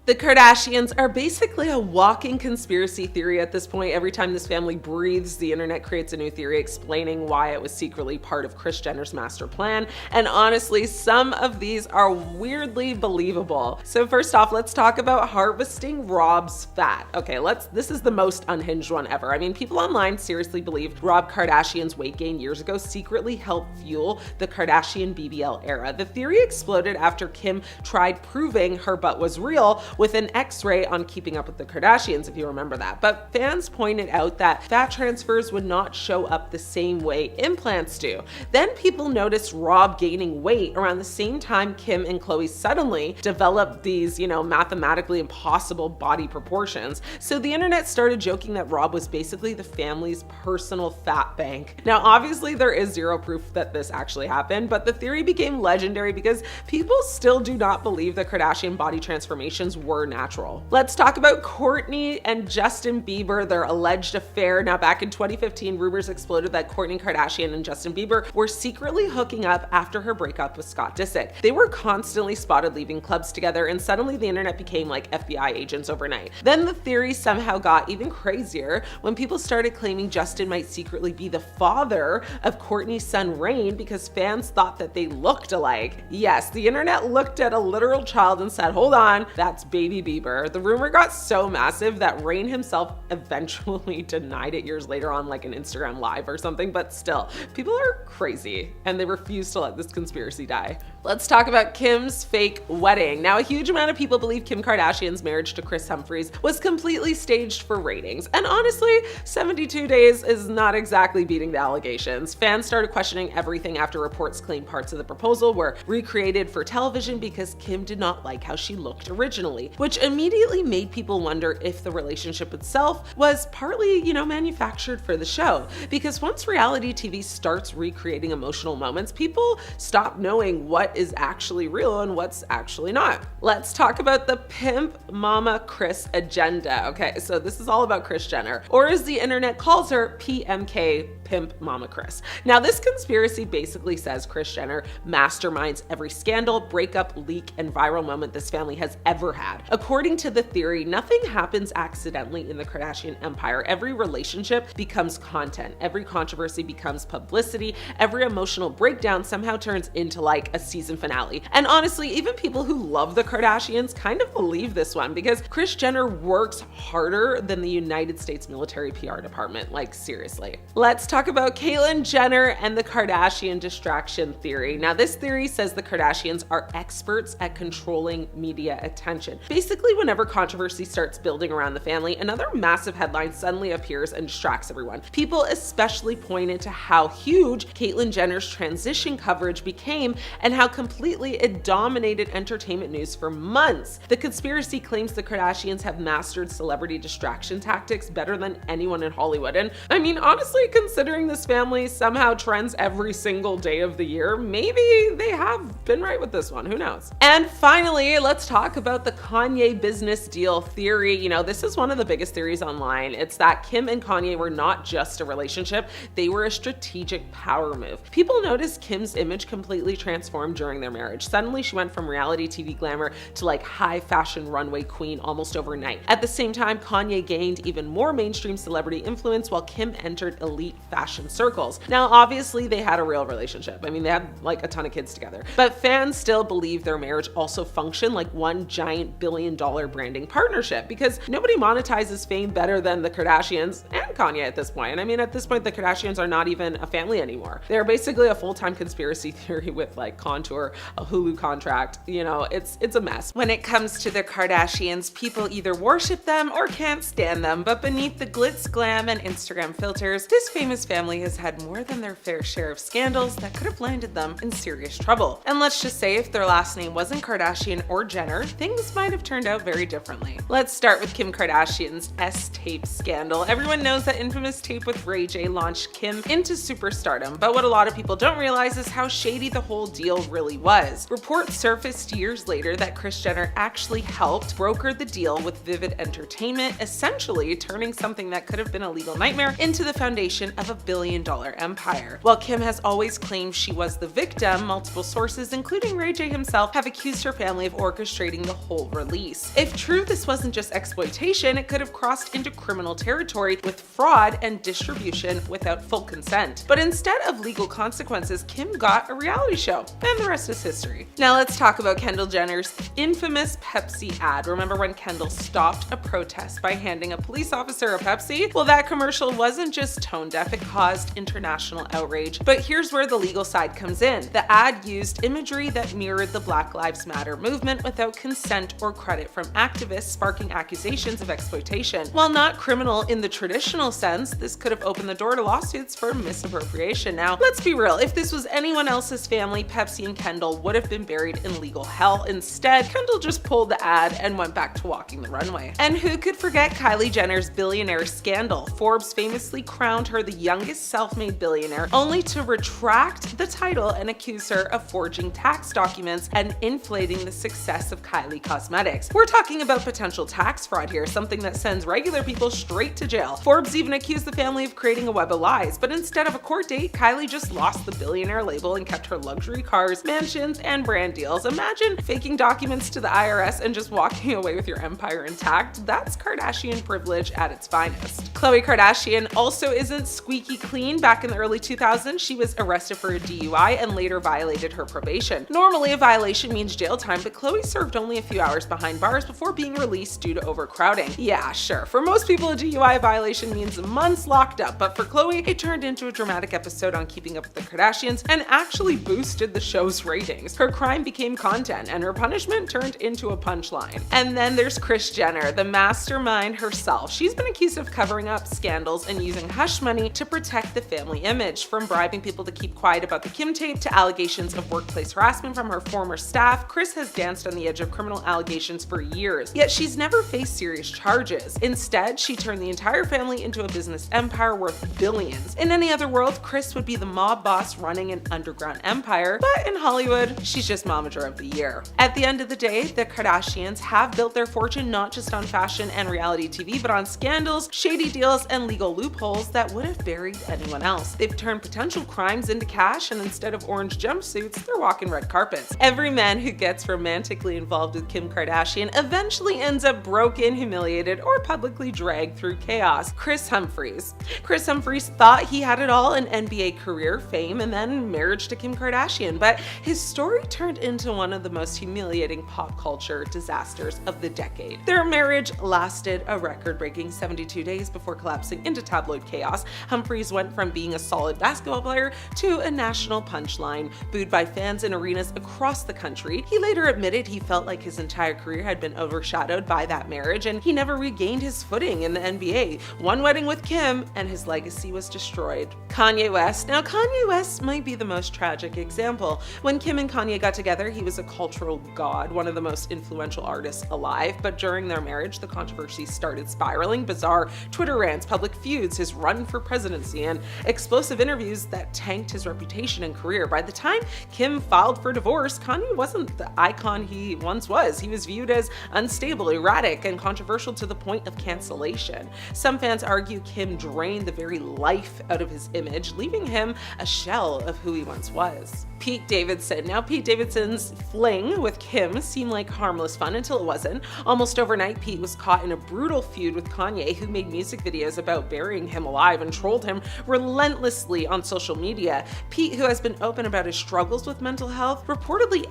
The Kardashians are basically a walking conspiracy theory at this point. Every time this family breathes, the internet creates a new theory explaining why it was secretly part of Kris Jenner's master plan. And honestly, some of these are weirdly believable. So first off, let's talk about harvesting Rob's fat. Okay, this is the most unhinged one ever. I mean, people online seriously believe Rob Kardashian's weight gain years ago secretly helped fuel the Kardashian BBL era. The theory exploded after Kim tried proving her butt was real with an X-ray on Keeping Up with the Kardashians, if you remember that. But fans pointed out that fat transfers would not show up the same way implants do. Then people noticed Rob gaining weight around the same time Kim and Khloe suddenly developed these, mathematically impossible body proportions. So the internet started joking that Rob was basically the family's personal fat bank. Now, obviously there is zero proof that this actually happened, but the theory became legendary because people still do not believe the Kardashian body transformations were natural. Let's talk about Kourtney and Justin Bieber, their alleged affair. Now, back in 2015, rumors exploded that Kourtney Kardashian and Justin Bieber were secretly hooking up after her breakup with Scott Disick. They were constantly spotted leaving clubs together, and suddenly the internet became like FBI agents overnight. Then the theory somehow got even crazier when people started claiming Justin might secretly be the father of Kourtney's son Reign because fans thought that they looked alike. Yes, the internet looked at a literal child and said, hold on, that's baby Bieber. The rumor got so massive that Reign himself eventually denied it years later on like an Instagram live or something, but still, people are crazy and they refuse to let this conspiracy die. Let's talk about Kim's fake wedding. Now, a huge amount of people believe Kim Kardashian's marriage to Kris Humphries was completely staged for ratings. And honestly, 72 days is not exactly beating the allegations. Fans started questioning everything after reports claimed parts of the proposal were recreated for television because Kim did not like how she looked originally, which immediately made people wonder if the relationship itself was partly, manufactured for the show. Because once reality TV starts recreating emotional moments, people stop knowing what is actually real and what's actually not. Let's talk about the Pimp Mama Kris agenda. Okay, so this is all about Kris Jenner, or as the internet calls her, PMK, Pimp Mama Kris. Now, this conspiracy basically says Kris Jenner masterminds every scandal, breakup, leak, and viral moment this family has ever had. According to the theory, nothing happens accidentally in the Kardashian empire. Every relationship becomes content. Every controversy becomes publicity. Every emotional breakdown somehow turns into like a season finale. And honestly, even people who love the Kardashians kind of believe this one because Kris Jenner works harder than the United States military PR department. Like, seriously. Let's talk about Caitlyn Jenner and the Kardashian distraction theory. Now, this theory says the Kardashians are experts at controlling media attention. Basically, whenever controversy starts building around the family, another massive headline suddenly appears and distracts everyone. People especially pointed to how huge Caitlyn Jenner's transition coverage became and how completely it dominated entertainment news for months. The conspiracy claims the Kardashians have mastered celebrity distraction tactics better than anyone in Hollywood. And I mean, honestly, considering this family somehow trends every single day of the year, maybe they have been right with this one. Who knows? And finally, let's talk about the Kanye business deal theory. This is one of the biggest theories online. It's that Kim and Kanye were not just a relationship, they were a strategic power move. People noticed Kim's image completely transformed during their marriage. Suddenly, she went from reality TV glamour to like high fashion runway queen almost overnight. At the same time, Kanye gained even more mainstream celebrity influence while Kim entered elite fashion circles. Now, obviously, they had a real relationship. I mean, they had like a ton of kids together, but fans still believe their marriage also functioned like one giant billion-dollar branding partnership because nobody monetizes fame better than the Kardashians and Kanye at this point. And I mean, at this point, the Kardashians are not even a family anymore. They're basically a full-time conspiracy theory with like Contour, a Hulu contract. It's a mess. When it comes to the Kardashians, people either worship them or can't stand them, but beneath the glitz, glam, and Instagram filters, this famous family has had more than their fair share of scandals that could have landed them in serious trouble. And let's just say if their last name wasn't Kardashian or Jenner, things might have turned out very differently. Let's start with Kim Kardashian's S-tape scandal. Everyone knows that infamous tape with Ray J launched Kim into superstardom, but what a lot of people don't realize is how shady the whole deal really was. Reports surfaced years later that Kris Jenner actually helped broker the deal with Vivid Entertainment, essentially turning something that could have been a legal nightmare into the foundation of a billion-dollar empire. While Kim has always claimed she was the victim, multiple sources, including Ray J himself, have accused her family of orchestrating the whole release. If true, this wasn't just exploitation, it could have crossed into criminal territory with fraud and distribution without full consent. But instead of legal consequences, Kim got a reality show, and the rest is history. Now let's talk about Kendall Jenner's infamous Pepsi ad. Remember when Kendall stopped a protest by handing a police officer a Pepsi? Well, that commercial wasn't just tone deaf, it caused international outrage. But here's where the legal side comes in. The ad used imagery that mirrored the Black Lives Matter movement without consent or credit from activists, sparking accusations of exploitation. While not criminal in the traditional sense, this could have opened the door to lawsuits for misappropriation. Now, let's be real, if this was anyone else's family, Pepsi and Kendall would have been buried in legal hell. Instead, Kendall just pulled the ad and went back to walking the runway. And who could forget Kylie Jenner's billionaire scandal? Forbes famously crowned her the youngest self-made billionaire, only to retract the title and accuse her of forging tax documents and inflating the success of Kylie Cosmetics. We're talking about potential tax fraud here, something that sends regular people straight to jail. Forbes even accused the family of creating a web of lies, but instead of a court date, Kylie just lost the billionaire label and kept her luxury cars, mansions, and brand deals. Imagine faking documents to the IRS and just walking away with your empire intact. That's Kardashian privilege at its finest. Khloe Kardashian also isn't squeaky clean. Back in the early 2000s, she was arrested for a DUI and later violated her probation. Normally, a violation means jail time, but Khloe served only a few hours behind bars before being released due to overcrowding. Yeah, sure. For most people, a DUI violation means months locked up, but for Khloe, it turned into a dramatic episode on Keeping Up with the Kardashians and actually boosted the show's ratings. Her crime became content, and her punishment turned into a punchline. And then there's Kris Jenner, the mastermind herself. She's been accused of covering up scandals and using hush money to protect the family image. From bribing people to keep quiet about the Kim tape to allegations of workplace harassment from her former staff, Kris has danced on the edge of criminal allegations for years. Yet she's never faced serious charges. Instead, she turned the entire family into a business empire worth billions. In any other world, Kris would be the mob boss running an underground empire, but in Hollywood, she's just Momager of the Year. At the end of the day, the Kardashians have built their fortune not just on fashion and reality TV, but on scandals, shady deals, and legal loopholes that would have buried anyone else. They've turned potential crimes into cash, and instead of orange jumpsuits, they're walking red carpets. Every man who gets romantically involved with Kim Kardashian eventually ends up broken, humiliated, or publicly dragged through chaos. Kris Humphries. Kris Humphries thought he had it all, an NBA career, fame, and then marriage to Kim Kardashian, but his story turned into one of the most humiliating pop culture disasters of the decade. Their marriage lasted a record-breaking 72 days before collapsing into tabloid chaos. Humphries went from being a solid basketball player to a national punchline, booed by fans in arenas across the country. He later admitted he felt like his entire career had been overshadowed by that marriage, and he never regained his footing in the NBA. One wedding with Kim, and his legacy was destroyed. Kanye West. Now, Kanye West might be the most tragic example. When Kim and Kanye got together, he was a cultural god, one of the most influential artists alive, but during their marriage, the controversy started spiraling. Bizarre Twitter rants, public feuds, his run for presidency, and explosive interviews that tanked his reputation and career. By the time Kim filed for divorce, Kanye wasn't the icon he once was. He was viewed as unstable, erratic, and controversial to the point of cancellation. Some fans argue Kim drained the very life out of his image, leaving him a shell of who he once was. Pete Davidson. Now, Pete Davidson's fling with Kim seemed like harmless fun until it wasn't. Almost overnight, Pete was caught in a brutal feud with Kanye, who made music videos about burying him alive and trolled him relentlessly on social media. Pete, who has been open about his struggles with mental health, reportedly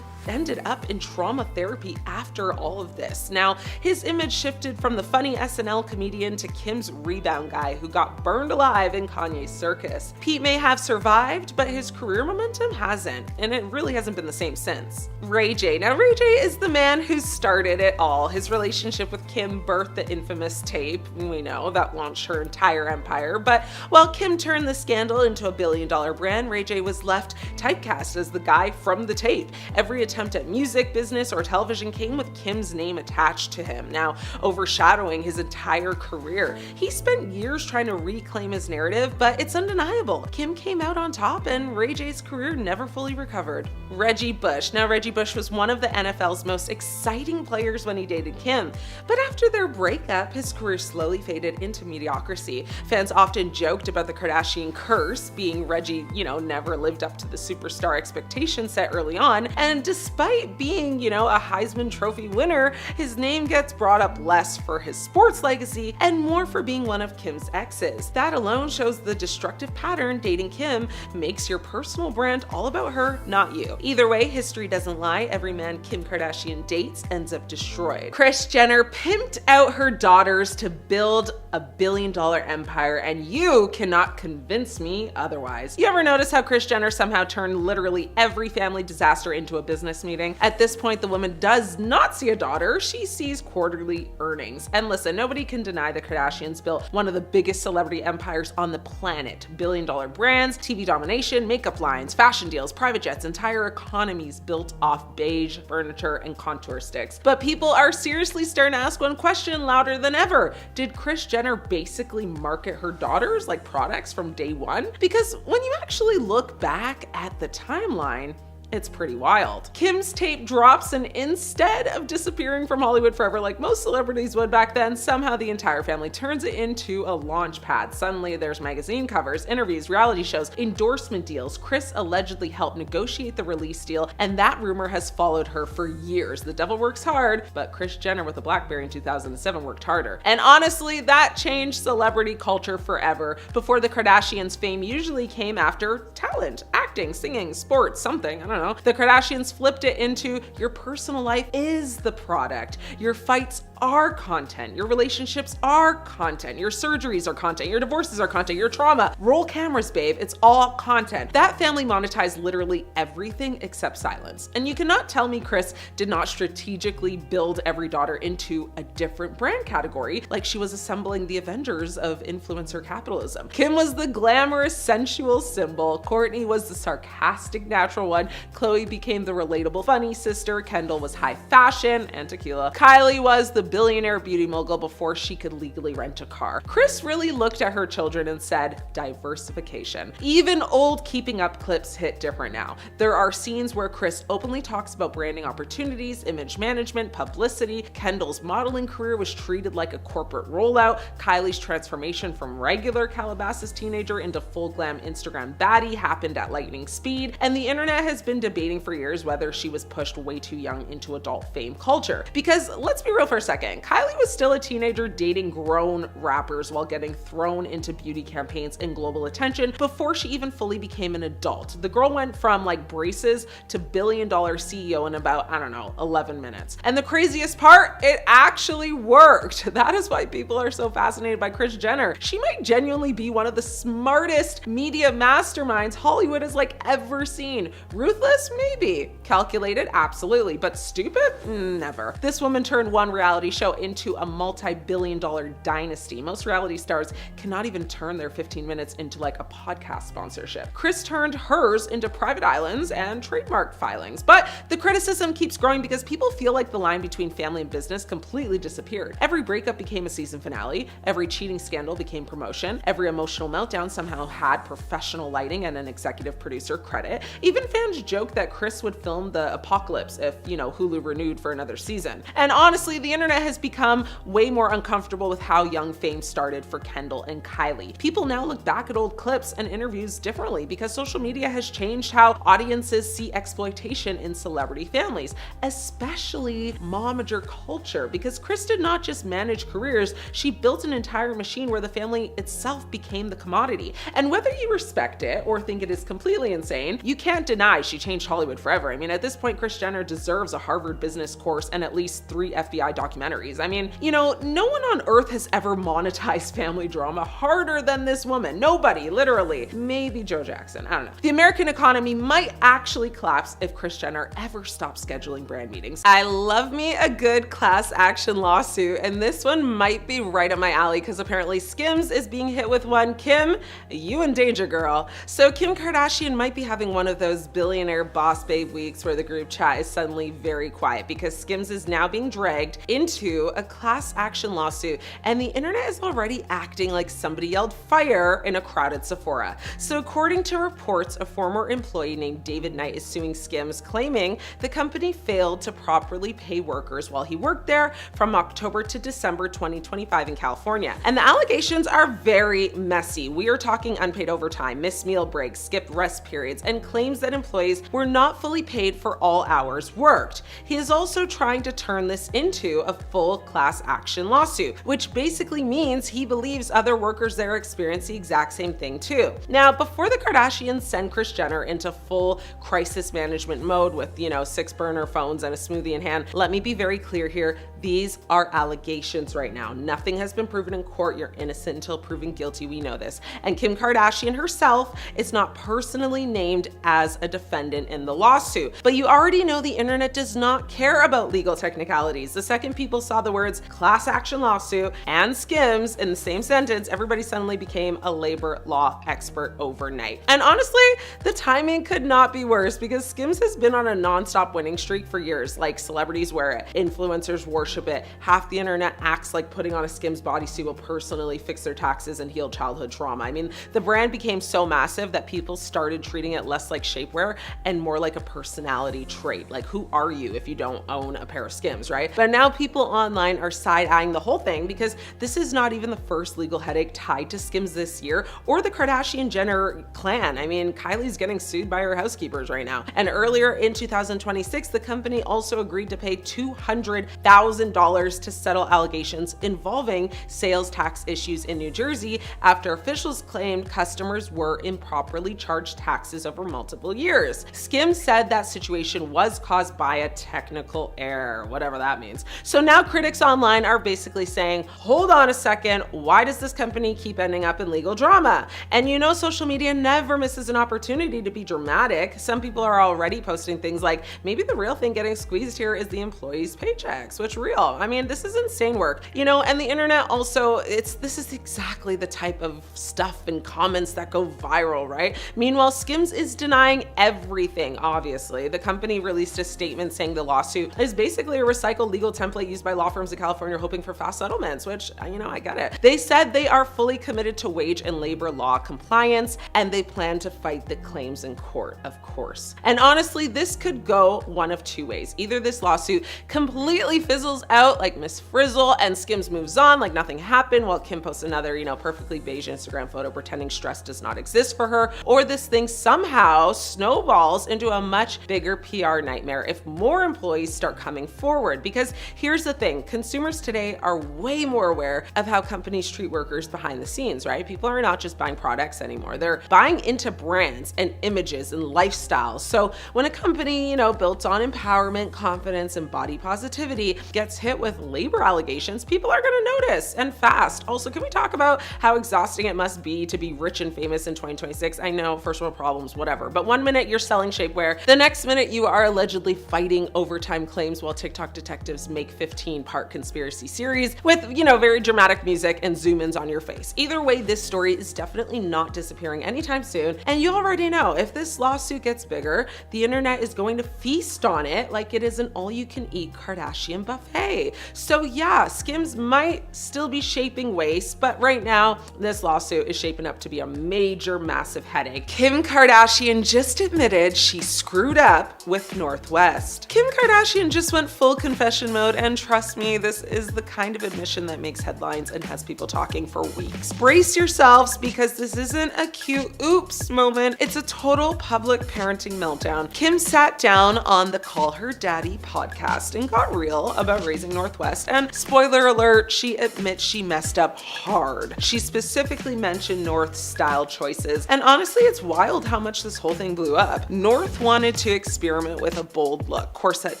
ended up in trauma therapy after all of this. Now, his image shifted from the funny SNL comedian to Kim's rebound guy who got burned alive in Kanye's circus. Pete may have survived, but his career momentum hasn't, and it really hasn't been the same since. Ray J. Now, Ray J is the man who started it all. His relationship with Kim birthed the infamous tape, we know. that launched her entire empire. But while Kim turned the scandal into a billion-dollar brand, Ray J was left typecast as the guy from the tape. Every attempt at music, business, or television came with Kim's name attached to him, now overshadowing his entire career. He spent years trying to reclaim his narrative, but it's undeniable. Kim came out on top and Ray J's career never fully recovered. Reggie Bush. Now, Reggie Bush was one of the NFL's most exciting players when he dated Kim, but after their breakup, his career slowly faded into mediocrity. Fans often joked about the Kardashian curse, being Reggie, never lived up to the superstar expectations set early on, and despite being, a Heisman Trophy winner, his name gets brought up less for his sports legacy and more for being one of Kim's exes. That alone shows the destructive pattern dating Kim makes your personal brand all about her, not you. Either way, history doesn't lie. Every man Kim Kardashian dates ends up destroyed. Kris Jenner pimped out her daughters to build a billion-dollar empire, and you cannot convince me otherwise. You ever notice how Kris Jenner somehow turned literally every family disaster into a business meeting? At this point, the woman does not see a daughter, she sees quarterly earnings. And listen, nobody can deny the Kardashians built one of the biggest celebrity empires on the planet. Billion-dollar brands, TV domination, makeup lines, fashion deals, private jets, entire economies built off beige furniture and contour sticks. But people are seriously starting to ask one question louder than ever. Did Kris Jenner basically market her daughters like products from day one? Because when you actually look back at the timeline, it's pretty wild. Kim's tape drops, and instead of disappearing from Hollywood forever like most celebrities would back then, somehow the entire family turns it into a launch pad. Suddenly there's magazine covers, interviews, reality shows, endorsement deals. Kris allegedly helped negotiate the release deal, and that rumor has followed her for years. The devil works hard, but Kris Jenner with a BlackBerry in 2007 worked harder. And honestly, that changed celebrity culture forever. Before the Kardashians, fame usually came after talent, acting, singing, sports, something, I don't know. The Kardashians flipped it into your personal life is the product. Your fights are content. Your relationships are content. Your surgeries are content. Your divorces are content. Your trauma. Roll cameras, babe. It's all content. That family monetized literally everything except silence. And you cannot tell me Kris did not strategically build every daughter into a different brand category, like she was assembling the Avengers of influencer capitalism. Kim was the glamorous, sensual symbol. Kourtney was the sarcastic, natural one. Khloe became the relatable, funny sister. Kendall was high fashion and tequila. Kylie was the billionaire beauty mogul before she could legally rent a car. Kris really looked at her children and said, diversification. Even old Keeping Up clips hit different now. There are scenes where Kris openly talks about branding opportunities, image management, publicity. Kendall's modeling career was treated like a corporate rollout. Kylie's transformation from regular Calabasas teenager into full glam Instagram baddie happened at lightning speed, and the internet has been debating for years whether she was pushed way too young into adult fame culture. Because let's be real for a second, Kylie was still a teenager dating grown rappers while getting thrown into beauty campaigns and global attention before she even fully became an adult. The girl went from like braces to billion-dollar CEO in about, 11 minutes. And the craziest part, it actually worked. That is why people are so fascinated by Kris Jenner. She might genuinely be one of the smartest media masterminds Hollywood has ever seen. Ruthless? Maybe. Calculated? Absolutely. But stupid? Never. This woman turned one reality show into a multi-billion-dollar dynasty. Most reality stars cannot even turn their 15 minutes into a podcast sponsorship. Kris turned hers into private islands and trademark filings. But the criticism keeps growing because people feel like the line between family and business completely disappeared. Every breakup became a season finale. Every cheating scandal became promotion. Every emotional meltdown somehow had professional lighting and an executive producer credit. Even fans joked that Kris would film the apocalypse if, Hulu renewed for another season. And honestly, the internet has become way more uncomfortable with how young fame started for Kendall and Kylie. People now look back at old clips and interviews differently because social media has changed how audiences see exploitation in celebrity families, especially momager culture, because Kris did not just manage careers, she built an entire machine where the family itself became the commodity. And whether you respect it or think it is completely insane, you can't deny she changed Hollywood forever. At this point, Kris Jenner deserves a Harvard business course and at least 3 FBI documentaries documentaries. I mean, no one on earth has ever monetized family drama harder than this woman. Nobody, literally. Maybe Joe Jackson, I don't know. The American economy might actually collapse if Kris Jenner ever stops scheduling brand meetings. I love me a good class action lawsuit, and this one might be right up my alley because apparently Skims is being hit with one. Kim, you in danger, girl. So Kim Kardashian might be having one of those billionaire boss babe weeks where the group chat is suddenly very quiet because Skims is now being dragged into a class action lawsuit, and the internet is already acting like somebody yelled fire in a crowded Sephora. So according to reports, a former employee named David Knight is suing Skims, claiming the company failed to properly pay workers while he worked there from October to December 2025 in California. And the allegations are very messy. We are talking unpaid overtime, missed meal breaks, skipped rest periods, and claims that employees were not fully paid for all hours worked. He is also trying to turn this into a full class action lawsuit, which basically means he believes other workers there experience the exact same thing too. Now, before the Kardashians send Kris Jenner into full crisis management mode with, 6 burner phones and a smoothie in hand, let me be very clear here. These are allegations right now. Nothing has been proven in court. You're innocent until proven guilty. We know this. And Kim Kardashian herself is not personally named as a defendant in the lawsuit. But you already know the internet does not care about legal technicalities. The second people saw the words class action lawsuit and Skims in the same sentence, everybody suddenly became a labor law expert overnight. And honestly, the timing could not be worse because Skims has been on a nonstop winning streak for years. Like, celebrities wear it, influencers worship it, half the internet acts like putting on a Skims bodysuit will personally fix their taxes and heal childhood trauma. I mean, the brand became so massive that people started treating it less like shapewear and more like a personality trait. Like, who are you if you don't own a pair of Skims, right? But now people online are side-eyeing the whole thing because this is not even the first legal headache tied to Skims this year or the Kardashian-Jenner clan. I mean, Kylie's getting sued by her housekeepers right now. And earlier in 2026, the company also agreed to pay $200,000 to settle allegations involving sales tax issues in New Jersey after officials claimed customers were improperly charged taxes over multiple years. Skims said that situation was caused by a technical error, whatever that means. So now critics online are basically saying, hold on a second, why does this company keep ending up in legal drama? And social media never misses an opportunity to be dramatic. Some people are already posting things like, maybe the real thing getting squeezed here is the employees' paychecks, which real. I mean, this is insane work, and the internet also, this is exactly the type of stuff and comments that go viral, right? Meanwhile, Skims is denying everything, obviously. The company released a statement saying the lawsuit is basically a recycled legal template used by law firms in California hoping for fast settlements, which, I get it. They said they are fully committed to wage and labor law compliance, and they plan to fight the claims in court, of course. And honestly, this could go one of two ways. Either this lawsuit completely fizzles out like Miss Frizzle and Skims moves on like nothing happened while Kim posts another, perfectly beige Instagram photo pretending stress does not exist for her, or this thing somehow snowballs into a much bigger PR nightmare if more employees start coming forward. Because here's the thing, consumers today are way more aware of how companies treat workers behind the scenes, right? People are not just buying products anymore. They're buying into brands and images and lifestyles. So when a company, built on empowerment, confidence, and body positivity gets hit with labor allegations, people are gonna notice, and fast. Also, can we talk about how exhausting it must be to be rich and famous in 2026? I know, first world problems, whatever. But one minute you're selling shapewear, the next minute you are allegedly fighting overtime claims while TikTok detectives make 15-part conspiracy series with, very dramatic music and zoom-ins on your face. Either way, this story is definitely not disappearing anytime soon. And you already know, if this lawsuit gets bigger, the internet is going to feast on it like it is an all-you-can-eat Kardashian buffet. So yeah, Skims might still be shaping waste, but right now, this lawsuit is shaping up to be a major, massive headache. Kim Kardashian just admitted she screwed up with Northwest. Kim Kardashian just went full confession mode, and trust me, this is the kind of admission that makes headlines and has people talking for weeks. Brace yourselves, because this isn't a cute oops moment. It's a total public parenting meltdown. Kim sat down on the Call Her Daddy podcast and got real about raising Northwest, and spoiler alert, she admits she messed up hard. She specifically mentioned North's style choices, and honestly, it's wild how much this whole thing blew up. North wanted to experiment with a bold look, corset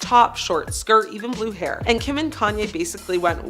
top, short skirt, even blue hair, and Kim Kim and Kanye basically went,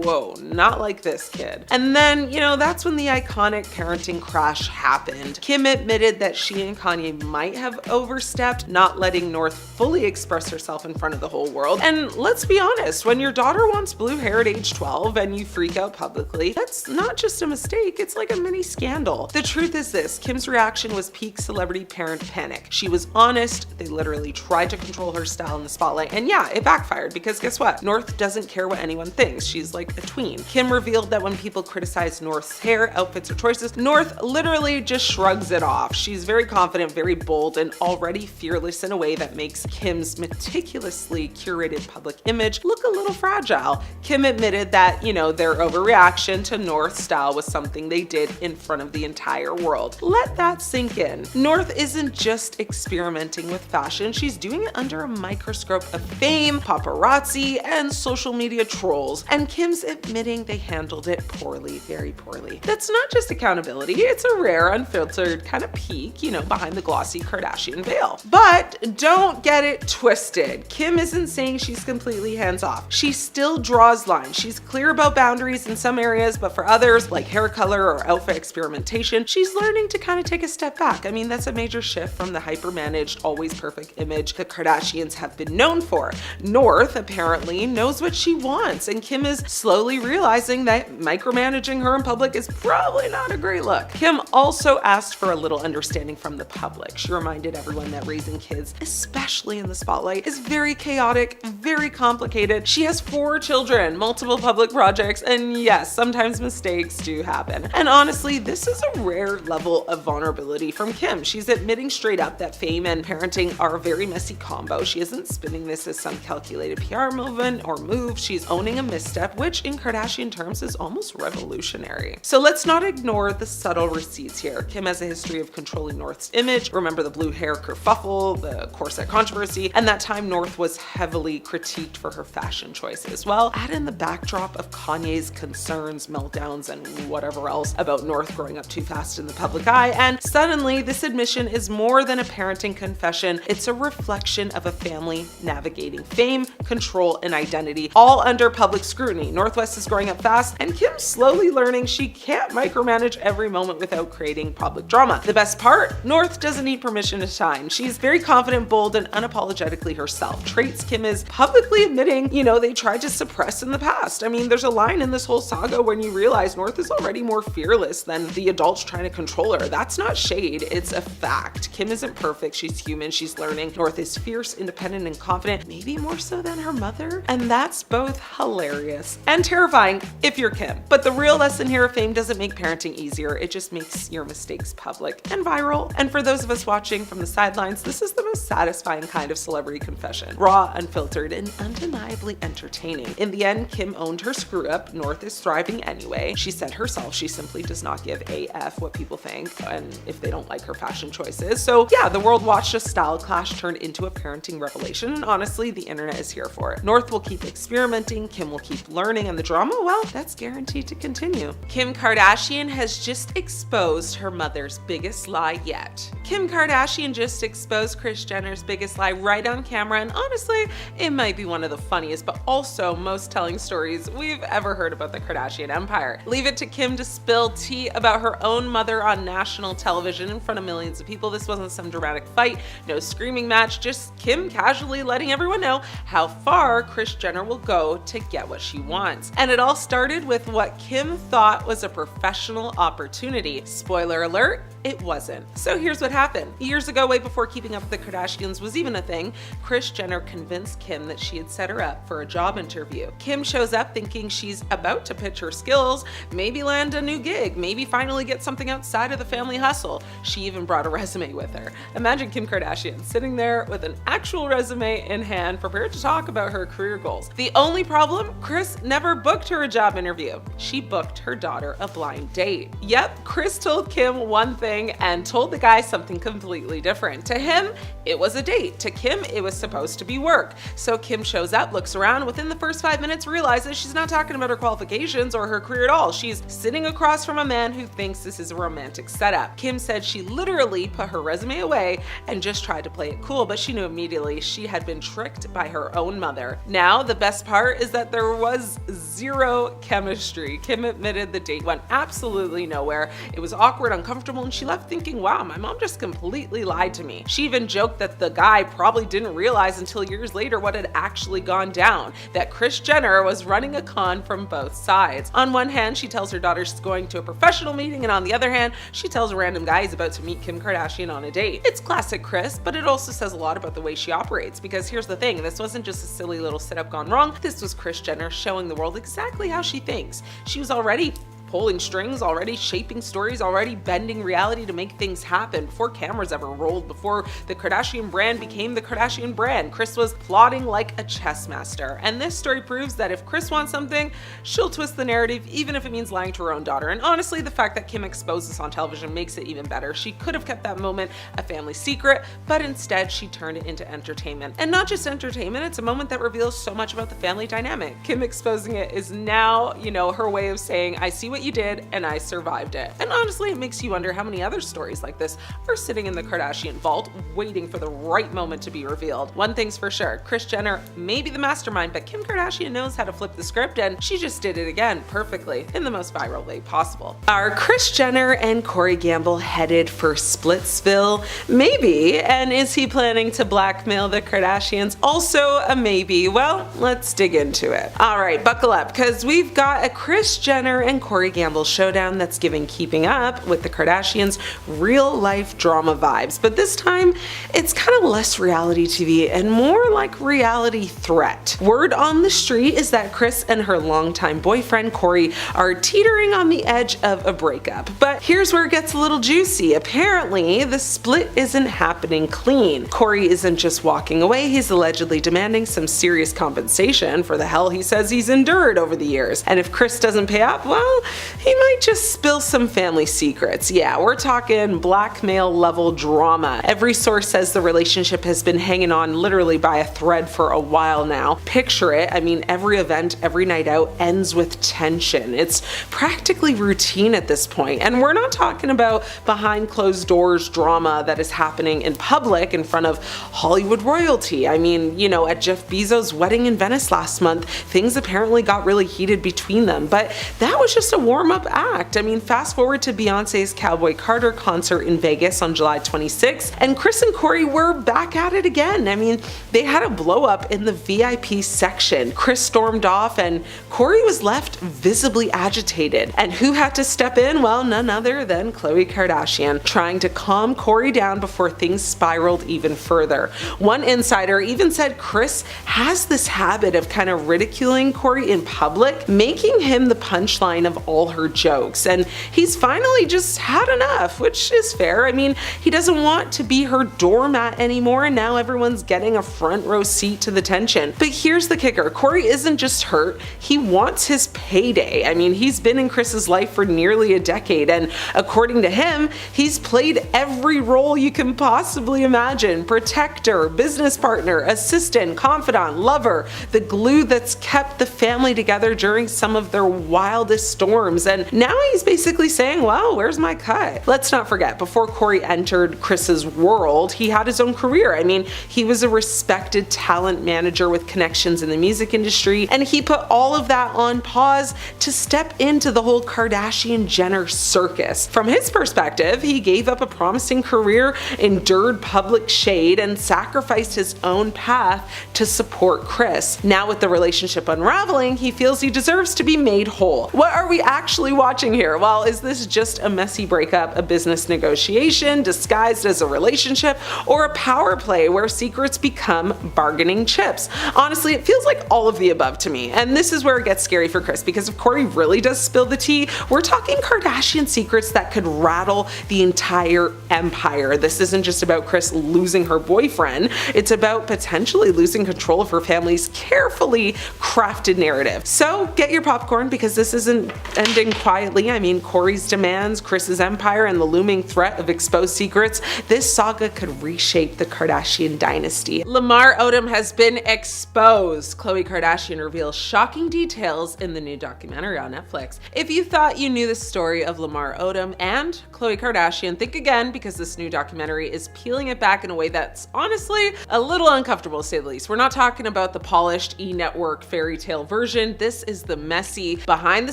whoa, not like this kid. And then, that's when the iconic parenting crash happened. Kim admitted that she and Kanye might have overstepped, not letting North fully express herself in front of the whole world. And let's be honest, when your daughter wants blue hair at age 12 and you freak out publicly, that's not just a mistake, it's like a mini scandal. The truth is this, Kim's reaction was peak celebrity parent panic. She was honest, they literally tried to control her style in the spotlight, and yeah, it backfired because guess what? North doesn't care what anyone thinks. She's like a tween. Kim revealed that when people criticize North's hair, outfits, or choices, North literally just shrugs it off. She's very confident, very bold, and already fearless in a way that makes Kim's meticulously curated public image look a little fragile. Kim admitted that, their overreaction to North's style was something they did in front of the entire world. Let that sink in. North isn't just experimenting with fashion, she's doing it under a microscope of fame, paparazzi, and social media trolls. And Kim's admitting they handled it poorly, very poorly. That's not just accountability, it's a rare, unfiltered kind of peek, behind the glossy Kardashian veil. But don't get it twisted. Kim isn't saying she's completely hands-off. She still draws lines. She's clear about boundaries in some areas, but for others, like hair color or outfit experimentation, she's learning to kind of take a step back. I mean, that's a major shift from the hyper-managed, always perfect image the Kardashians have been known for. North apparently knows what she wants, and Kim is slowly realizing that micromanaging her in public is probably not a great look. Kim also asked for a little understanding from the public. She reminded everyone that raising kids, especially in the spotlight, is very chaotic, very complicated. She has 4 children, multiple public projects, and yes, sometimes mistakes do happen. And honestly, this is a rare level of vulnerability from Kim. She's admitting straight up that fame and parenting are a very messy combo. She isn't spinning this as some calculated PR movement or move. She's owning a misstep, which in Kardashian terms is almost revolutionary. So let's not ignore the subtle receipts here. Kim has a history of controlling North's image. Remember the blue hair kerfuffle, the corset controversy, and that time North was heavily critiqued for her fashion choices. Well, add in the backdrop of Kanye's concerns, meltdowns, and whatever else about North growing up too fast in the public eye, and suddenly this admission is more than a parenting confession. It's a reflection of a family navigating fame, control, and identity, all under public scrutiny. Northwest is growing up fast, and Kim's slowly learning she can't micromanage every moment without creating public drama. The best part? North doesn't need permission to shine. She's very confident, bold, and unapologetically herself. Traits Kim is publicly admitting, they tried to suppress in the past. I mean, there's a line in this whole saga when you realize North is already more fearless than the adults trying to control her. That's not shade, it's a fact. Kim isn't perfect, she's human, she's learning. North is fierce, independent, and confident, maybe more so than her mother. And that's both hilarious and terrifying if you're Kim. But the real lesson here, fame doesn't make parenting easier, it just makes your mistakes public and viral. And for those of us watching from the sidelines, this is the most satisfying kind of celebrity confession. Raw, unfiltered, and undeniably entertaining. In the end, Kim owned her screw up. North is thriving anyway. She said herself she simply does not give a F what people think and if they don't like her fashion choices. So yeah, the world watched a style clash turn into a parenting revelation, and honestly, the internet is here for it. North will keep experimenting, Kim will keep learning, and the drama, well, that's guaranteed to continue. Kim Kardashian has just exposed her mother's biggest lie yet. Kim Kardashian just exposed Kris Jenner's biggest lie right on camera, and honestly, it might be one of the funniest but also most telling stories we've ever heard about the Kardashian empire. Leave it to Kim to spill tea about her own mother on national television in front of millions of people. This wasn't some dramatic fight, no screaming match, just Kim casually letting everyone know how far Kris Jenner will go to get what she wants. And it all started with what Kim thought was a professional opportunity. Spoiler alert, it wasn't. So here's what happened. Years ago, way before Keeping Up with the Kardashians was even a thing, Kris Jenner convinced Kim that she had set her up for a job interview. Kim shows up thinking she's about to pitch her skills, maybe land a new gig, maybe finally get something outside of the family hustle. She even brought a resume with her. Imagine Kim Kardashian sitting there with an actual resume in hand, prepared to talk about her career goals. The only problem, Kris never booked her a job interview. She booked her daughter a blind date. Yep, Kris told Kim one thing laughing and told the guy something completely different. To him, it was a date. To Kim, it was supposed to be work. So Kim shows up, looks around, within the first 5 minutes realizes she's not talking about her qualifications or her career at all. She's sitting across from a man who thinks this is a romantic setup. Kim said she literally put her resume away and just tried to play it cool, but she knew immediately she had been tricked by her own mother. Now, the best part is that there was zero chemistry. Kim admitted the date went absolutely nowhere. It was awkward, uncomfortable, and she left thinking, wow, my mom just completely lied to me. She even joked that the guy probably didn't realize until years later what had actually gone down, that Kris Jenner was running a con from both sides. On one hand, she tells her daughter she's going to a professional meeting, and on the other hand, she tells a random guy he's about to meet Kim Kardashian on a date. It's classic Kris, but it also says a lot about the way she operates, because here's the thing, this wasn't just a silly little setup gone wrong, this was Kris Jenner showing the world exactly how she thinks. She was already pulling strings, already shaping stories, already bending reality to make things happen before cameras ever rolled, before the Kardashian brand became the Kardashian brand. Kris was plotting like a chess master. And this story proves that if Kris wants something, she'll twist the narrative, even if it means lying to her own daughter. And honestly, the fact that Kim exposed this on television makes it even better. She could have kept that moment a family secret, but instead she turned it into entertainment. And not just entertainment, it's a moment that reveals so much about the family dynamic. Kim exposing it is now, her way of saying, I see what you did and I survived it. And honestly, it makes you wonder how many other stories like this are sitting in the Kardashian vault waiting for the right moment to be revealed. One thing's for sure, Kris Jenner may be the mastermind, but Kim Kardashian knows how to flip the script, and she just did it again perfectly in the most viral way possible. Are Kris Jenner and Corey Gamble headed for Splitsville? Maybe. And is he planning to blackmail the Kardashians? Also a maybe. Well, let's dig into it. All right, buckle up, because we've got a Kris Jenner and Corey Gamble showdown that's giving Keeping Up with the Kardashians real life drama vibes, but this time it's kind of less reality TV and more like reality threat. Word on the street is that Kris and her longtime boyfriend Corey are teetering on the edge of a breakup, but here's where it gets a little juicy. Apparently the split isn't happening clean. Corey isn't just walking away, he's allegedly demanding some serious compensation for the hell he says he's endured over the years, and if Kris doesn't pay up, well, he might just spill some family secrets. Yeah, we're talking blackmail level drama. Every source says the relationship has been hanging on literally by a thread for a while now. Picture it, I mean, every event, every night out ends with tension. It's practically routine at this point. And we're not talking about behind closed doors drama that is happening in public in front of Hollywood royalty. I mean, at Jeff Bezos' wedding in Venice last month, things apparently got really heated between them, but that was just a warm-up act. I mean, fast forward to Beyonce's Cowboy Carter concert in Vegas on July 26th, and Kris and Corey were back at it again. I mean, they had a blow-up in the VIP section. Kris stormed off and Corey was left visibly agitated. And who had to step in? Well, none other than Khloe Kardashian, trying to calm Corey down before things spiraled even further. One insider even said Kris has this habit of kind of ridiculing Corey in public, making him the punchline of all her jokes, and he's finally just had enough, which is fair. I mean, he doesn't want to be her doormat anymore, and now everyone's getting a front row seat to the tension. But here's the kicker, Corey isn't just hurt, he wants his payday. I mean, he's been in Kris's life for nearly a decade, and according to him, he's played every role you can possibly imagine: protector, business partner, assistant, confidant, lover, the glue that's kept the family together during some of their wildest storms. And now he's basically saying, well, where's my cut? Let's not forget, before Corey entered Kris's world, he had his own career. I mean, he was a respected talent manager with connections in the music industry, and he put all of that on pause to step into the whole Kardashian-Jenner circus. From his perspective, he gave up a promising career, endured public shade, and sacrificed his own path to support Kris. Now with the relationship unraveling, he feels he deserves to be made whole. What are we actually watching here? Well, is this just a messy breakup, a business negotiation disguised as a relationship, or a power play where secrets become bargaining chips? Honestly, it feels like all of the above to me, and this is where it gets scary for Kris, because if Corey really does spill the tea, we're talking Kardashian secrets that could rattle the entire empire. This isn't just about Kris losing her boyfriend, it's about potentially losing control of her family's carefully crafted narrative. So get your popcorn, because this isn't ending quietly. I mean, Corey's demands, Kris's empire, and the looming threat of exposed secrets, this saga could reshape the Kardashian dynasty. Lamar Odom has been exposed. Khloe Kardashian reveals shocking details in the new documentary on Netflix. If you thought you knew the story of Lamar Odom and Khloe Kardashian, think again, because this new documentary is peeling it back in a way that's honestly a little uncomfortable to say the least. We're not talking about the polished E-network fairy tale version. This is the messy, behind the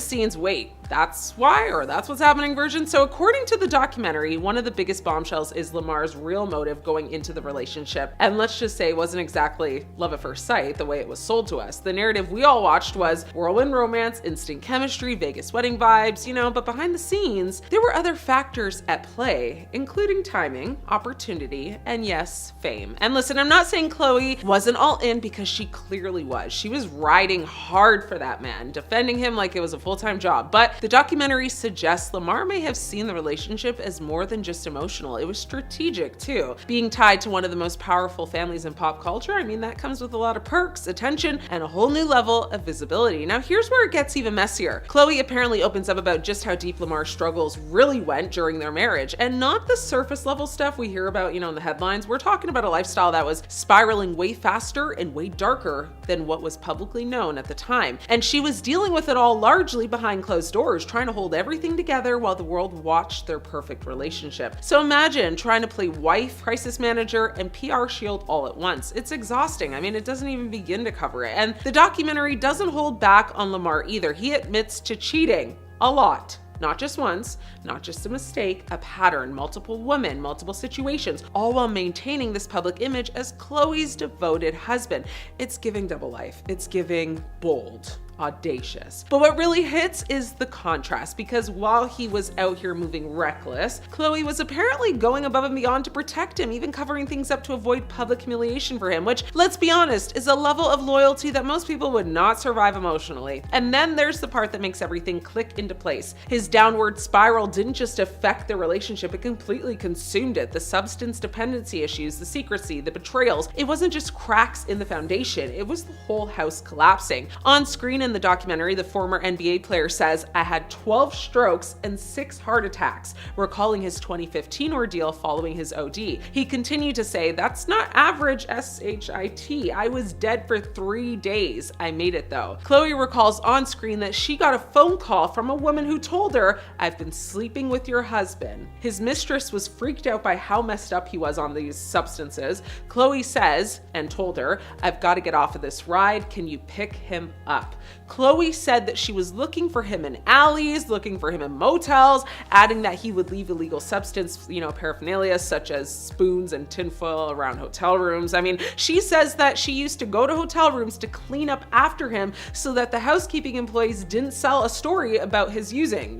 scenes, wait, that's why, or that's what's happening version. So according to the documentary, one of the biggest bombshells is Lamar's real motive going into the relationship. And let's just say it wasn't exactly love at first sight the way it was sold to us. The narrative we all watched was whirlwind romance, instant chemistry, Vegas wedding vibes, but behind the scenes, there were other factors at play, including timing, opportunity, and yes, fame. And listen, I'm not saying Khloe wasn't all in, because she clearly was. She was riding hard for that man, defending him like it was a full-time job. But the documentary suggests Lamar may have seen the relationship as more than just emotional. It was strategic too. Being tied to one of the most powerful families in pop culture, I mean, that comes with a lot of perks, attention, and a whole new level of visibility. Now here's where it gets even messier. Khloe apparently opens up about just how deep Lamar's struggles really went during their marriage, and not the surface level stuff we hear about, in the headlines. We're talking about a lifestyle that was spiraling way faster and way darker than what was publicly known at the time. And she was dealing with it all largely behind closed doors, trying to hold everything together while the world watched their perfect relationship. So imagine trying to play wife, crisis manager, and PR shield all at once. It's exhausting. I mean, it doesn't even begin to cover it. And the documentary doesn't hold back on Lamar either. He admits to cheating a lot. Not just once, not just a mistake, a pattern, multiple women, multiple situations, all while maintaining this public image as Khloe's devoted husband. It's giving double life. It's giving bold, audacious. But what really hits is the contrast, because while he was out here moving reckless, Khloe was apparently going above and beyond to protect him, even covering things up to avoid public humiliation for him, which, let's be honest, is a level of loyalty that most people would not survive emotionally. And then there's the part that makes everything click into place. His downward spiral didn't just affect their relationship, it completely consumed it. The substance dependency issues, the secrecy, the betrayals. It wasn't just cracks in the foundation, it was the whole house collapsing. On screen in the documentary, the former NBA player says, "I had 12 strokes and 6 heart attacks," recalling his 2015 ordeal following his OD. He continued to say, "That's not average SHIT. I was dead for 3 days. I made it though." Khloe recalls on screen that she got a phone call from a woman who told her, "I've been sleeping with your husband." His mistress was freaked out by how messed up he was on these substances. Khloe says, and told her, "I've got to get off of this ride. Can you pick him up?" Khloe said that she was looking for him in alleys, looking for him in motels, adding that he would leave illegal substance, paraphernalia such as spoons and tinfoil around hotel rooms. I mean, she says that she used to go to hotel rooms to clean up after him so that the housekeeping employees didn't sell a story about his using,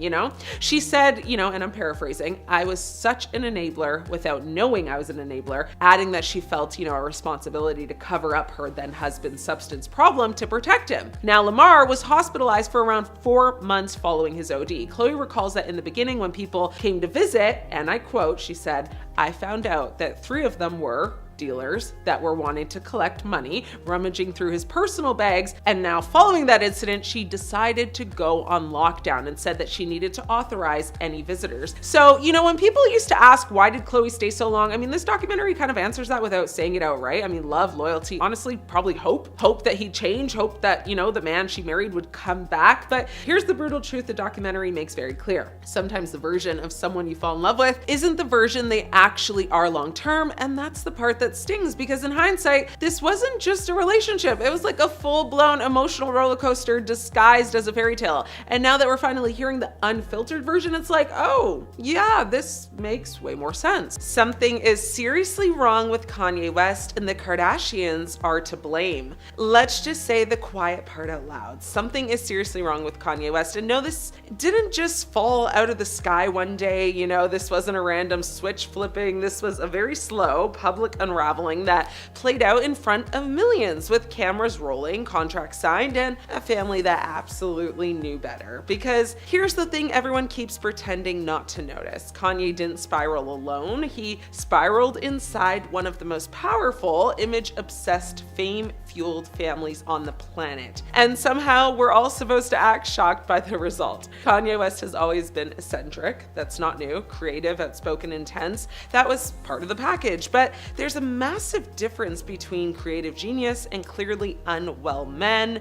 She said, and I'm paraphrasing, "I was such an enabler without knowing I was an enabler," adding that she felt, a responsibility to cover up her then husband's substance problem to protect him. Now, Lamar was hospitalized for around 4 months following his OD. Khloe recalls that in the beginning when people came to visit, and I quote, she said, "I found out that 3 of them were dealers that were wanting to collect money, rummaging through his personal bags, and now following that incident, she decided to go on lockdown and said that she needed to authorize any visitors." So, when people used to ask, why did Khloe stay so long? I mean, this documentary kind of answers that without saying it outright. I mean, love, loyalty, honestly, probably hope that he'd change, hope that, the man she married would come back. But here's the brutal truth the documentary makes very clear. Sometimes the version of someone you fall in love with isn't the version they actually are long-term, and that's the part that stings, because in hindsight, this wasn't just a relationship. It was like a full-blown emotional roller coaster disguised as a fairy tale. And now that we're finally hearing the unfiltered version, it's like, oh, yeah, this makes way more sense. Something is seriously wrong with Kanye West, and the Kardashians are to blame. Let's just say the quiet part out loud. Something is seriously wrong with Kanye West. And no, this didn't just fall out of the sky one day. This wasn't a random switch flipping. This was a very slow public unraveling unraveling that played out in front of millions, with cameras rolling, contracts signed, and a family that absolutely knew better. Because here's the thing everyone keeps pretending not to notice. Kanye didn't spiral alone. He spiraled inside one of the most powerful, image-obsessed, fame-fueled families on the planet. And somehow we're all supposed to act shocked by the result. Kanye West has always been eccentric. That's not new. Creative, outspoken, intense. That was part of the package. But there's a massive difference between creative genius and clearly unwell men,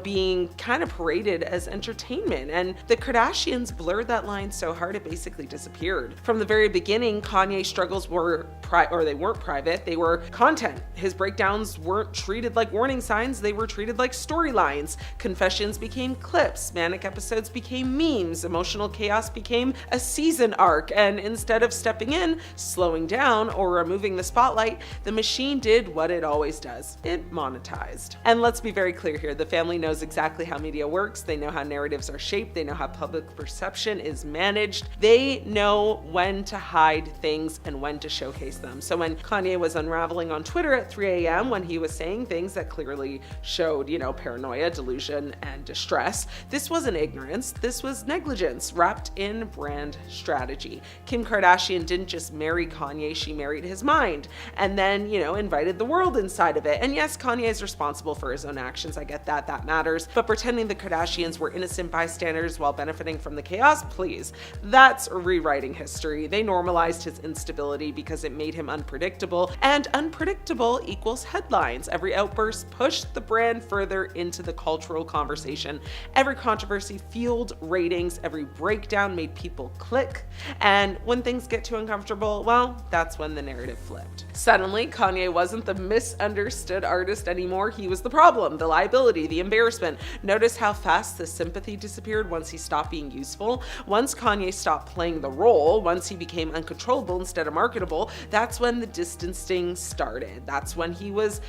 being kind of paraded as entertainment. And the Kardashians blurred that line so hard it basically disappeared. From the very beginning, Kanye's struggles were they weren't private, they were content. His breakdowns weren't treated like warning signs, they were treated like storylines. Confessions became clips, manic episodes became memes, emotional chaos became a season arc, and instead of stepping in, slowing down, or removing the spotlight, the machine did what it always does. It monetized. And let's be very clear here, the family knows exactly how media works, they know how narratives are shaped, they know how public perception is managed, they know when to hide things and when to showcase them. So when Kanye was unraveling on Twitter at 3 a.m. when he was saying things that clearly showed, paranoia, delusion, and distress, this wasn't ignorance, this was negligence wrapped in brand strategy. Kim Kardashian didn't just marry Kanye, she married his mind, and then, invited the world inside of it. And yes, Kanye is responsible for his own actions, I get that matters, but pretending the Kardashians were innocent bystanders while benefiting from the chaos, please, that's rewriting history. They normalized his instability because it made him unpredictable, and unpredictable equals headlines. Every outburst pushed the brand further into the cultural conversation. Every controversy fueled ratings, every breakdown made people click, and when things get too uncomfortable, well, that's when the narrative flipped. Suddenly, Kanye wasn't the misunderstood artist anymore, he was the problem, the liability, the embarrassment. Notice how fast the sympathy disappeared once he stopped being useful. Once Kanye stopped playing the role, once he became uncontrollable instead of marketable, that's when the distancing started. That's when he was,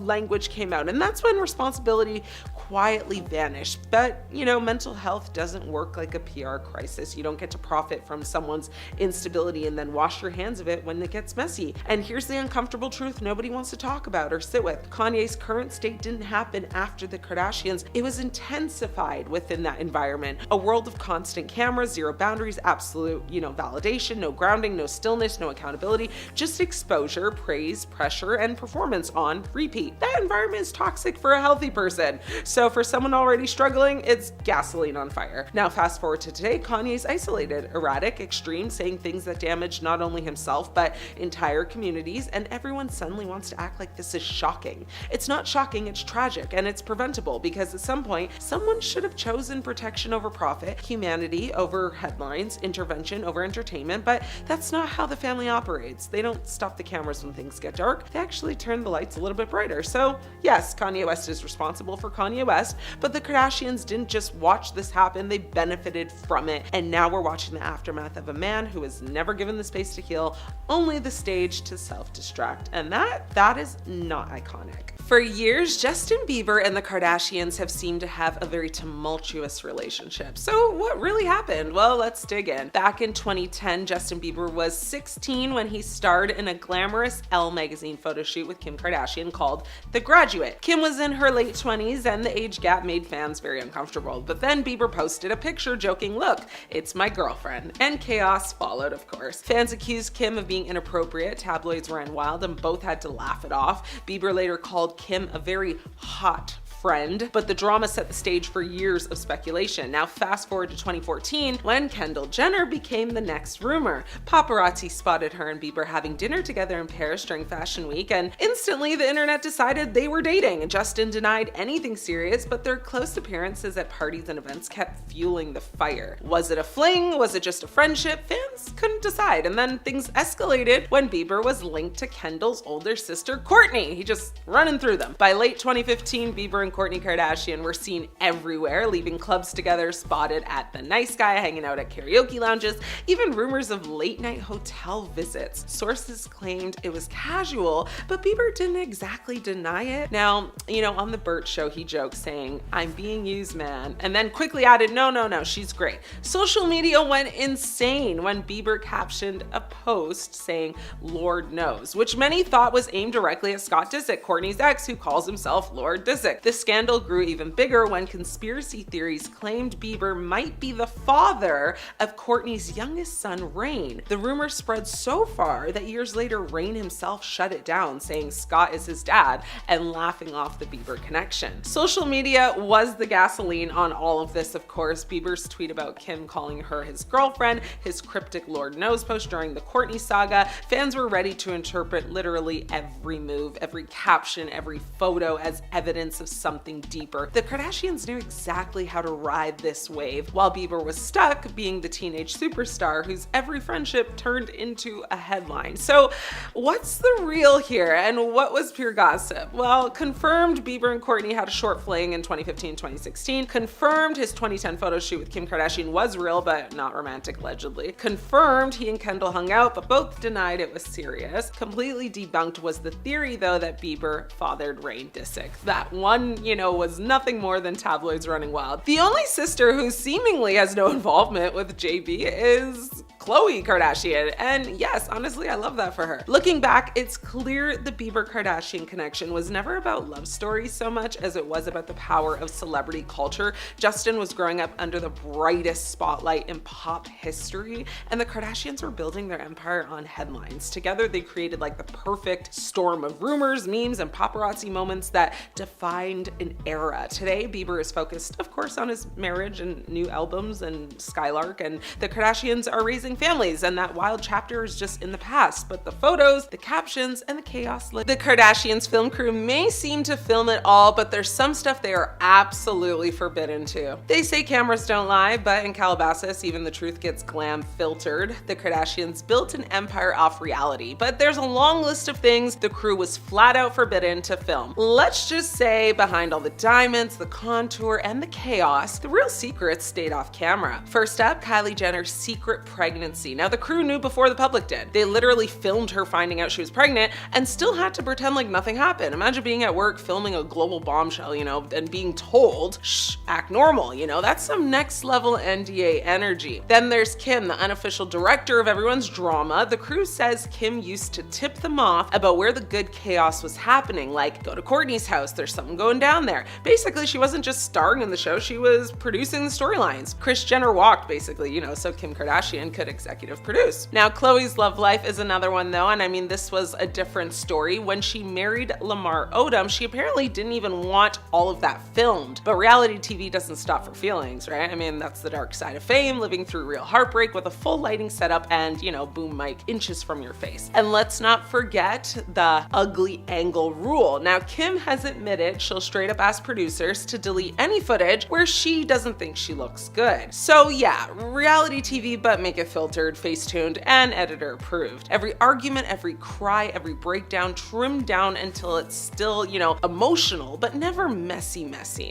language came out. And that's when responsibility quietly vanished. But, mental health doesn't work like a PR crisis. You don't get to profit from someone's instability and then wash your hands of it when it gets messy. And here's the uncomfortable truth nobody wants to talk about or sit with. Kanye's current state didn't happen after the Kardashians. It was intensified within that environment. A world of constant cameras, zero boundaries, absolute, validation, no grounding, no stillness, no accountability, just exposure, praise, pressure, and performance on repeat. That environment is toxic for a healthy person. So for someone already struggling, it's gasoline on fire. Now fast forward to today, Kanye's isolated, erratic, extreme, saying things that damage not only himself, but entire communities, and everyone suddenly wants to act like this is shocking. It's not shocking, it's tragic, and it's preventable, because at some point, someone should have chosen protection over profit, humanity over headlines, intervention over entertainment, but that's not how the family operates. They don't stop the cameras when things get dark, they actually turn the lights a little bit brighter. So yes, Kanye West is responsible for Kanye West, but the Kardashians didn't just watch this happen, they benefited from it. And now we're watching the aftermath of a man who was never given the space to heal, only the stage to self-destruct. And that is not iconic. For years, Justin Bieber and the Kardashians have seemed to have a very tumultuous relationship. So what really happened? Well, let's dig in. Back in 2010, Justin Bieber was 16 when he starred in a glamorous Elle magazine photo shoot with Kim Kardashian called The Graduate. Kim was in her late 20s and the age gap made fans very uncomfortable. But then Bieber posted a picture joking, "Look, it's my girlfriend." And chaos followed, of course. Fans accused Kim of being inappropriate, tabloids ran wild, and both had to laugh it off. Bieber later called Kim a very hot friend, but the drama set the stage for years of speculation. Now fast forward to 2014 when Kendall Jenner became the next rumor. Paparazzi spotted her and Bieber having dinner together in Paris during Fashion Week, and instantly the internet decided they were dating. Justin denied anything serious, but their close appearances at parties and events kept fueling the fire. Was it a fling? Was it just a friendship? Fans couldn't decide, and then things escalated when Bieber was linked to Kendall's older sister Kourtney. He just running through them. By late 2015, Bieber and and Kourtney Kardashian were seen everywhere, leaving clubs together, spotted at the Nice Guy, hanging out at karaoke lounges, even rumors of late-night hotel visits. Sources claimed it was casual, but Bieber didn't exactly deny it. Now, on the Burt Show, he joked saying, "I'm being used, man," and then quickly added, no, she's great. Social media went insane when Bieber captioned a post saying, "Lord knows," which many thought was aimed directly at Scott Disick, Kourtney's ex, who calls himself Lord Disick. The scandal grew even bigger when conspiracy theories claimed Bieber might be the father of Kourtney's youngest son, Rain. The rumor spread so far that years later, Rain himself shut it down, saying Scott is his dad and laughing off the Bieber connection. Social media was the gasoline on all of this, of course. Bieber's tweet about Kim calling her his girlfriend, his cryptic Lord knows post during the Kourtney saga, fans were ready to interpret literally every move, every caption, every photo as evidence of something deeper. The Kardashians knew exactly how to ride this wave, while Bieber was stuck being the teenage superstar whose every friendship turned into a headline. So what's the real here, and what was pure gossip? Well, confirmed Bieber and Kourtney had a short fling in 2015-2016. Confirmed his 2010 photo shoot with Kim Kardashian was real, but not romantic, allegedly. Confirmed he and Kendall hung out, but both denied it was serious. Completely debunked was the theory, though, that Bieber fathered Rain Disick. That one, was nothing more than tabloids running wild. The only sister who seemingly has no involvement with JB is Khloe Kardashian. And yes, honestly, I love that for her. Looking back, it's clear the Bieber-Kardashian connection was never about love stories so much as it was about the power of celebrity culture. Justin was growing up under the brightest spotlight in pop history, and the Kardashians were building their empire on headlines. Together, they created like the perfect storm of rumors, memes, and paparazzi moments that defined an era. Today, Bieber is focused, of course, on his marriage and new albums and Skylark, and the Kardashians are raising families, and that wild chapter is just in the past. But the photos, the captions, and the chaos. The Kardashians film crew may seem to film it all, but there's some stuff they are absolutely forbidden to. They say cameras don't lie, but in Calabasas, even the truth gets glam filtered. The Kardashians built an empire off reality, but there's a long list of things the crew was flat out forbidden to film. Let's just say behind all the diamonds, the contour, and the chaos, the real secrets stayed off camera. First up, Kylie Jenner's secret pregnancy. Now, the crew knew before the public did. They literally filmed her finding out she was pregnant and still had to pretend like nothing happened. Imagine being at work filming a global bombshell, and being told, shh, act normal, that's some next level NDA energy. Then there's Kim, the unofficial director of everyone's drama. The crew says Kim used to tip them off about where the good chaos was happening, like go to Kourtney's house, there's something going down there. Basically, she wasn't just starring in the show, she was producing the storylines. Kris Jenner walked, basically, so Kim Kardashian could executive produce. Now, Khloe's love life is another one though, and this was a different story. When she married Lamar Odom, she apparently didn't even want all of that filmed. But reality TV doesn't stop for feelings, right? That's the dark side of fame, living through real heartbreak with a full lighting setup and, boom mic inches from your face. And let's not forget the ugly angle rule. Now, Kim has admitted she'll straight up ask producers to delete any footage where she doesn't think she looks good. So yeah, reality TV, but make it filtered, face-tuned, and editor approved. Every argument, every cry, every breakdown trimmed down until it's still, emotional, but never messy.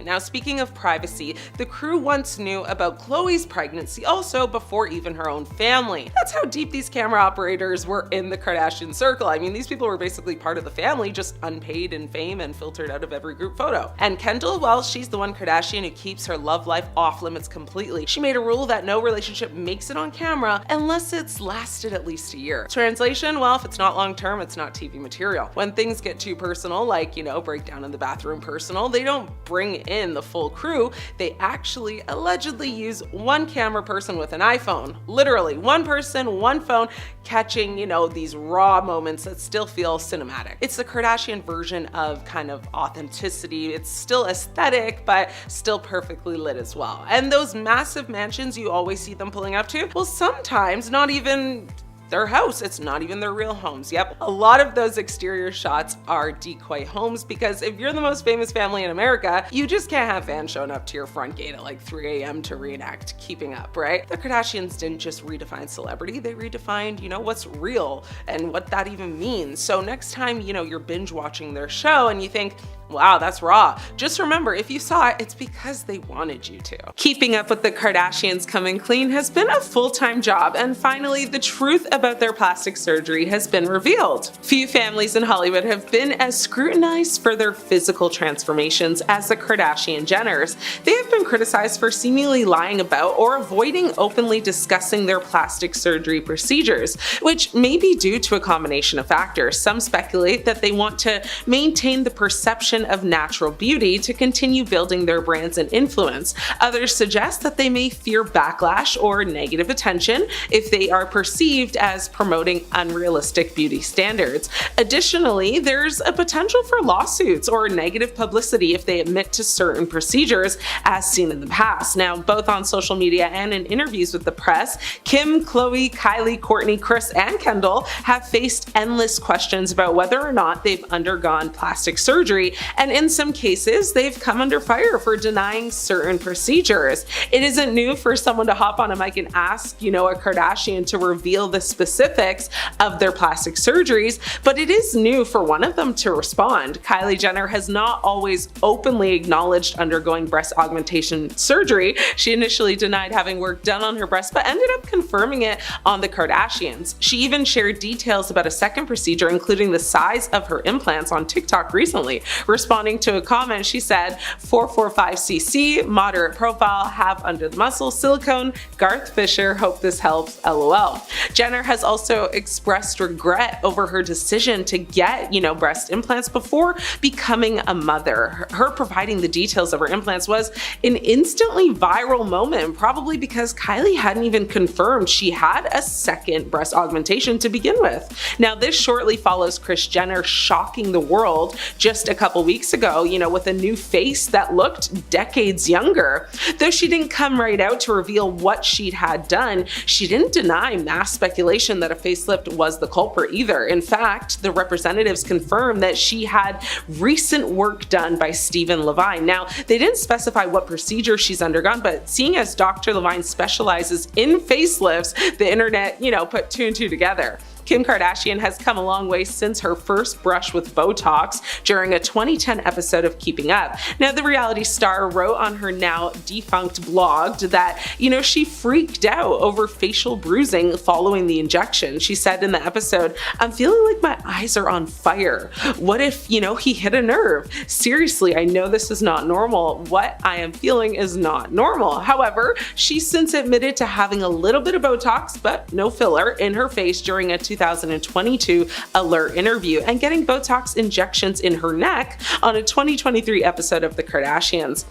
Now, speaking of privacy, the crew once knew about Khloe's pregnancy also before even her own family. That's how deep these camera operators were in the Kardashian circle. These people were basically part of the family, just unpaid in fame and filtered out of every group photo. And Kendall, well, she's the one Kardashian who keeps her love life off limits completely. She made a rule that no relationship makes it on camera unless it's lasted at least a year. Translation, well, if it's not long term, it's not TV material. When things get too personal, like, breakdown in the bathroom personal, they don't bring in the full crew. They actually allegedly use one camera person with an iPhone. Literally, one person, one phone, catching, these raw moments that still feel cinematic. It's the Kardashian version of kind of authenticity. It's still aesthetic, but still perfectly lit as well. And those massive mansions you always see them pulling up to, well, sometimes not even their house. It's not even their real homes. Yep. A lot of those exterior shots are decoy homes because if you're the most famous family in America, you just can't have fans showing up to your front gate at like 3 a.m. to reenact Keeping Up, right? The Kardashians didn't just redefine celebrity, they redefined, what's real and what that even means. So next time, you're binge watching their show and you think, Wow, that's raw. Just remember, if you saw it, it's because they wanted you to. Keeping up with the Kardashians coming clean has been a full-time job, and finally, the truth about their plastic surgery has been revealed. Few families in Hollywood have been as scrutinized for their physical transformations as the Kardashian-Jenners. They have been criticized for seemingly lying about or avoiding openly discussing their plastic surgery procedures, which may be due to a combination of factors. Some speculate that they want to maintain the perception of natural beauty to continue building their brands and influence. Others suggest that they may fear backlash or negative attention if they are perceived as promoting unrealistic beauty standards. Additionally, there's a potential for lawsuits or negative publicity if they admit to certain procedures, as seen in the past. Now, both on social media and in interviews with the press, Kim, Khloe, Kylie, Kourtney, Kris, and Kendall have faced endless questions about whether or not they've undergone plastic surgery, and in some cases, they've come under fire for denying certain procedures. It isn't new for someone to hop on a mic and ask, a Kardashian to reveal the specifics of their plastic surgeries, but it is new for one of them to respond. Kylie Jenner has not always openly acknowledged undergoing breast augmentation surgery. She initially denied having work done on her breast, but ended up confirming it on the Kardashians. She even shared details about a second procedure, including the size of her implants, on TikTok recently. Responding to a comment, she said, 445cc, moderate profile, have under the muscle, silicone, Garth Fisher, hope this helps, lol. Jenner has also expressed regret over her decision to get, breast implants before becoming a mother. Her providing the details of her implants was an instantly viral moment, probably because Kylie hadn't even confirmed she had a second breast augmentation to begin with. Now, this shortly follows Kris Jenner shocking the world just a couple weeks ago, with a new face that looked decades younger. Though she didn't come right out to reveal what she'd had done, she didn't deny mass speculation that a facelift was the culprit either. In fact, the representatives confirmed that she had recent work done by Stephen Levine. Now, they didn't specify what procedure she's undergone, but seeing as Dr. Levine specializes in facelifts, the internet, put two and two together. Kim Kardashian has come a long way since her first brush with Botox during a 2010 episode of Keeping Up. Now, the reality star wrote on her now defunct blog that, she freaked out over facial bruising following the injection. She said in the episode, "I'm feeling like my eyes are on fire. What if, he hit a nerve? Seriously, I know this is not normal. What I am feeling is not normal." However, she's since admitted to having a little bit of Botox, but no filler, in her face during a 2022 Alert interview and getting Botox injections in her neck on a 2023 episode of The Kardashians.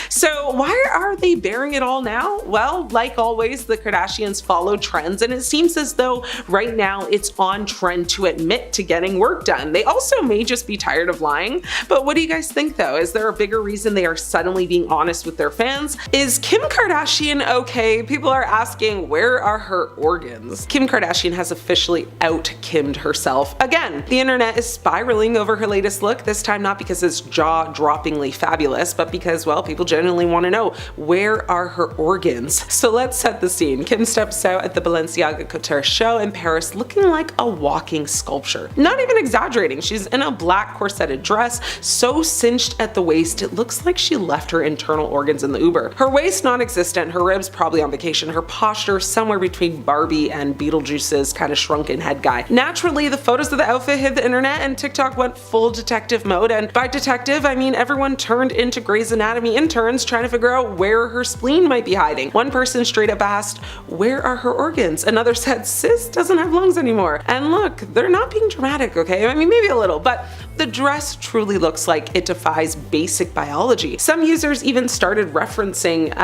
So why are they bearing it all now? Well, like always, the Kardashians follow trends, and it seems as though right now it's on trend to admit to getting work done. They also may just be tired of lying, but what do you guys think though? Is there a bigger reason they are suddenly being honest with their fans? Is Kim Kardashian okay? People are asking, where are her organs? Kim Kardashian has officially out-Kimmed herself. Again, the internet is spiraling over her latest look, this time not because it's jaw-droppingly fabulous, but because, well, people genuinely want to know, where are her organs? So let's set the scene. Kim steps out at the Balenciaga Couture show in Paris looking like a walking sculpture. Not even exaggerating, she's in a black corseted dress, so cinched at the waist it looks like she left her internal organs in the Uber. Her waist non-existent, her ribs probably on vacation, her posture somewhere between Barbie and Beetlejuice's kind of shrunken head guy. Naturally, the photos of the outfit hit the internet and TikTok went full detective mode, and by detective I mean everyone turned into Grey's Anatomy interns trying to figure out where her spleen might be hiding. One person straight up asked, "Where are her organs?" Another said, "Sis doesn't have lungs anymore." And look, they're not being dramatic, okay? I mean, maybe a little, but the dress truly looks like it defies basic biology. Some users even started referencing,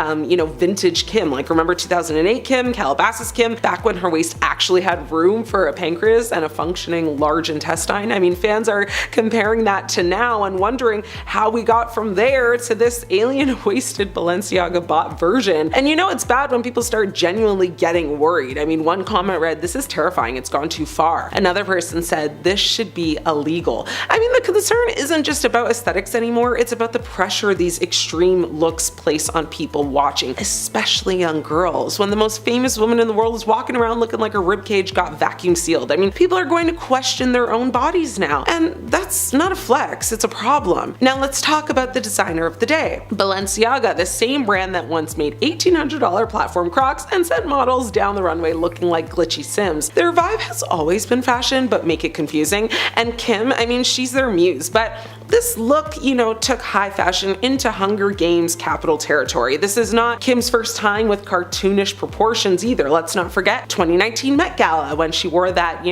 vintage Kim, like remember 2008 Kim, Calabasas Kim, back when her waist actually had room for a pancreas and a functioning large intestine. I mean, fans are comparing that to now and wondering how we got from there to this alien-waisted Balenciaga bot version. And it's bad when people start genuinely getting worried. I mean, one comment read, "This is terrifying, it's gone too far." Another person said, "This should be illegal." I mean, the concern isn't just about aesthetics anymore, it's about the pressure these extreme looks place on people watching, especially young girls. When the most famous woman in the world is walking around looking like her ribcage got vacuum sealed, I mean, people are going to question their own bodies now, and that's not a flex, it's a problem. Now let's talk about the designer of the day. Balenciaga, the same brand that once made $1,800 platform Crocs and sent models down the runway looking like glitchy Sims. Their vibe has always been fashion, but make it confusing. And Kim, I mean, she's their muse, but this look, took high fashion into Hunger Games capital territory. This is not Kim's first time with cartoonish proportions either. Let's not forget 2019 Met Gala when she wore that,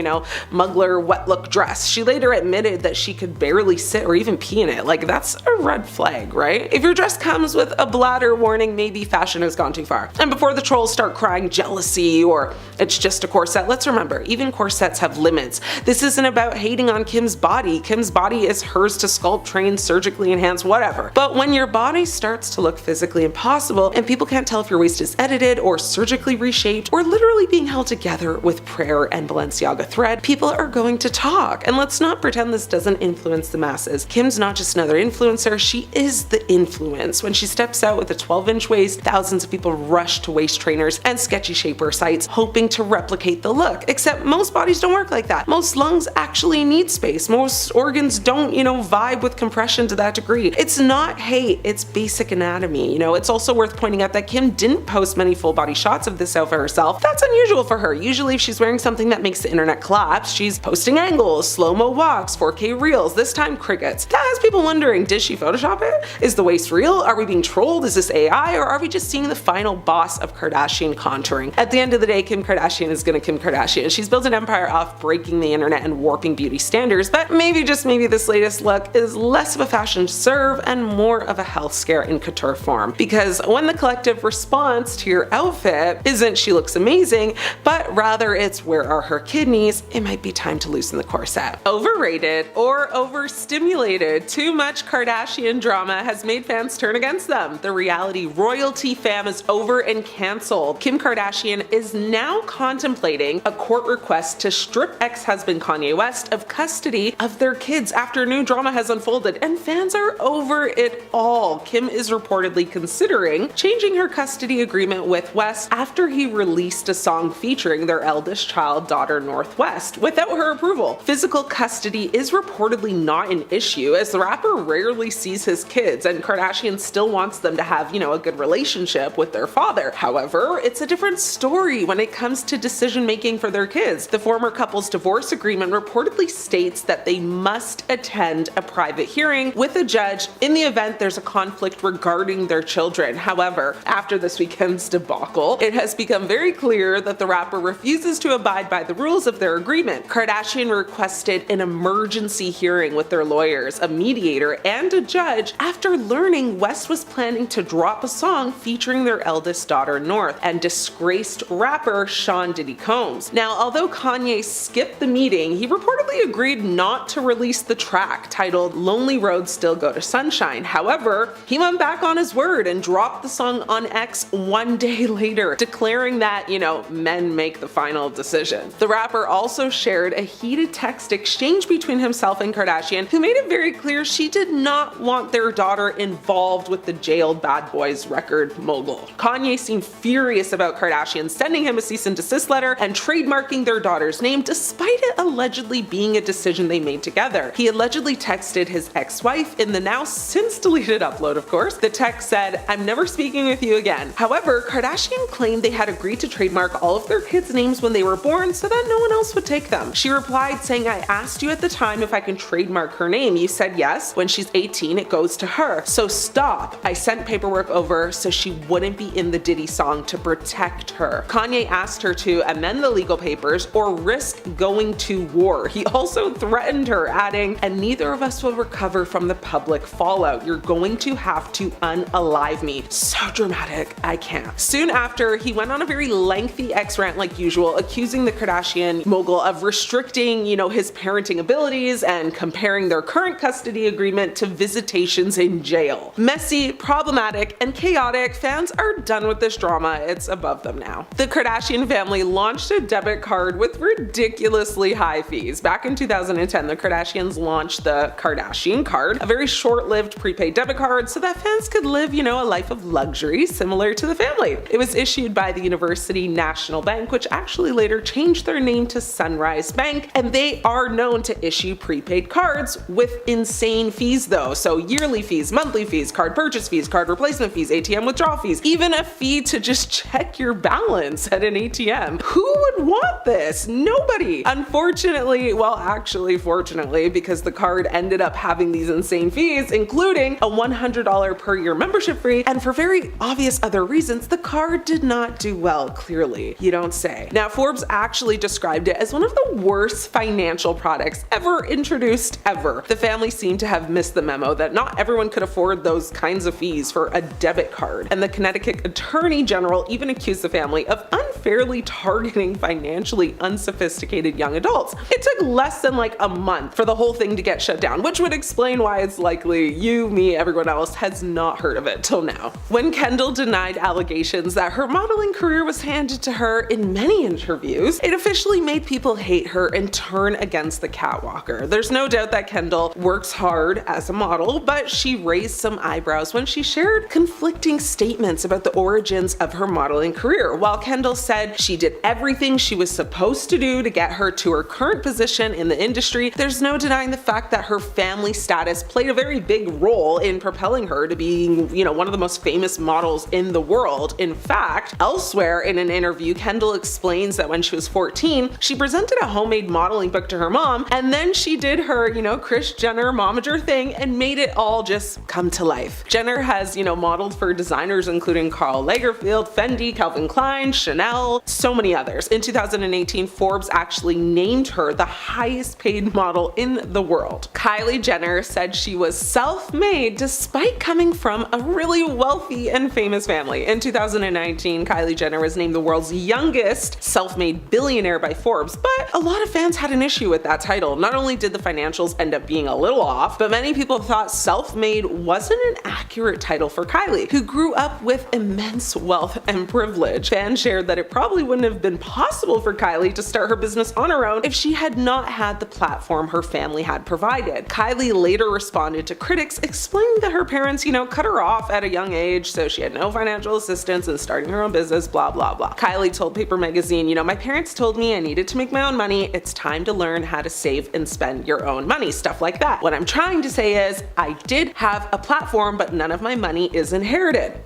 muggler wet look dress. She later admitted that she could barely sit or even pee in it. Like, that's a red flag, right? If your dress comes with a bladder warning, maybe fashion has gone too far. And before the trolls start crying jealousy or it's just a corset, let's remember, even corsets have limits. This isn't about hating on Kim's body. Kim's body is hers to sculpt, train, surgically enhance, whatever. But when your body starts to look physically impossible and people can't tell if your waist is edited or surgically reshaped or literally being held together with prayer and Balenciaga thread, people are going to talk. And let's not pretend this doesn't influence the masses. Kim's not just another influencer, she is the influence. When she steps out with a 12-inch waist, thousands of people rush to waist trainers and sketchy shapewear sites hoping to replicate the look. Except most bodies don't work like that. Most lungs actually need space. Most organs don't, vibe with compression to that degree. It's not hate, it's basic anatomy. It's also worth pointing out that Kim didn't post many full body shots of this outfit herself. That's unusual for her. Usually if she's wearing something that makes the internet collapse, she's posting angles, slow-mo walks, 4K reels, this time crickets. That has people wondering, did she Photoshop it? Is the waist real? Are we being trolled? Is this AI? Or are we just seeing the final boss of Kardashian contouring? At the end of the day, Kim Kardashian is gonna Kim Kardashian. She's built an empire off breaking the internet and warping beauty standards, but maybe, just maybe, this latest look is less of a fashion serve and more of a health scare in couture form. Because when the collective response to your outfit isn't she looks amazing, but rather it's where are her kidneys, it might be time to loosen the corset. Overrated or overstimulated, too much Kardashian drama has made fans turn against them. The reality royalty fam is over and cancelled. Kim Kardashian is now contemplating a court request to strip ex-husband Kanye West of custody of their kids after new drama has unfolded, and fans are over it all. Kim is reportedly considering changing her custody agreement with West after he released a song featuring their eldest child, daughter Northwest, without her approval. Physical custody is reportedly not an issue, as the rapper rarely sees his kids, and Kardashian still wants them to have, a good relationship with their father. However, it's a different story when it comes to decision making for their kids. The former couple's divorce agreement reportedly states that they must attend a private hearing with a judge in the event there's a conflict regarding their children. However, after this weekend's debacle, it has become very clear that the rapper refuses to abide by the rules of their agreement. Kardashian requested an emergency hearing with their lawyers, a mediator, and a judge after learning West was planning to drop a song featuring their eldest daughter North and disgraced rapper Sean Diddy Combs. Now, although Kanye skipped the meeting, he reportedly agreed not to release the track titled Lonely Roads Still Go to Sunshine. However, he went back on his word and dropped the song on X one day later, declaring that, men make the final decision. The rapper also shared a heated text exchange between himself and Kardashian, who made it very clear she did not want their daughter involved with the jailed Bad Boys record mogul. Kanye seemed furious about Kardashian sending him a cease and desist letter and trademarking their daughter's name, despite it allegedly being a decision they made together. He allegedly texted his ex-wife in the now since deleted upload, of course. The text said, "I'm never speaking with you again." However, Kardashian claimed they had agreed to trademark all of their kids' names when they were born so that no one else would take them. She replied saying, "I asked you at the time if I can trademark her name. You said yes. When she's 18, it goes to her. So stop. I sent paperwork over so she wouldn't be in the Diddy song to protect her." Kanye asked her to amend the legal papers or risk going to war. He also threatened her, adding, "And neither of us will will recover from the public fallout. You're going to have to unalive me. So dramatic, I can't. Soon after, he went on a very lengthy ex-rant like usual, accusing the Kardashian mogul of restricting, his parenting abilities and comparing their current custody agreement to visitations in jail. Messy, problematic, and chaotic. Fans are done with this drama. It's above them now. The Kardashian family launched a debit card with ridiculously high fees. Back in 2010, the Kardashians launched the Kardashian card, a very short-lived prepaid debit card so that fans could live, a life of luxury similar to the family. It was issued by the University National Bank, which actually later changed their name to Sunrise Bank, and they are known to issue prepaid cards with insane fees though. So yearly fees, monthly fees, card purchase fees, card replacement fees, ATM withdrawal fees, even a fee to just check your balance at an ATM. Who would want this? Nobody. Unfortunately, well actually fortunately, because the card ended up having these insane fees, including a $100 per year membership fee, and for very obvious other reasons, the card did not do well, clearly. You don't say. Now, Forbes actually described it as one of the worst financial products ever introduced ever. The family seemed to have missed the memo that not everyone could afford those kinds of fees for a debit card, and the Connecticut Attorney General even accused the family of unfairly targeting financially unsophisticated young adults. It took less than like a month for the whole thing to get shut down, which would explain why it's likely you, me, everyone else has not heard of it till now. When Kendall denied allegations that her modeling career was handed to her in many interviews, it officially made people hate her and turn against the catwalker. There's no doubt that Kendall works hard as a model, but she raised some eyebrows when she shared conflicting statements about the origins of her modeling career. While Kendall said she did everything she was supposed to do to get her to her current position in the industry, there's no denying the fact that her family status played a very big role in propelling her to being, one of the most famous models in the world. In fact, elsewhere in an interview, Kendall explains that when she was 14, she presented a homemade modeling book to her mom, and then she did her, Kris Jenner momager thing and made it all just come to life. Jenner has, modeled for designers including Karl Lagerfeld, Fendi, Calvin Klein, Chanel, so many others. In 2018, Forbes actually named her the highest paid model in the world. Kylie Jenner said she was self-made despite coming from a really wealthy and famous family. In 2019, Kylie Jenner was named the world's youngest self-made billionaire by Forbes, but a lot of fans had an issue with that title. Not only did the financials end up being a little off, but many people thought self-made wasn't an accurate title for Kylie, who grew up with immense wealth and privilege. Fans shared that it probably wouldn't have been possible for Kylie to start her business on her own if she had not had the platform her family had provided. Kylie later responded to critics explaining that her parents, cut her off at a young age, so she had no financial assistance in starting her own business, blah, blah, blah. Kylie told Paper Magazine, my parents told me I needed to make my own money. It's time to learn how to save and spend your own money, stuff like that. What I'm trying to say is I did have a platform, but none of my money is inherited.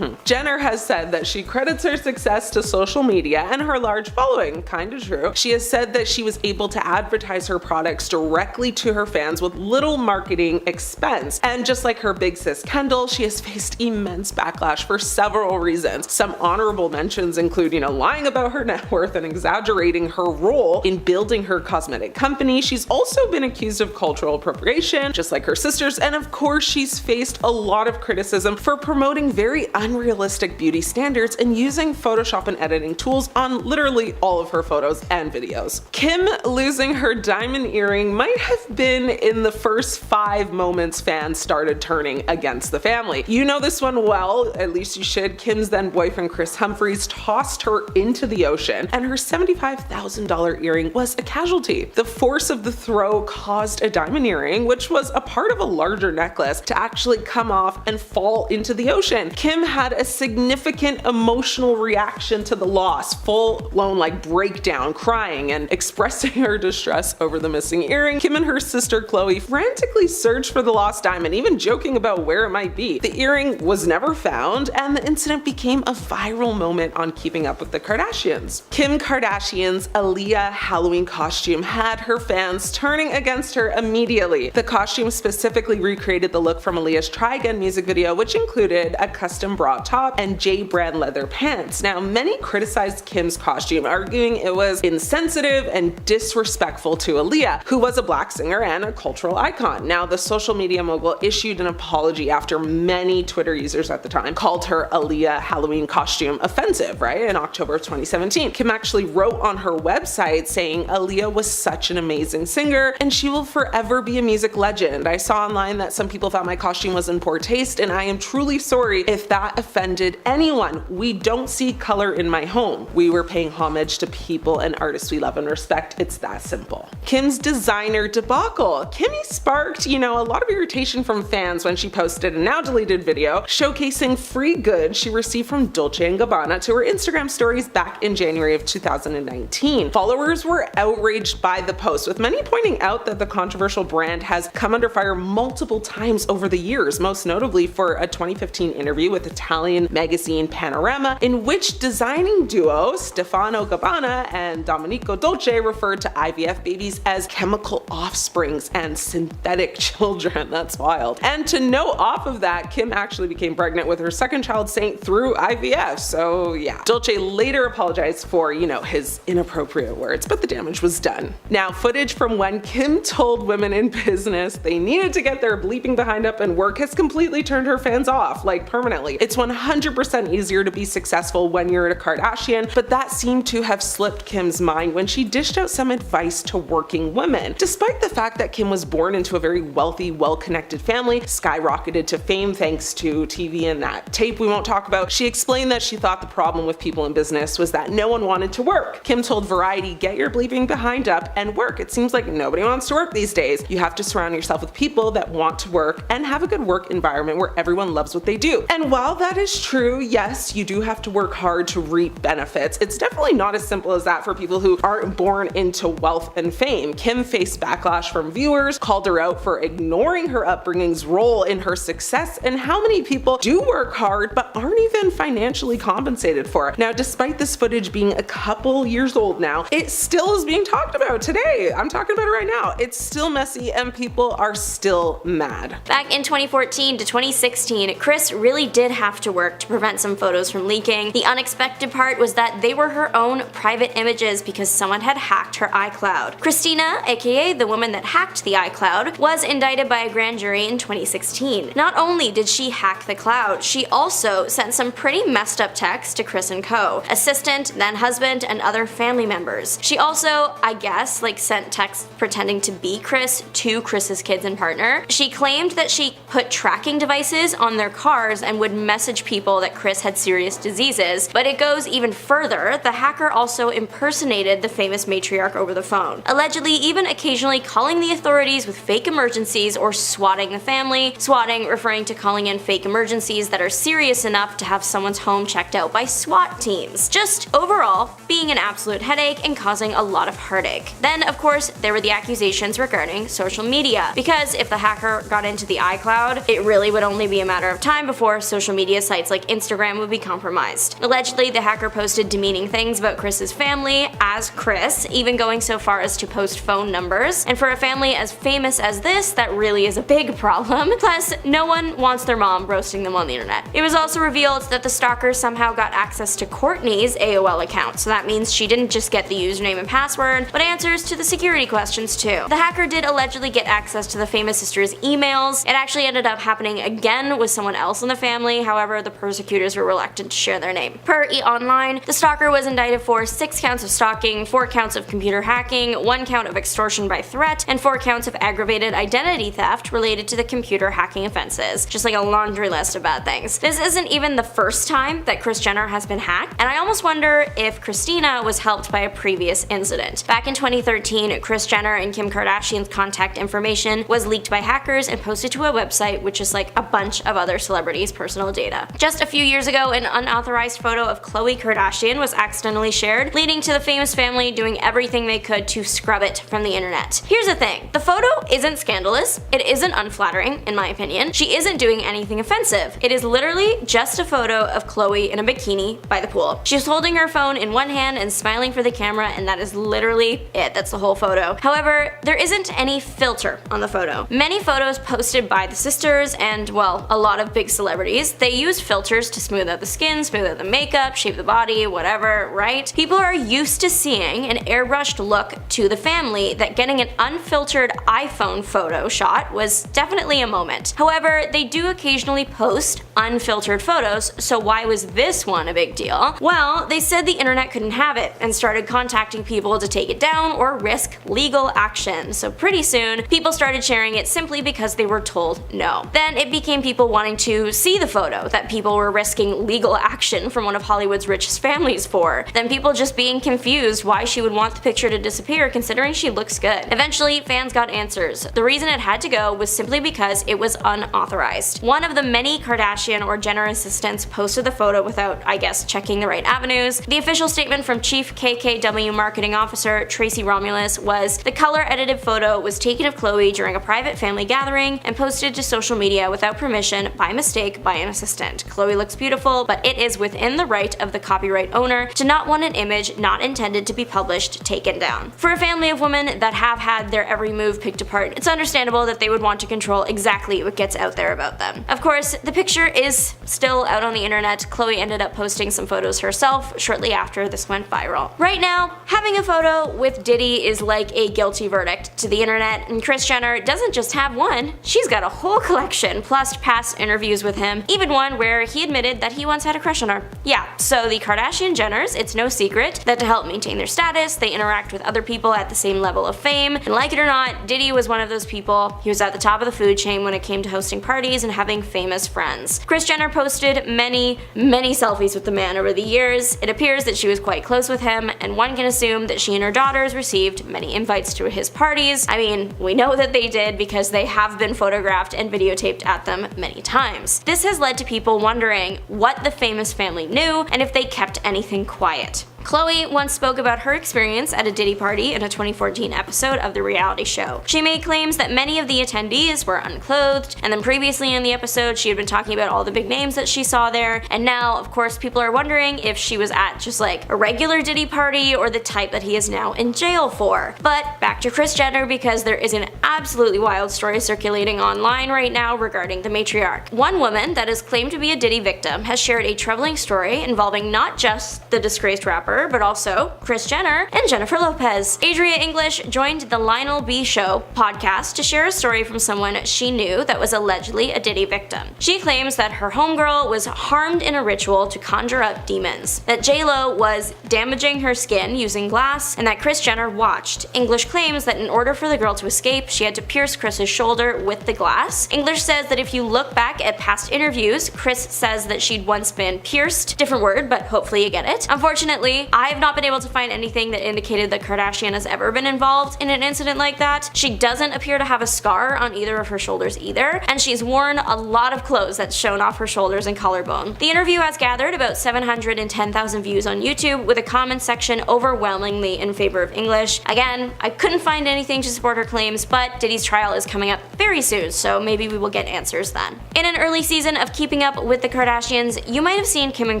Jenner has said that she credits her success to social media and her large following. Kinda true. She has said that she was able to advertise her products directly to her fans with little marketing expense. And just like her big sis Kendall, she has faced immense backlash for several reasons. Some honorable mentions include, lying about her net worth and exaggerating her role in building her cosmetic company. She's also been accused of cultural appropriation, just like her sisters, and of course she's faced a lot of criticism for promoting very unrealistic beauty standards and using Photoshop and editing tools on literally all of her photos and videos. Kim losing her diamond earring might have been in the first 5 moments fans started turning against the family. You know this one well, at least you should. Kim's then boyfriend Chris Humphries tossed her into the ocean, and her $75,000 earring was a casualty. The force of the throw caused a diamond earring, which was a part of a larger necklace, to actually come off and fall into the ocean. Kim had a significant emotional reaction to the loss, full-blown breakdown, crying and expressing her distress over the missing earring. Kim and her sister Chloe frantically searched for the lost diamond, even joking about where it might be. The earring was never found, and the incident became a viral moment on Keeping Up with the Kardashians. Kim Kardashian's Aaliyah Halloween costume had her fans turning against her immediately. The costume specifically recreated the look from Aaliyah's Try Again music video, which included a custom bra top and J brand leather pants. Now, many critics criticized Kim's costume, arguing it was insensitive and disrespectful to Aaliyah, who was a black singer and a cultural icon. Now, the social media mogul issued an apology after many Twitter users at the time called her Aaliyah Halloween costume offensive, right, in October of 2017. Kim actually wrote on her website saying Aaliyah was such an amazing singer and she will forever be a music legend. I saw online that some people thought my costume was in poor taste, and I am truly sorry if that offended anyone. We don't see color in my home. We were paying homage to people and artists we love and respect. It's that simple. Kim's designer debacle. Kimmy sparked, a lot of irritation from fans when she posted a now deleted video showcasing free goods she received from Dolce & Gabbana to her Instagram stories back in January of 2019. Followers were outraged by the post, with many pointing out that the controversial brand has come under fire multiple times over the years, most notably for a 2015 interview with Italian magazine Panorama, in which designing duo Stefano Gabbana and Domenico Dolce referred to IVF babies as chemical offsprings and synthetic children. That's wild. And to note off of that, Kim actually became pregnant with her second child, Saint, through IVF. So yeah. Dolce later apologized for, his inappropriate words, but the damage was done. Now, footage from when Kim told women in business they needed to get their bleeping behind up and work has completely turned her fans off, like permanently. It's 100% easier to be successful when you're a Kardashian, but that seemed to have slipped Kim's mind when she dished out some advice to working women. Despite the fact that Kim was born into a very wealthy, well-connected family, skyrocketed to fame thanks to TV and that tape we won't talk about, she explained that she thought the problem with people in business was that no one wanted to work. Kim told Variety, "Get your bleeping behind up and work. It seems like nobody wants to work these days. You have to surround yourself with people that want to work and have a good work environment where everyone loves what they do." And while that is true, yes, you do have to work hard to reap benefits. It's definitely not as simple as that for people who aren't born into wealth and fame. Kim faced backlash from viewers, called her out for ignoring her upbringing's role in her success, and how many people do work hard but aren't even financially compensated for it. Now, despite this footage being a couple years old now, it still is being talked about today. I'm talking about it right now. It's still messy and people are still mad. Back in 2014 to 2016, Kris really did have to work to prevent some photos from leaking. The unexpected part was that they were her own private images because someone had hacked her iCloud. Christina, aka the woman that hacked the iCloud, was indicted by a grand jury in 2016. Not only did she hack the cloud, she also sent some pretty messed up texts to Kris & Co., assistant, then husband, and other family members. She also, I guess, sent texts pretending to be Kris to Kris's kids and partner. She claimed that she put tracking devices on their cars and would message people that Kris had serious diseases, but it goes even further. The hacker also impersonated the famous matriarch over the phone, allegedly even occasionally calling the authorities with fake emergencies or swatting the family. Swatting referring to calling in fake emergencies that are serious enough to have someone's home checked out by SWAT teams. Just overall being an absolute headache and causing a lot of heartache. Then, of course, there were the accusations regarding social media, because if the hacker got into the iCloud, it really would only be a matter of time before social media sites like Instagram would be compromised. Allegedly, the hacker posted demeaning things about Kris's family as Kris, even going so far as to post phone numbers. And for a family as famous as this, that really is a big problem. Plus, no one wants their mom roasting them on the internet. It was also revealed that the stalker somehow got access to Kourtney's AOL account, so that means she didn't just get the username and password, but answers to the security questions too. The hacker did allegedly get access to the famous sister's emails. It actually ended up happening again with someone else in the family, however, the persecutors were reluctant to share their name. Per E-Online, the stalker was indicted for 6 counts of stalking, 4 counts of computer hacking, 1 count of extortion by threat, and 4 counts of aggravated identity theft related to the computer hacking offenses. Just like a laundry list of bad things. This isn't even the first time that Kris Jenner has been hacked, and I almost wonder if Christina was helped by a previous incident. Back in 2013, Kris Jenner and Kim Kardashian's contact information was leaked by hackers and posted to a website with just a bunch of other celebrities' personal data. Just a few years ago, an unauthorized photo of Khloe Kardashian was accidentally shared, leading to the famous family doing everything they could to scrub it from the internet. Here's the thing, the photo isn't scandalous, it isn't unflattering, in my opinion, she isn't doing anything offensive. It is literally just a photo of Khloe in a bikini by the pool. She's holding her phone in one hand and smiling for the camera, and that is literally it. That's the whole photo. However, there isn't any filter on the photo. Many photos posted by the sisters and, well, a lot of big celebrities, they use filters to smooth out the skin, smooth out the makeup, shape the body, whatever, right? People are used to seeing an airbrushed look to the family that getting an unfiltered iPhone photo shot was definitely a moment. However, they do occasionally post unfiltered photos, so why was this one a big deal? Well, they said the internet couldn't have it and started contacting people to take it down or risk legal action. So pretty soon, people started sharing it simply because they were told no. Then it became people wanting to see the photo that people were risking legal action from one of Hollywood's richest families for. Then people just being confused why she would want the picture to disappear considering she looks good. Eventually, fans got answers. The reason it had to go was simply because it was unauthorized. One of the many Kardashian or Jenner assistants posted the photo without, I guess, checking the right avenues. The official statement from Chief KKW Marketing Officer Tracy Romulus was, "The color-edited photo was taken of Khloe during a private family gathering and posted to social media without permission by mistake by an assistant. Khloe looks beautiful, but it is within the right of the copyright owner to not want an image not intended to be published taken down." For a family of women that have had their every move picked apart, it's understandable that they would want to control exactly what gets out there about them. Of course, the picture is still out on the internet. Khloe ended up posting some photos herself shortly after this went viral. Right now, having a photo with Diddy is like a guilty verdict to the internet, and Kris Jenner doesn't just have one, she's got a whole collection, plus past interviews with him, even one where he admitted that he once had a crush on her. Yeah, so the Kardashian Jenners, it's no secret that to help maintain their status, they interact with other people at the same level of fame, and like it or not, Diddy was one of those people. He was at the top of the food chain when it came to hosting parties and having famous friends. Kris Jenner posted many selfies with the man over the years. It appears that she was quite close with him, and one can assume that she and her daughters received many invites to his parties. I mean, we know that they did because they have been photographed and videotaped at them many times. This has led to people wondering what the famous family knew and if they kept anything quiet. Khloe once spoke about her experience at a Diddy party in a 2014 episode of the reality show. She made claims that many of the attendees were unclothed, and then previously in the episode she had been talking about all the big names that she saw there, and now of course people are wondering if she was at just like a regular Diddy party or the type that he is now in jail for. But back to Kris Jenner, because there is an absolutely wild story circulating online right now regarding the matriarch. One woman that is claimed to be a Diddy victim has shared a troubling story involving not just the disgraced rapper, but also Kris Jenner and Jennifer Lopez. Adria English joined the Lionel B Show podcast to share a story from someone she knew that was allegedly a Diddy victim. She claims that her homegirl was harmed in a ritual to conjure up demons, that J-Lo was damaging her skin using glass, and that Kris Jenner watched. English claims that in order for the girl to escape, she had to pierce Kris's shoulder with the glass. English says that if you look back at past interviews, Kris says that she'd once been pierced. Different word, but hopefully you get it. Unfortunately, I have not been able to find anything that indicated that Kardashian has ever been involved in an incident like that. She doesn't appear to have a scar on either of her shoulders either, and she's worn a lot of clothes that's shown off her shoulders and collarbone. The interview has gathered about 710,000 views on YouTube, with a comment section overwhelmingly in favor of English. Again, I couldn't find anything to support her claims, but Diddy's trial is coming up very soon, so maybe we will get answers then. In an early season of Keeping Up with the Kardashians, you might have seen Kim and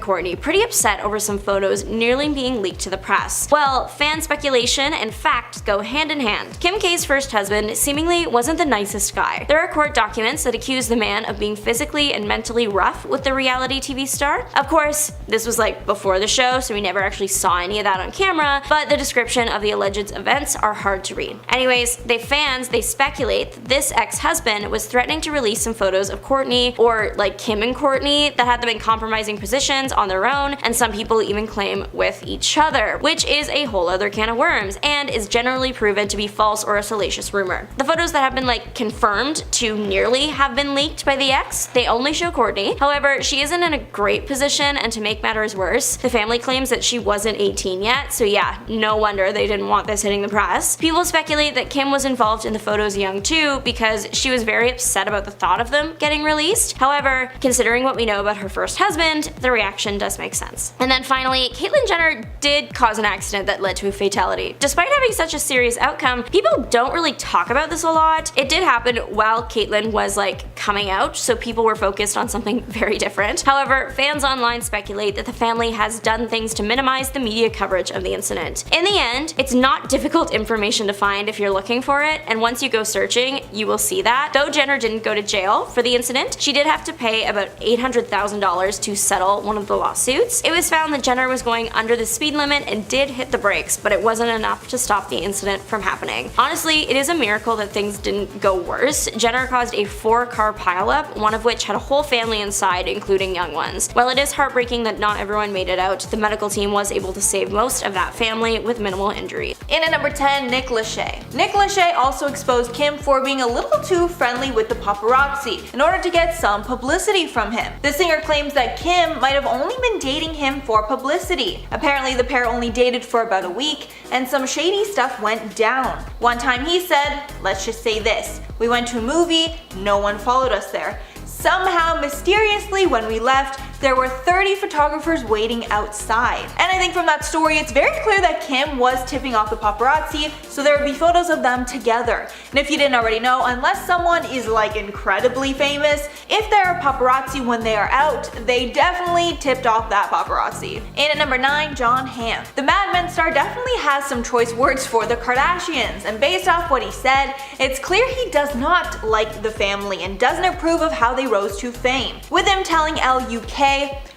Kourtney pretty upset over some photos nearly being leaked to the press. Well, fan speculation and fact go hand in hand. Kim K's first husband seemingly wasn't the nicest guy. There are court documents that accuse the man of being physically and mentally rough with the reality TV star. Of course, this was like before the show, so we never actually saw any of that on camera, but the description of the alleged events are hard to read. Anyways, they speculate that this ex-husband was threatening to release some photos of Kourtney, or like Kim and Kourtney, that had them in compromising positions on their own, and some people even claim with each other, which is a whole other can of worms, and is generally proven to be false or a salacious rumor. The photos that have been like confirmed to nearly have been leaked by the ex, they only show Kourtney. However, she isn't in a great position, and to make matters worse, the family claims that she wasn't 18 yet, so yeah, no wonder they didn't want this hitting the press. People speculate that Kim was involved in the photos young too, because she was very upset about the thought of them getting released. However, considering what we know about her first husband, the reaction does make sense. And then finally, Caitlyn Jenner Jenner did cause an accident that led to a fatality. Despite having such a serious outcome, people don't really talk about this a lot. It did happen while Caitlyn was like coming out, so people were focused on something very different. However, fans online speculate that the family has done things to minimize the media coverage of the incident. In the end, it's not difficult information to find if you're looking for it, and once you go searching, you will see that. Though Jenner didn't go to jail for the incident, she did have to pay about $800,000 to settle one of the lawsuits. It was found that Jenner was going under the speed limit and did hit the brakes, but it wasn't enough to stop the incident from happening. Honestly, it is a miracle that things didn't go worse. Jenner caused a 4-car pileup, one of which had a whole family inside, including young ones. While it is heartbreaking that not everyone made it out, the medical team was able to save most of that family with minimal injury. In at number 10, Nick Lachey. Nick Lachey also exposed Kim for being a little too friendly with the paparazzi in order to get some publicity from him. The singer claims that Kim might have only been dating him for publicity. Apparently the pair only dated for about a week, and some shady stuff went down. One time he said, let's just say this, we went to a movie, no one followed us there. Somehow, mysteriously, when we left, there were 30 photographers waiting outside. And I think from that story, it's very clear that Kim was tipping off the paparazzi, so there would be photos of them together. And if you didn't already know, unless someone is like incredibly famous, if there are paparazzi when they are out, they definitely tipped off that paparazzi. And at number 9, Jon Hamm. The Mad Men star definitely has some choice words for the Kardashians, and based off what he said, it's clear he does not like the family and doesn't approve of how they rose to fame. With him telling LUK,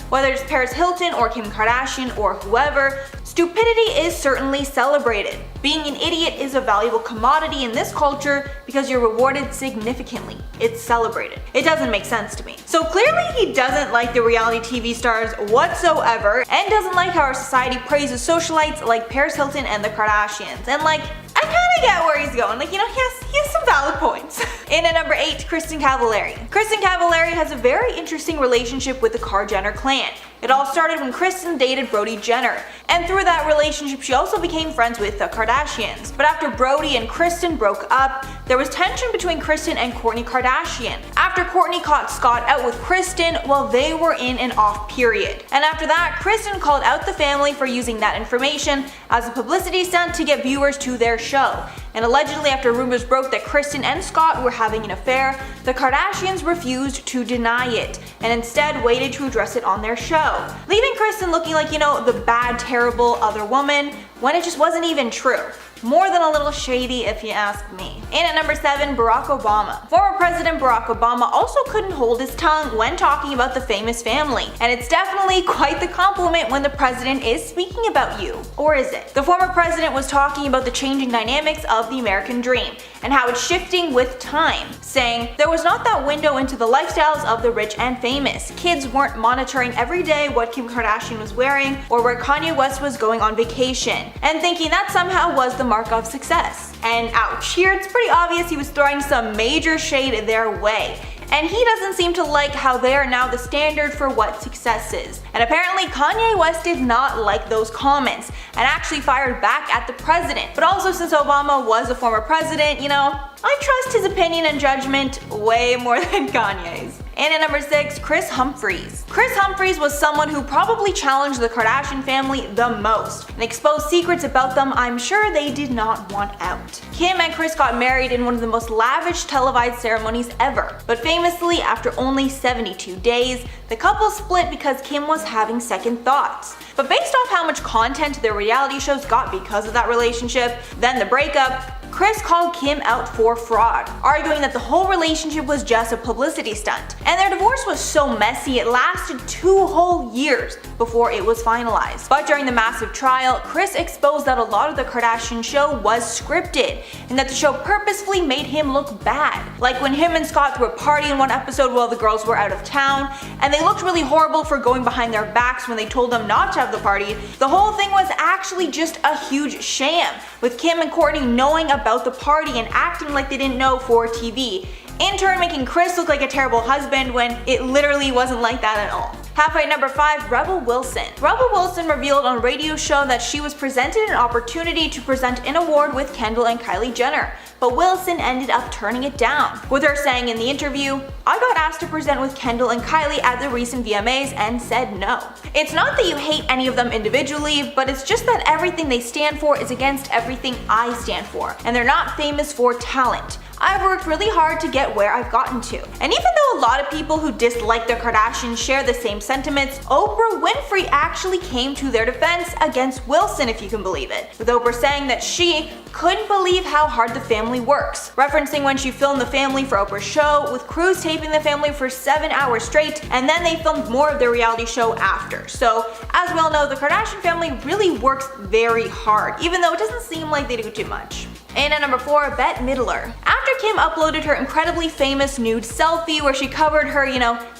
whether it's Paris Hilton or Kim Kardashian or whoever, stupidity is certainly celebrated. Being an idiot is a valuable commodity in this culture because you're rewarded significantly. It's celebrated. It doesn't make sense to me. So clearly he doesn't like the reality TV stars whatsoever and doesn't like how our society praises socialites like Paris Hilton and the Kardashians. And like, I kinda get where he's going. Like, you know, he has some valid points. In at number 8, Kristin Cavallari. Kristin Cavallari has a very interesting relationship with the Kar Jenner clan. It all started when Kristin dated Brody Jenner, and through that relationship she also became friends with the Kardashians. But after Brody and Kristin broke up, there was tension between Kristin and Kourtney Kardashian. After Kourtney caught Scott out with Kristin while they were in an off period. And after that, Kristin called out the family for using that information as a publicity stunt to get viewers to their show. And allegedly, after rumors broke that Kristin and Scott were having an affair, the Kardashians refused to deny it and instead waited to address it on their show, leaving Kristin looking like, you know, the bad, terrible other woman when it just wasn't even true. More than a little shady if you ask me. And at number 7, Barack Obama. Former President Barack Obama also couldn't hold his tongue when talking about the famous family. And it's definitely quite the compliment when the president is speaking about you. Or is it? The former president was talking about the changing dynamics of the American dream and how it's shifting with time, saying, there was not that window into the lifestyles of the rich and famous. Kids weren't monitoring every day what Kim Kardashian was wearing or where Kanye West was going on vacation, and thinking that somehow was the mark of success. And ouch, here it's pretty obvious he was throwing some major shade their way. And he doesn't seem to like how they are now the standard for what success is. And apparently Kanye West did not like those comments and actually fired back at the president. But also, since Obama was a former president, you know, I trust his opinion and judgment way more than Kanye's. And at number 6, Kris Humphries. Kris Humphries was someone who probably challenged the Kardashian family the most and exposed secrets about them I'm sure they did not want out. Kim and Kris got married in one of the most lavish televised ceremonies ever, but famously, after only 72 days, the couple split because Kim was having second thoughts. But based off how much content their reality shows got because of that relationship, then the breakup, Kris called Kim out for fraud, arguing that the whole relationship was just a publicity stunt. And their divorce was so messy it lasted 2 whole years before it was finalized. But during the massive trial, Kris exposed that a lot of the Kardashian show was scripted, and that the show purposefully made him look bad. Like when him and Scott threw a party in one episode while the girls were out of town, and they looked really horrible for going behind their backs when they told them not to have the party. The whole thing was actually just a huge sham, with Kim and Kourtney knowing about the party and acting like they didn't know for TV, in turn making Kris look like a terrible husband when it literally wasn't like that at all. Halfway number 5, Rebel Wilson. Rebel Wilson revealed on a radio show that she was presented an opportunity to present an award with Kendall and Kylie Jenner, but Wilson ended up turning it down, with her saying in the interview, "I got asked to present with Kendall and Kylie at the recent VMAs and said no. It's not that you hate any of them individually, but it's just that everything they stand for is against everything I stand for, and they're not famous for talent. I've worked really hard to get where I've gotten to." And even though a lot of people who dislike the Kardashians share the same sentiments, Oprah Winfrey actually came to their defense against Wilson, if you can believe it, with Oprah saying that she couldn't believe how hard the family works, referencing when she filmed the family for Oprah's show, with crews taping the family for 7 hours straight, and then they filmed more of their reality show after. So, as we all know, the Kardashian family really works very hard, even though it doesn't seem like they do too much. And at number 4, Bette Midler. After Kim uploaded her incredibly famous nude selfie where she covered her,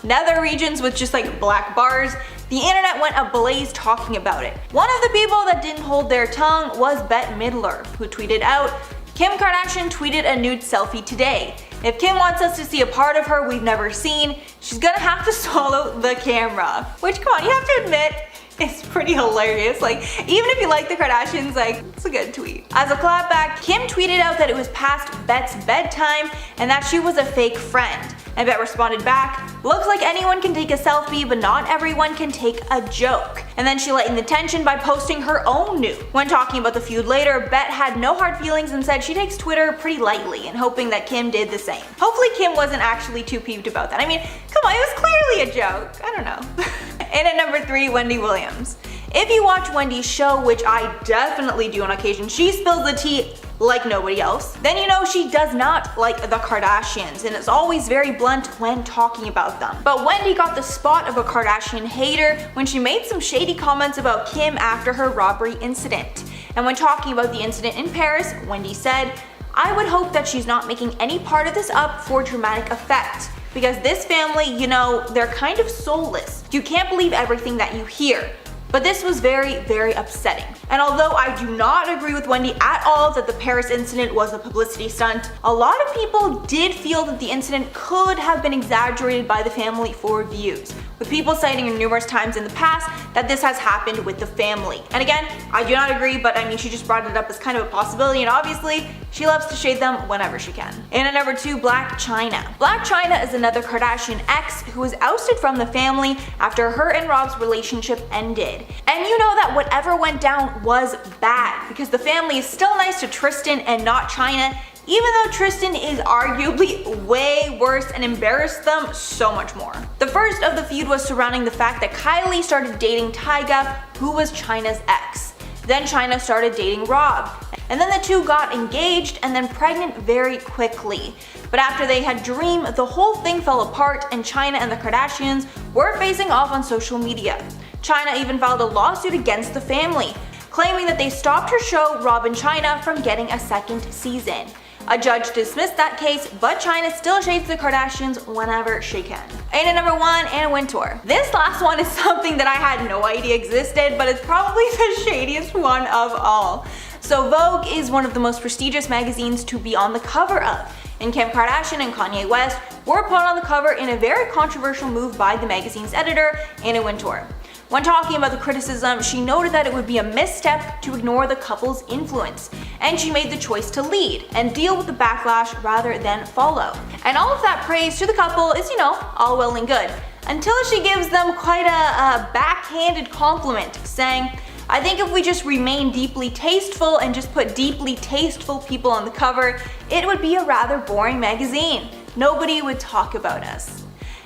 nether regions with just like black bars, the internet went ablaze talking about it. One of the people that didn't hold their tongue was Bette Midler, who tweeted out, "Kim Kardashian tweeted a nude selfie today. If Kim wants us to see a part of her we've never seen, she's gonna have to swallow the camera." Which, come on, you have to admit, it's pretty hilarious. Like, even if you like the Kardashians, it's a good tweet. As a clapback, Kim tweeted out that it was past Bette's bedtime and that she was a fake friend. And Bette responded back, "Looks like anyone can take a selfie, but not everyone can take a joke." And then she lightened the tension by posting her own nude. When talking about the feud later, Bette had no hard feelings and said she takes Twitter pretty lightly and hoping that Kim did the same. Hopefully Kim wasn't actually too peeved about that. I mean, come on, it was clearly a joke. I don't know. And at number 3, Wendy Williams. If you watch Wendy's show, which I definitely do on occasion, she spills the tea like nobody else, then you know she does not like the Kardashians and is always very blunt when talking about them. But Wendy got the spot of a Kardashian hater when she made some shady comments about Kim after her robbery incident. And when talking about the incident in Paris, Wendy said, "I would hope that she's not making any part of this up for dramatic effect. Because this family, they're kind of soulless. You can't believe everything that you hear. But this was very, very upsetting." And although I do not agree with Wendy at all that the Paris incident was a publicity stunt, a lot of people did feel that the incident could have been exaggerated by the family for views, with people citing numerous times in the past that this has happened with the family. And again, I do not agree, but I mean, she just brought it up as kind of a possibility, and obviously, she loves to shade them whenever she can. And at number 2, Blac Chyna. Blac Chyna is another Kardashian ex who was ousted from the family after her and Rob's relationship ended. And you know that whatever went down was bad, because the family is still nice to Tristan and not Chyna, even though Tristan is arguably way worse and embarrassed them so much more. The first of the feud was surrounding the fact that Kylie started dating Tyga, who was Chyna's ex. Then Chyna started dating Rob. And then the two got engaged and then pregnant very quickly. But after they had Dream, the whole thing fell apart and Chyna and the Kardashians were facing off on social media. Chyna even filed a lawsuit against the family, claiming that they stopped her show Rob and Chyna from getting a second season. A judge dismissed that case, but Chyna still shades the Kardashians whenever she can. And at number 1, Anna Wintour. This last one is something that I had no idea existed, but it's probably the shadiest one of all. So Vogue is one of the most prestigious magazines to be on the cover of, and Kim Kardashian and Kanye West were put on the cover in a very controversial move by the magazine's editor, Anna Wintour. When talking about the criticism, she noted that it would be a misstep to ignore the couple's influence, and she made the choice to lead and deal with the backlash rather than follow. And all of that praise to the couple is, all well and good, until she gives them quite a backhanded compliment, saying, "I think if we just remain deeply tasteful and just put deeply tasteful people on the cover, it would be a rather boring magazine. Nobody would talk about us."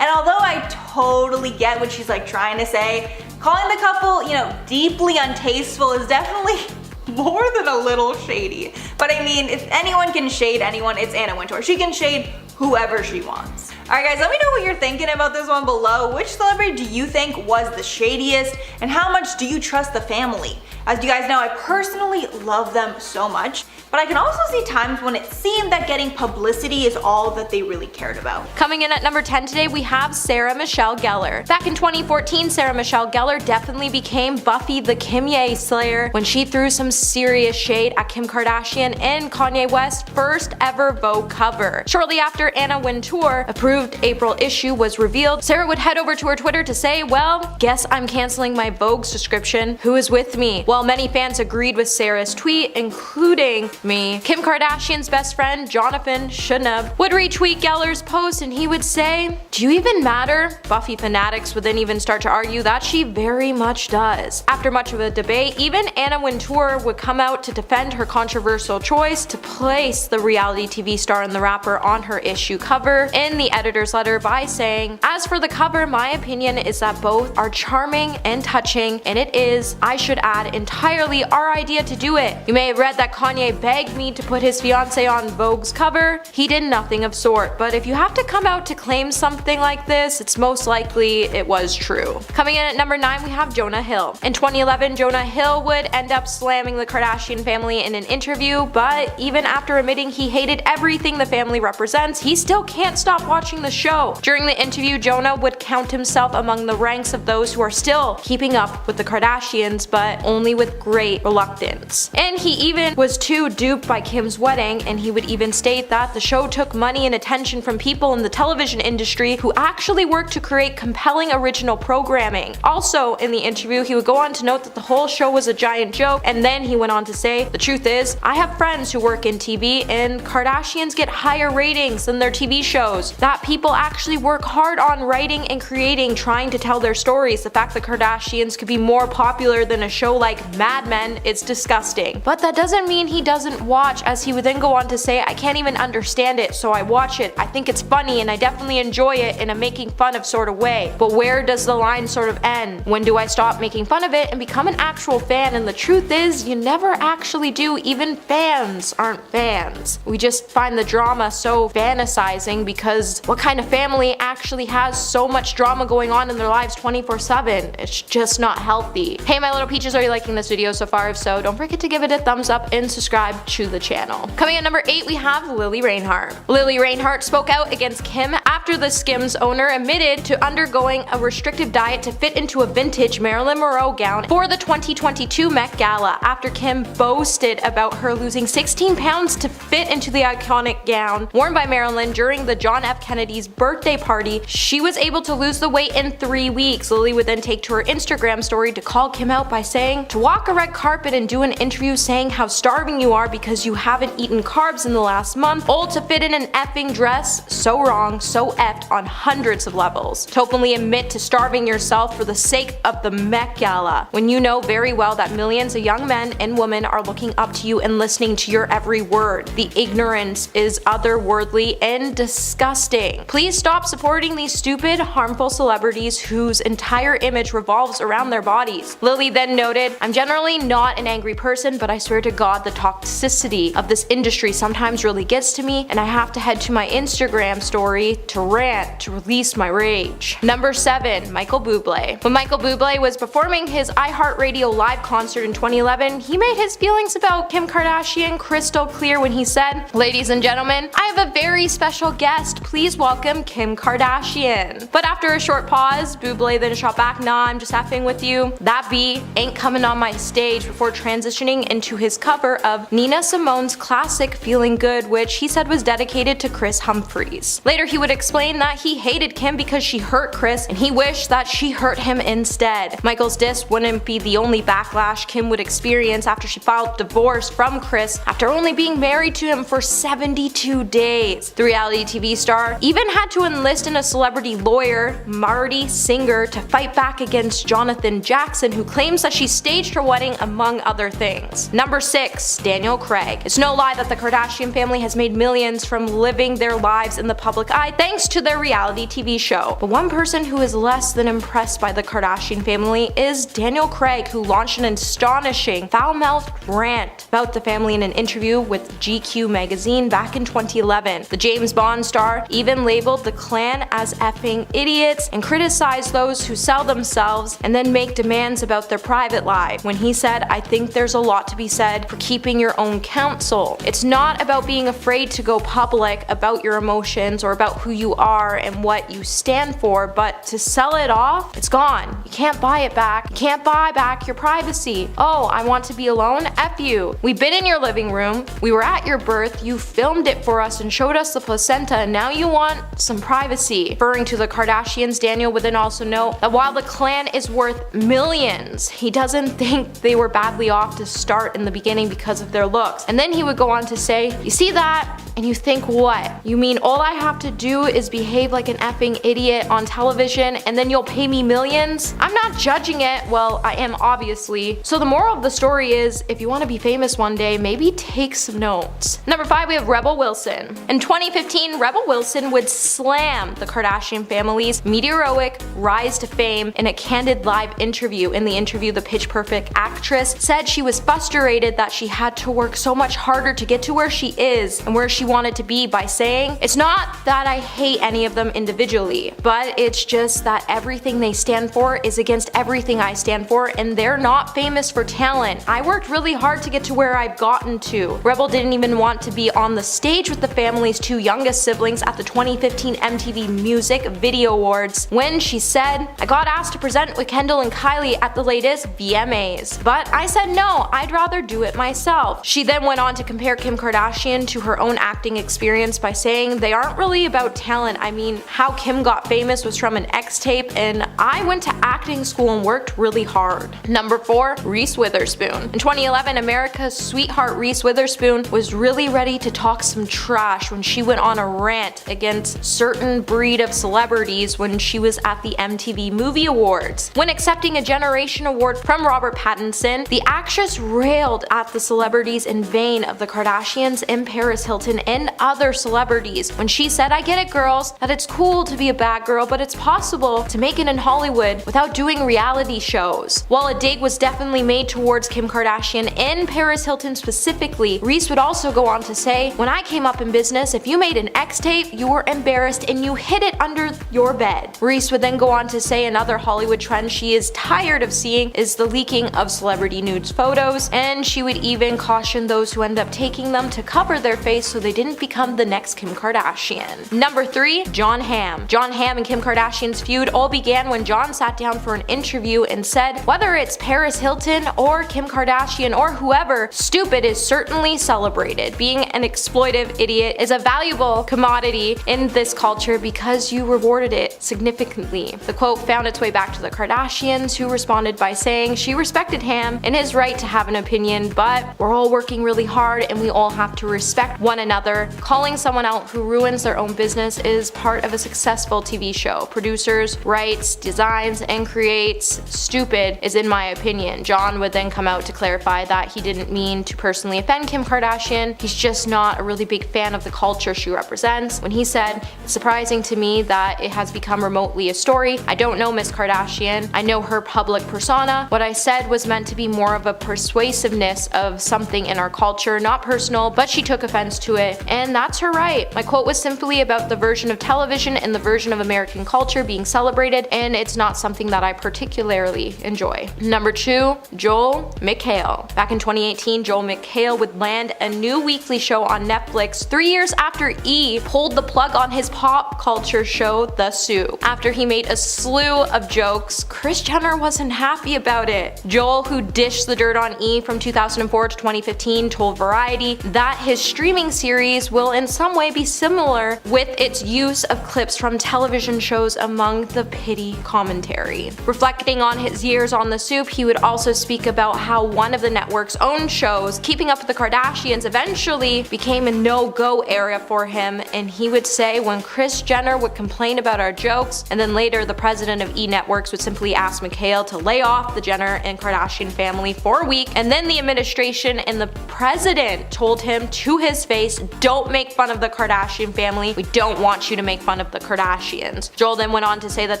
And although I totally get what she's trying to say, calling the couple, deeply untasteful is definitely more than a little shady. But I mean, if anyone can shade anyone, it's Anna Wintour. She can shade whoever she wants. Alright guys, let me know what you're thinking about this one below. Which celebrity do you think was the shadiest, and how much do you trust the family? As you guys know, I personally love them so much, but I can also see times when it seemed that getting publicity is all that they really cared about. Coming in at number 10 today, we have Sarah Michelle Gellar. Back in 2014, Sarah Michelle Gellar definitely became Buffy the Kimye Slayer when she threw some serious shade at Kim Kardashian and Kanye West's first ever Vogue cover. Shortly after, Anna Wintour approved April issue was revealed, Sarah would head over to her Twitter to say, well, guess I'm canceling my Vogue subscription. Who is with me? Well, many fans agreed with Sarah's tweet, including me. Kim Kardashian's best friend, Jonathan Schnubb, would retweet Geller's post and he would say, do you even matter? Buffy fanatics would then even start to argue that she very much does. After much of a debate, even Anna Wintour would come out to defend her controversial choice to place the reality TV star and the rapper on her issue cover in the editor's letter by saying, as for the cover, my opinion is that both are charming and touching, and it is, I should add, entirely our idea to do it. You may have read that Kanye begged me to put his fiance on Vogue's cover. He did nothing of sort, but if you have to come out to claim something like this, it's most likely it was true. Coming in at number 9, we have Jonah Hill. In 2011, Jonah Hill would end up slamming the Kardashian family in an interview, but even after admitting he hated everything the family represents, he still can't stop watching the show. During the interview, Jonah would count himself among the ranks of those who are still keeping up with the Kardashians, but only with great reluctance. And he even was too duped by Kim's wedding, and he would even state that the show took money and attention from people in the television industry who actually worked to create compelling original programming. Also, in the interview, he would go on to note that the whole show was a giant joke, and then he went on to say, the truth is, I have friends who work in TV, and Kardashians get higher ratings than their TV shows. That people actually work hard on writing and creating, trying to tell their stories. The fact that Kardashians could be more popular than a show like Mad Men is disgusting. But that doesn't mean he doesn't watch, as he would then go on to say, I can't even understand it, so I watch it. I think it's funny and I definitely enjoy it in a making fun of sort of way. But where does the line sort of end? When do I stop making fun of it and become an actual fan? And the truth is, you never actually do. Even fans aren't fans. We just find the drama so fantasizing, because what kind of family actually has so much drama going on in their lives 24/7? It's just not healthy. Hey my little peaches, are you liking this video so far? If so, don't forget to give it a thumbs up and subscribe to the channel. Coming at number 8, we have Lily Reinhart. Lily Reinhart spoke out against Kim after the Skims owner admitted to undergoing a restrictive diet to fit into a vintage Marilyn Monroe gown for the 2022 Met Gala, after Kim boasted about her losing 16 pounds to fit into the iconic gown worn by Marilyn during the John F. Kennedy's birthday party. She was able to lose the weight in 3 weeks. Lily would then take to her Instagram story to call Kim out by saying, to walk a red carpet and do an interview saying how starving you are because you haven't eaten carbs in the last month, all to fit in an effing dress, so wrong, so effed on hundreds of levels. To openly admit to starving yourself for the sake of the Met Gala, when you know very well that millions of young men and women are looking up to you and listening to your every word. The ignorance is otherworldly and disgusting. Please stop supporting these stupid, harmful celebrities whose entire image revolves around their bodies. Lily then noted, I'm generally not an angry person, but I swear to God the toxicity of this industry sometimes really gets to me, and I have to head to my Instagram story to rant, to release my rage. Number 7, Michael Bublé. When Michael Bublé was performing his iHeartRadio live concert in 2011, he made his feelings about Kim Kardashian crystal clear when he said, ladies and gentlemen, I have a very special guest. Please welcome Kim Kardashian. But after a short pause, Bublé then shot back, nah, I'm just effing with you. That B ain't coming on my stage, before transitioning into his cover of Nina Simone's classic Feeling Good, which he said was dedicated to Chris Humphries. Later he would explain that he hated Kim because she hurt Chris and he wished that she hurt him instead. Michael's diss wouldn't be the only backlash Kim would experience after she filed divorce from Chris after only being married to him for 72 days. The reality TV star even had to enlist in a celebrity lawyer, Marty Singer, to fight back against Jonathan Jackson, who claims that she staged her wedding, among other things. Number 6, Daniel Craig. It's no lie that the Kardashian family has made millions from living their lives in the public eye thanks to their reality TV show. But one person who is less than impressed by the Kardashian family is Daniel Craig, who launched an astonishing, foul-mouthed rant about the family in an interview with GQ magazine back in 2011. The James Bond star even labeled the clan as effing idiots and criticized those who sell themselves and then make demands about their private life, when he said, I think there's a lot to be said for keeping your own counsel. It's not about being afraid to go public about your emotions or about who you you are and what you stand for, but to sell it off, it's gone. You can't buy it back. You can't buy back your privacy. Oh, I want to be alone? F you. We've been in your living room. We were at your birth. You filmed it for us and showed us the placenta, and now you want some privacy. Referring to the Kardashians, Daniel would then also note that while the clan is worth millions, he doesn't think they were badly off to start in the beginning because of their looks. And then he would go on to say, you see that? And you think what? You mean all I have to do is behave like an effing idiot on television and then you'll pay me millions? I'm not judging it. Well, I am obviously. So the moral of the story is, if you want to be famous one day, maybe take some notes. Number 5, we have Rebel Wilson. In 2015, Rebel Wilson would slam the Kardashian family's meteoric rise to fame in a candid live interview. In the interview, the Pitch Perfect actress said she was frustrated that she had to work so much harder to get to where she is and where she wanted to be by saying, it's not that I hate any of them individually, but it's just that everything they stand for is against everything I stand for, and they're not famous for talent. I worked really hard to get to where I've gotten to. Rebel didn't even want to be on the stage with the family's 2 youngest siblings at the 2015 MTV Music Video Awards when she said, I got asked to present with Kendall and Kylie at the latest VMAs, but I said no, I'd rather do it myself. She then went on to compare Kim Kardashian to her own acting experience by saying they aren't really about talent. I mean, how Kim got famous was from an X tape, and I went to acting school and worked really hard. Number 4, Reese Witherspoon. In 2011, America's sweetheart Reese Witherspoon was really ready to talk some trash when she went on a rant against certain breed of celebrities when she was at the MTV Movie Awards. When accepting a Generation Award from Robert Pattinson, the actress railed at the celebrities in vain of the Kardashians and Paris Hilton and other celebrities when she said, I get it girls, that it's cool to be a bad girl, but it's possible to make it in Hollywood without doing reality shows. While a dig was definitely made towards Kim Kardashian and Paris Hilton specifically, Reese would also go on to say, when I came up in business, if you made an X tape, you were embarrassed and you hid it under your bed. Reese would then go on to say another Hollywood trend she is tired of seeing is the leaking of celebrity nudes photos, and she would even caution those who end up taking them to cover their face so they didn't become the next Kim Kardashian. Number 3, Jon Hamm. Jon Hamm and Kim Kardashian's feud all began when Jon sat down for an interview and said, whether it's Paris Hilton or Kim Kardashian or whoever, stupid is certainly celebrated. Being an exploitive idiot is a valuable commodity in this culture because you rewarded it significantly. The quote found its way back to the Kardashians, who responded by saying she respected Hamm and his right to have an opinion, but we're all working really hard and we all have to respect one another. Calling someone out who ruins their own business is part of a successful TV show. Producers, writes, designs, and creates. Stupid is in my opinion. Jon would then come out to clarify that he didn't mean to personally offend Kim Kardashian. He's just not a really big fan of the culture she represents. When he said, it's surprising to me that it has become remotely a story. I don't know Miss Kardashian. I know her public persona. What I said was meant to be more of a persuasiveness of something in our culture, not personal, but she took offense to it, and that's her right. My quote was simply about the version of television and the version of American culture being celebrated, and it's not something that I particularly enjoy. Number 2, Joel McHale. Back in 2018, Joel McHale would land a new weekly show on Netflix 3 years after E! Pulled the plug on his pop culture show, The Soup. After he made a slew of jokes, Kris Jenner wasn't happy about it. Joel, who dished the dirt on E! From 2004 to 2015, told Variety that his streaming series will in some way be similar with its use of clips from television shows among the pity commentary. Reflecting on his years on The Soup, he would also speak about how one of the network's own shows, Keeping Up with the Kardashians, eventually became a no-go area for him, and he would say when Kris Jenner would complain about our jokes, and then later the president of E! Networks would simply ask McHale to lay off the Jenner and Kardashian family for a week, and then the administration and the president told him to his face, don't make fun of the Kardashian family, we don't want you to make fun of the Kardashians. Joel then went on to say that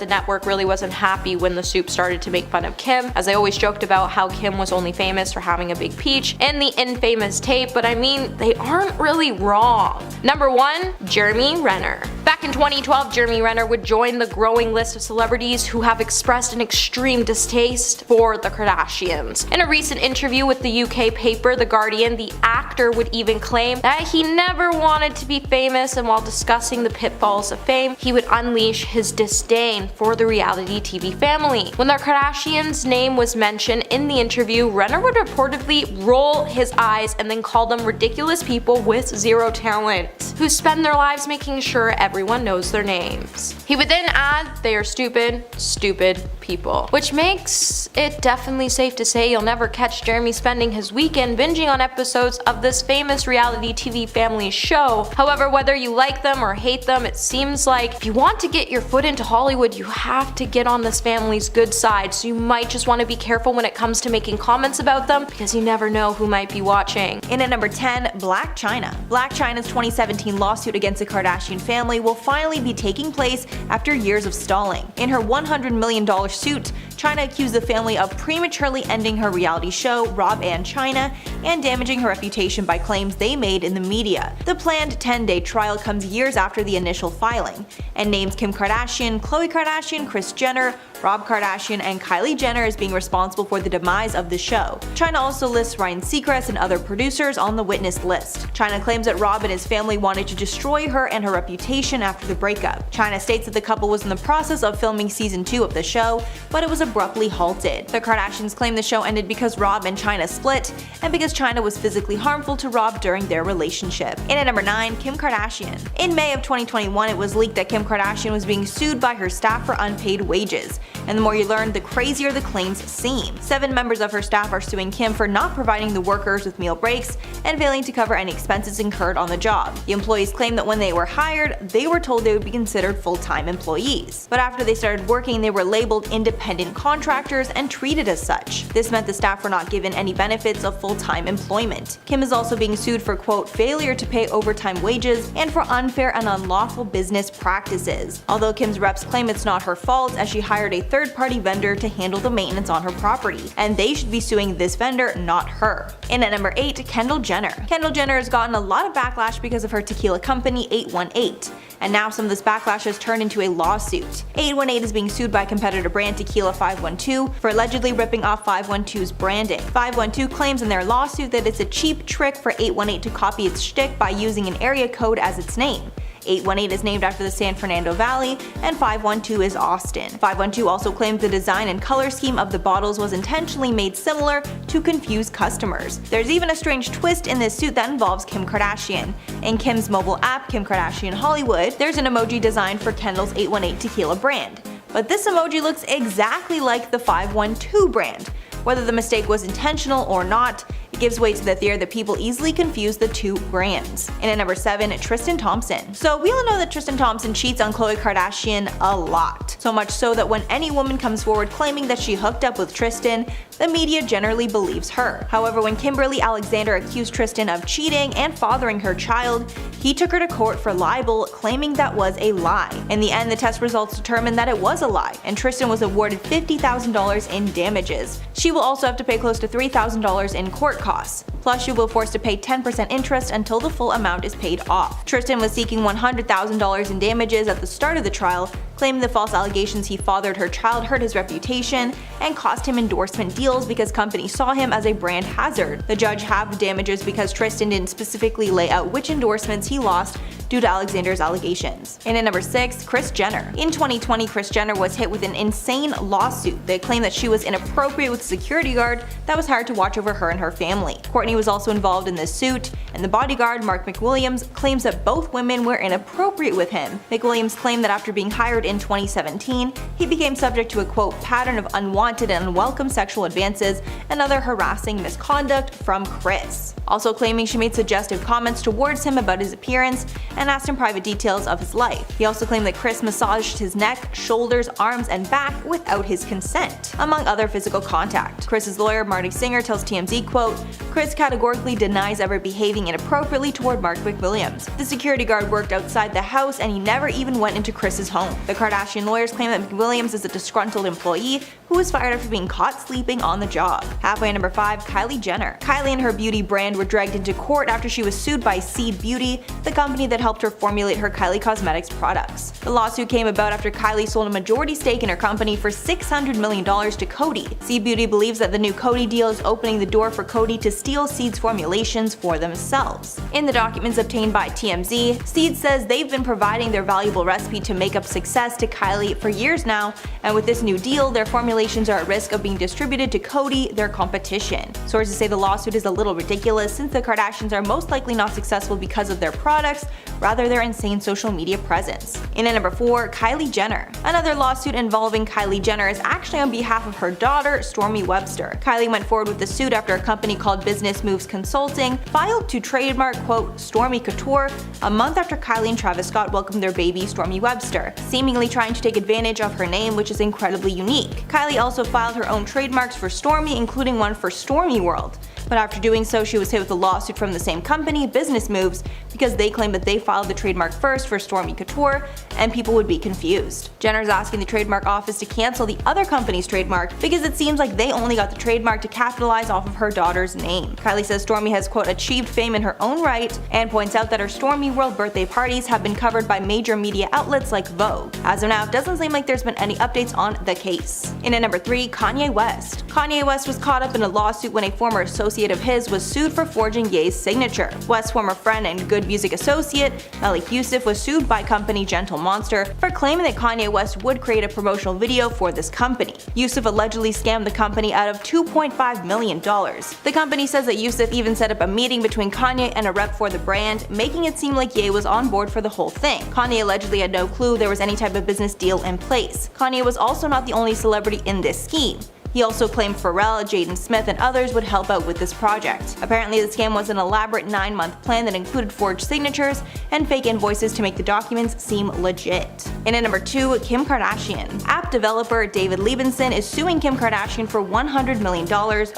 the network really wasn't happy when The Soup started to make fun of Kim, as they always joked about how Kim was only famous for having a big peach and the infamous tape, but I mean, they aren't really wrong. Number 1, Jeremy Renner. Back in 2012, Jeremy Renner would join the growing list of celebrities who have expressed an extreme distaste for the Kardashians. In a recent interview with the UK paper The Guardian, the actor would even claim that he never wanted to be famous, and while discussing the pitfalls of fame, he would unleash his disdain for the reality TV family. When the Kardashians' name was mentioned in the interview, Renner would reportedly roll his eyes and then call them ridiculous people with zero talent, who spend their lives making sure everyone knows their names. He would then add, "They are stupid, stupid people," which makes it definitely safe to say you'll never catch Jeremy spending his weekend binging on episodes of this famous reality TV family show. However, whether you like them or hate them, it seems like if you want to get your foot into Hollywood, you have to get on this family's good side, so you might just want to be careful when it comes to making comments about them, because you never know who might be watching. In at number 10, Blac Chyna. Blac Chyna's 2017 lawsuit against the Kardashian family will finally be taking place after years of stalling. In her $100 million suit, Chyna accused the family of prematurely ending her reality show, Rob and Chyna, and damaging her reputation by claims they made in the media. The planned 10-day trial comes years after the initial filing, and names Kim Kardashian, Khloe Kardashian, Kris Jenner, Rob Kardashian, and Kylie Jenner as being responsible for the demise of the show. Chyna also lists Ryan Seacrest and other producers on the witness list. Chyna claims that Rob and his family wanted to destroy her and her reputation after the breakup. Chyna states that the couple was in the process of filming season 2 of the show, but it was abruptly halted. The Kardashians claim the show ended because Rob and Chyna split, and because Chyna was physically harmful to Rob during their relationship. In at number 9, Kim Kardashian. In May of 2021, it was leaked that Kim Kardashian was being sued by her staff for unpaid wages. And the more you learn, the crazier the claims seem. 7 members of her staff are suing Kim for not providing the workers with meal breaks and failing to cover any expenses incurred on the job. The employees claim that when they were hired, they were told they would be considered full-time employees. But after they started working, they were labeled independent contractors and treated as such. This meant the staff were not given any benefits of full-time employment. Kim is also being sued for, quote, failure to pay overtime wages and for unfair and unlawful business practices. Although Kim's reps claim it's not her fault, as she hired a third-party vendor to handle the maintenance on her property, and they should be suing this vendor, not her. In at number 8, Kendall Jenner. Kendall Jenner has gotten a lot of backlash because of her tequila company 818, and now some of this backlash has turned into a lawsuit. 818 is being sued by competitor brand Tequila 512 for allegedly ripping off 512's branding. 512 claims in their lawsuit that it's a cheap trick for 818 to copy its shtick by using an area code as its name. 818 is named after the San Fernando Valley, and 512 is Austin. 512 also claims the design and color scheme of the bottles was intentionally made similar to confuse customers. There's even a strange twist in this suit that involves Kim Kardashian. In Kim's mobile app, Kim Kardashian Hollywood, there's an emoji designed for Kendall's 818 tequila brand. But this emoji looks exactly like the 512 brand. Whether the mistake was intentional or not, it gives way to the theory that people easily confuse the two brands. And at number 7, Tristan Thompson. So we all know that Tristan Thompson cheats on Khloe Kardashian a lot. So much so that when any woman comes forward claiming that she hooked up with Tristan, the media generally believes her. However, when Kimberly Alexander accused Tristan of cheating and fathering her child, he took her to court for libel, claiming that was a lie. In the end, the test results determined that it was a lie, and Tristan was awarded $50,000 in damages. She will also have to pay close to $3,000 in court costs. Plus, she will be forced to pay 10% interest until the full amount is paid off. Tristan was seeking $100,000 in damages at the start of the trial, claiming the false allegations he fathered her child hurt his reputation and cost him endorsement deals because companies saw him as a brand hazard. The judge halved the damages because Tristan didn't specifically lay out which endorsements he lost due to Alexander's allegations. And at number 6, Kris Jenner. In 2020, Kris Jenner was hit with an insane lawsuit that claimed that she was inappropriate with a security guard that was hired to watch over her and her family. Kourtney was also involved in this suit, and the bodyguard, Mark McWilliams, claims that both women were inappropriate with him. McWilliams claimed that after being hired in 2017, he became subject to a, quote, pattern of unwanted and unwelcome sexual advances and other harassing misconduct from Kris. Also claiming she made suggestive comments towards him about his appearance and asked him private details of his life. He also claimed that Kris massaged his neck, shoulders, arms, and back without his consent, among other physical contact. Kris's lawyer, Marty Singer, tells TMZ, quote, Kris categorically denies ever behaving inappropriately toward Mark McWilliams. The security guard worked outside the house and he never even went into Kris's home. The Kardashian lawyers claim that McWilliams is a disgruntled employee who was fired after being caught sleeping on the job. Halfway at number 5, Kylie Jenner. Kylie and her beauty brand were dragged into court after she was sued by Seed Beauty, the company that helped her formulate her Kylie Cosmetics products. The lawsuit came about after Kylie sold a majority stake in her company for $600 million to Coty. Seed Beauty believes that the new Coty deal is opening the door for Coty to steal Seed's formulations for themselves. In the documents obtained by TMZ, Seed says they've been providing their valuable recipe to makeup success to Kylie for years now, and with this new deal, their formulations are at risk of being distributed to Coty, their competition. Sources say the lawsuit is a little ridiculous since the Kardashians are most likely not successful because of their products, rather their insane social media presence. In at number 4, Kylie Jenner. Another lawsuit involving Kylie Jenner is actually on behalf of her daughter, Stormi Webster. Kylie went forward with the suit after a company called Business Moves Consulting filed to trademark, quote, Stormi Couture a month after Kylie and Travis Scott welcomed their baby, Stormi Webster, seemingly trying to take advantage of her name, which is incredibly unique. Kylie also filed her own trademarks for Stormi, including one for Stormi World. But after doing so, she was hit with a lawsuit from the same company, Business Moves, because they claimed that they filed the trademark first for Stormi Couture, and people would be confused. Jenner's asking the trademark office to cancel the other company's trademark because it seems like they only got the trademark to capitalize off of her daughter's name. Kylie says Stormi has, quote, achieved fame in her own right, and points out that her Stormi World birthday parties have been covered by major media outlets like Vogue. As of now, it doesn't seem like there's been any updates on the case. In at number 3, Kanye West. Kanye West was caught up in a lawsuit when a former associate of his was sued for forging Ye's signature. West's former friend and good music associate, Malik Yusuf, was sued by company Gentle Monster for claiming that Kanye West would create a promotional video for this company. Yusuf allegedly scammed the company out of $2.5 million. The company says that Yusuf even set up a meeting between Kanye and a rep for the brand, making it seem like Ye was on board for the whole thing. Kanye allegedly had no clue there was any type of business deal in place. Kanye was also not the only celebrity in this scheme. He also claimed Pharrell, Jaden Smith, and others would help out with this project. Apparently, the scam was an elaborate 9-month plan that included forged signatures and fake invoices to make the documents seem legit. In at number 2, Kim Kardashian. App developer David Liebenson is suing Kim Kardashian for $100 million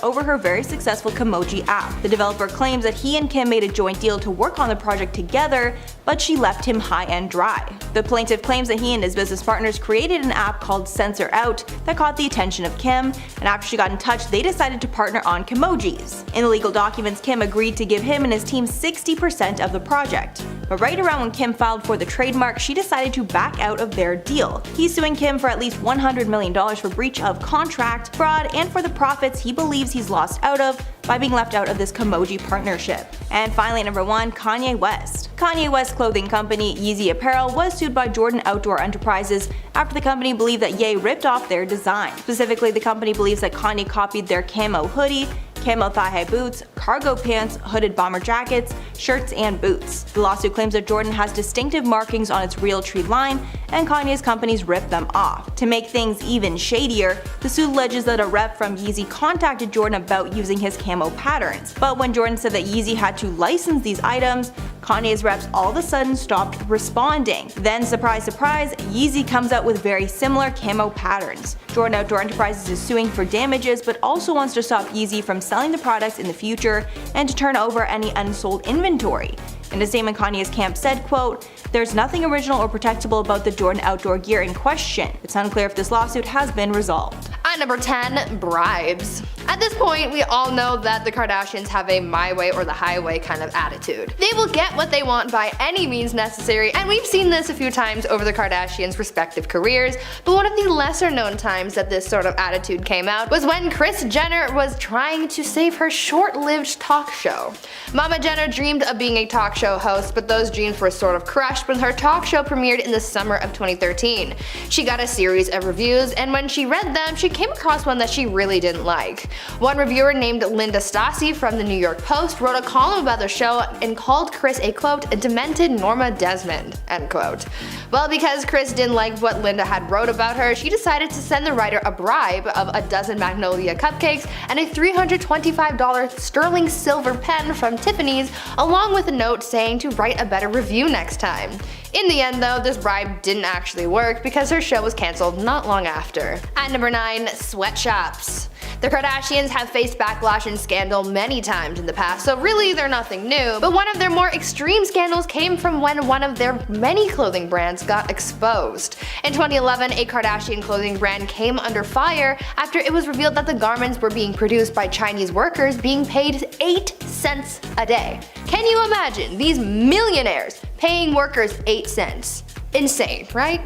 over her very successful Kimoji app. The developer claims that he and Kim made a joint deal to work on the project together, but she left him high and dry. The plaintiff claims that he and his business partners created an app called Censor Out that caught the attention of Kim, and after she got in touch, they decided to partner on Kimojis. In the legal documents, Kim agreed to give him and his team 60% of the project. But right around when Kim filed for the trademark, she decided to back out of their deal. He's suing Kim for at least $100 million for breach of contract, fraud, and for the profits he believes he's lost out of by being left out of this Kimoji partnership. And finally, number 1, Kanye West. Kanye West's clothing company, Yeezy Apparel, was sued by Jordan Outdoor Enterprises after the company believed that Ye ripped off their design. Specifically, the company believes that Kanye copied their camo hoodie, camo thigh-high boots, cargo pants, hooded bomber jackets, shirts, and boots. The lawsuit claims that Jordan has distinctive markings on its Realtree line, and Kanye's companies ripped them off. To make things even shadier, the suit alleges that a rep from Yeezy contacted Jordan about using his camo patterns. But when Jordan said that Yeezy had to license these items, Kanye's reps all of a sudden stopped responding. Then, surprise surprise, Yeezy comes out with very similar camo patterns. Jordan Outdoor Enterprises is suing for damages, but also wants to stop Yeezy from selling the products in the future and to turn over any unsold inventory. In a statement, Kanye's camp said, quote, "There's nothing original or protectable about the Jordan outdoor gear in question. It's unclear if this lawsuit has been resolved." At number 10, bribes. At this point, we all know that the Kardashians have a my way or the highway kind of attitude. They will get what they want by any means necessary, and we've seen this a few times over the Kardashians' respective careers, but one of the lesser known times that this sort of attitude came out was when Kris Jenner was trying to save her short-lived talk show. Mama Jenner dreamed of being a talk show host, but those dreams were sort of crushed when her talk show premiered in the summer of 2013. She got a series of reviews, and when she read them, she came across one that she really didn't like. One reviewer named Linda Stassi from the New York Post wrote a column about the show and called Kris a, quote, "a demented Norma Desmond," end quote. Well, because Kris didn't like what Linda had wrote about her, she decided to send the writer a bribe of a dozen Magnolia cupcakes and a $325 sterling silver pen from Tiffany's, along with a note saying to write a better review next time. In the end though, this bribe didn't actually work because her show was cancelled not long after. At number 9, sweatshops. The Kardashians have faced backlash and scandal many times in the past, so really they're nothing new, but one of their more extreme scandals came from when one of their many clothing brands got exposed. In 2011, a Kardashian clothing brand came under fire after it was revealed that the garments were being produced by Chinese workers being paid 8 cents a day. Can you imagine these millionaires paying workers 8 cents? Insane, right?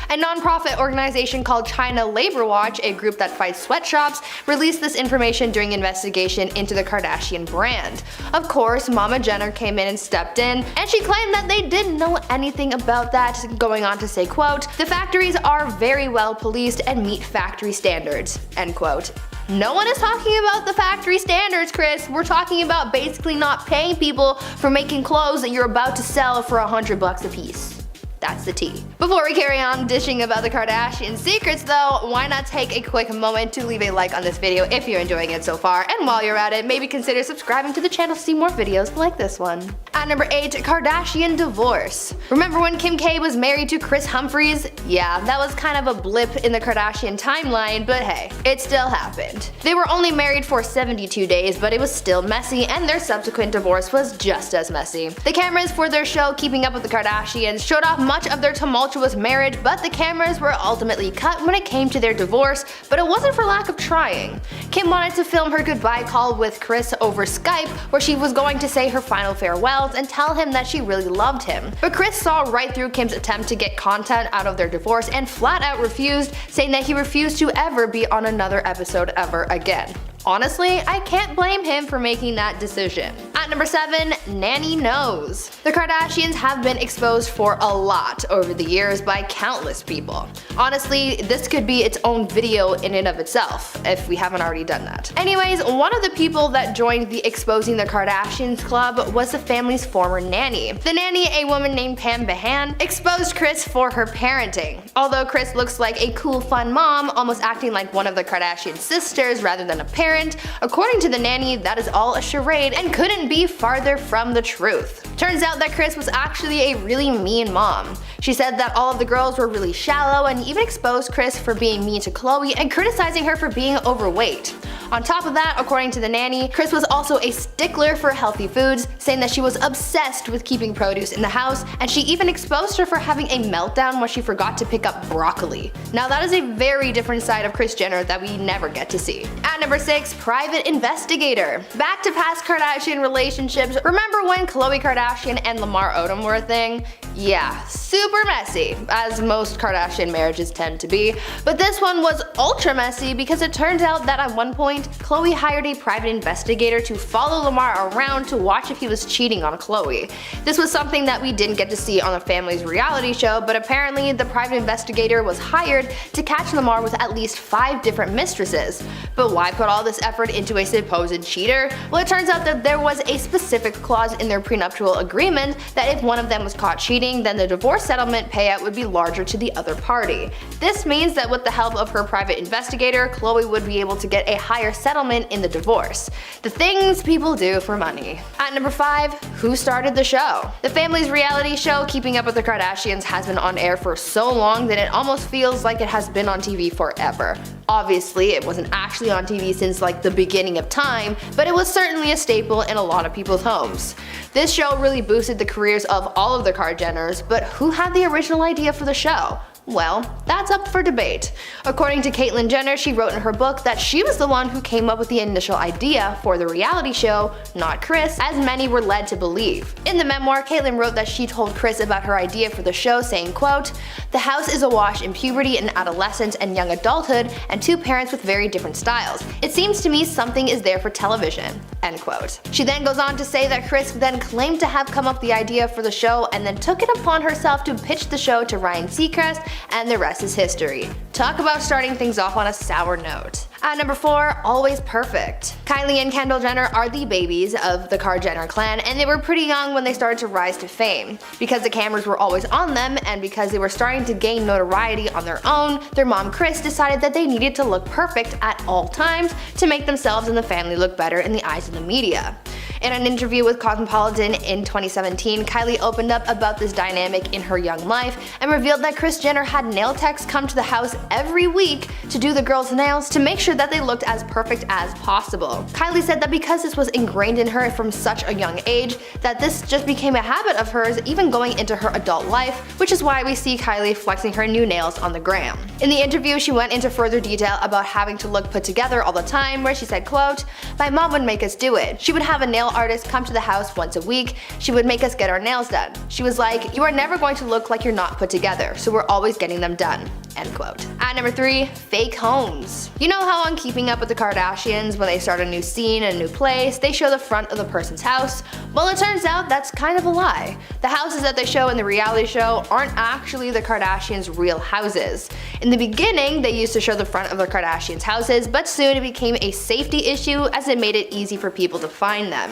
A non-profit organization called China Labor Watch, a group that fights sweatshops, released this information during investigation into the Kardashian brand. Of course, Mama Jenner came in and stepped in, and she claimed that they didn't know anything about that, going on to say, quote, "The factories are very well policed and meet factory standards," end quote. No one is talking about the factory standards, Chris. We're talking about basically not paying people for making clothes that you're about to sell for $100 a piece. That's the tea. Before we carry on dishing about the Kardashian secrets though, why not take a quick moment to leave a like on this video if you're enjoying it so far, and while you're at it, maybe consider subscribing to the channel to see more videos like this one. At number 8, Kardashian divorce. Remember when Kim K was married to Kris Humphries? Yeah, that was kind of a blip in the Kardashian timeline, but hey, it still happened. They were only married for 72 days, but it was still messy, and their subsequent divorce was just as messy. The cameras for their show Keeping Up with the Kardashians showed off much of their tumultuous marriage, but the cameras were ultimately cut when it came to their divorce, but it wasn't for lack of trying. Kim wanted to film her goodbye call with Kris over Skype, where she was going to say her final farewells and tell him that she really loved him. But Kris saw right through Kim's attempt to get content out of their divorce and flat out refused, saying that he refused to ever be on another episode ever again. Honestly, I can't blame him for making that decision. At number 7, Nanny Knows. The Kardashians have been exposed for a lot over the years by countless people. Honestly, this could be its own video in and of itself, if we haven't already done that. Anyways, one of the people that joined the Exposing the Kardashians club was the family's former nanny. The nanny, a woman named Pam Behan, exposed Kris for her parenting. Although Kris looks like a cool, fun mom, almost acting like one of the Kardashian sisters rather than a parent, according to the nanny, that is all a charade and couldn't be farther from the truth. Turns out that Kris was actually a really mean mom. She said that all of the girls were really shallow and even exposed Kris for being mean to Khloe and criticizing her for being overweight. On top of that, according to the nanny, Kris was also a stickler for healthy foods, saying that she was obsessed with keeping produce in the house, and she even exposed her for having a meltdown when she forgot to pick up broccoli. Now that is a very different side of Kris Jenner that we never get to see. At number 6, private investigator. Back to past Kardashian relationships. Remember when Khloe Kardashian and Lamar Odom were a thing? Yeah, super messy, as most Kardashian marriages tend to be, but this one was ultra messy because it turned out that at one point, Khloe hired a private investigator to follow Lamar around to watch if he was cheating on Khloe. This was something that we didn't get to see on the family's reality show, but apparently the private investigator was hired to catch Lamar with at least 5 different mistresses. But why put all this effort into a supposed cheater? Well, it turns out that there was a specific clause in their prenuptial agreement that if one of them was caught cheating, then the divorce settlement payout would be larger to the other party. This means that with the help of her private investigator, Khloe would be able to get a higher settlement in the divorce. The things people do for money. At number 5, who started the show? The family's reality show Keeping Up with the Kardashians has been on air for so long that it almost feels like it has been on TV forever. Obviously, it wasn't actually on TV since like the beginning of time, but it was certainly a staple in a lot of people's homes. This show really boosted the careers of all of the Kardashians, but who had the original idea for the show? Well, that's up for debate. According to Caitlyn Jenner, she wrote in her book that she was the one who came up with the initial idea for the reality show, not Kris, as many were led to believe. In the memoir, Caitlyn wrote that she told Kris about her idea for the show, saying, quote, "The house is awash in puberty and adolescence and young adulthood, and 2 parents with very different styles. It seems to me something is there for television," end quote. She then goes on to say that Kris then claimed to have come up with the idea for the show and then took it upon herself to pitch the show to Ryan Seacrest, and the rest is history. Talk about starting things off on a sour note. At number 4, Always Perfect. Kylie and Kendall Jenner are the babies of the Kar Jenner clan, and they were pretty young when they started to rise to fame. Because the cameras were always on them, and because they were starting to gain notoriety on their own, their mom Kris decided that they needed to look perfect at all times to make themselves and the family look better in the eyes of the media. In an interview with Cosmopolitan in 2017, Kylie opened up about this dynamic in her young life and revealed that Kris Jenner had nail techs come to the house every week to do the girls' nails to make sure that they looked as perfect as possible. Kylie said that because this was ingrained in her from such a young age, that this just became a habit of hers even going into her adult life, which is why we see Kylie flexing her new nails on the gram. In the interview, she went into further detail about having to look put together all the time, where she said, quote, "My mom would make us do it. She would have a nail artist come to the house once a week. She would make us get our nails done. She was like, you are never going to look like you're not put together, so we're always getting them done." End quote. At number 3, fake homes. You know how on Keeping Up with the Kardashians, when they start a new scene in a new place, they show the front of the person's house? Well, it turns out that's kind of a lie. The houses that they show in the reality show aren't actually the Kardashians' real houses. In the beginning, they used to show the front of the Kardashians' houses, but soon it became a safety issue as it made it easy for people to find them.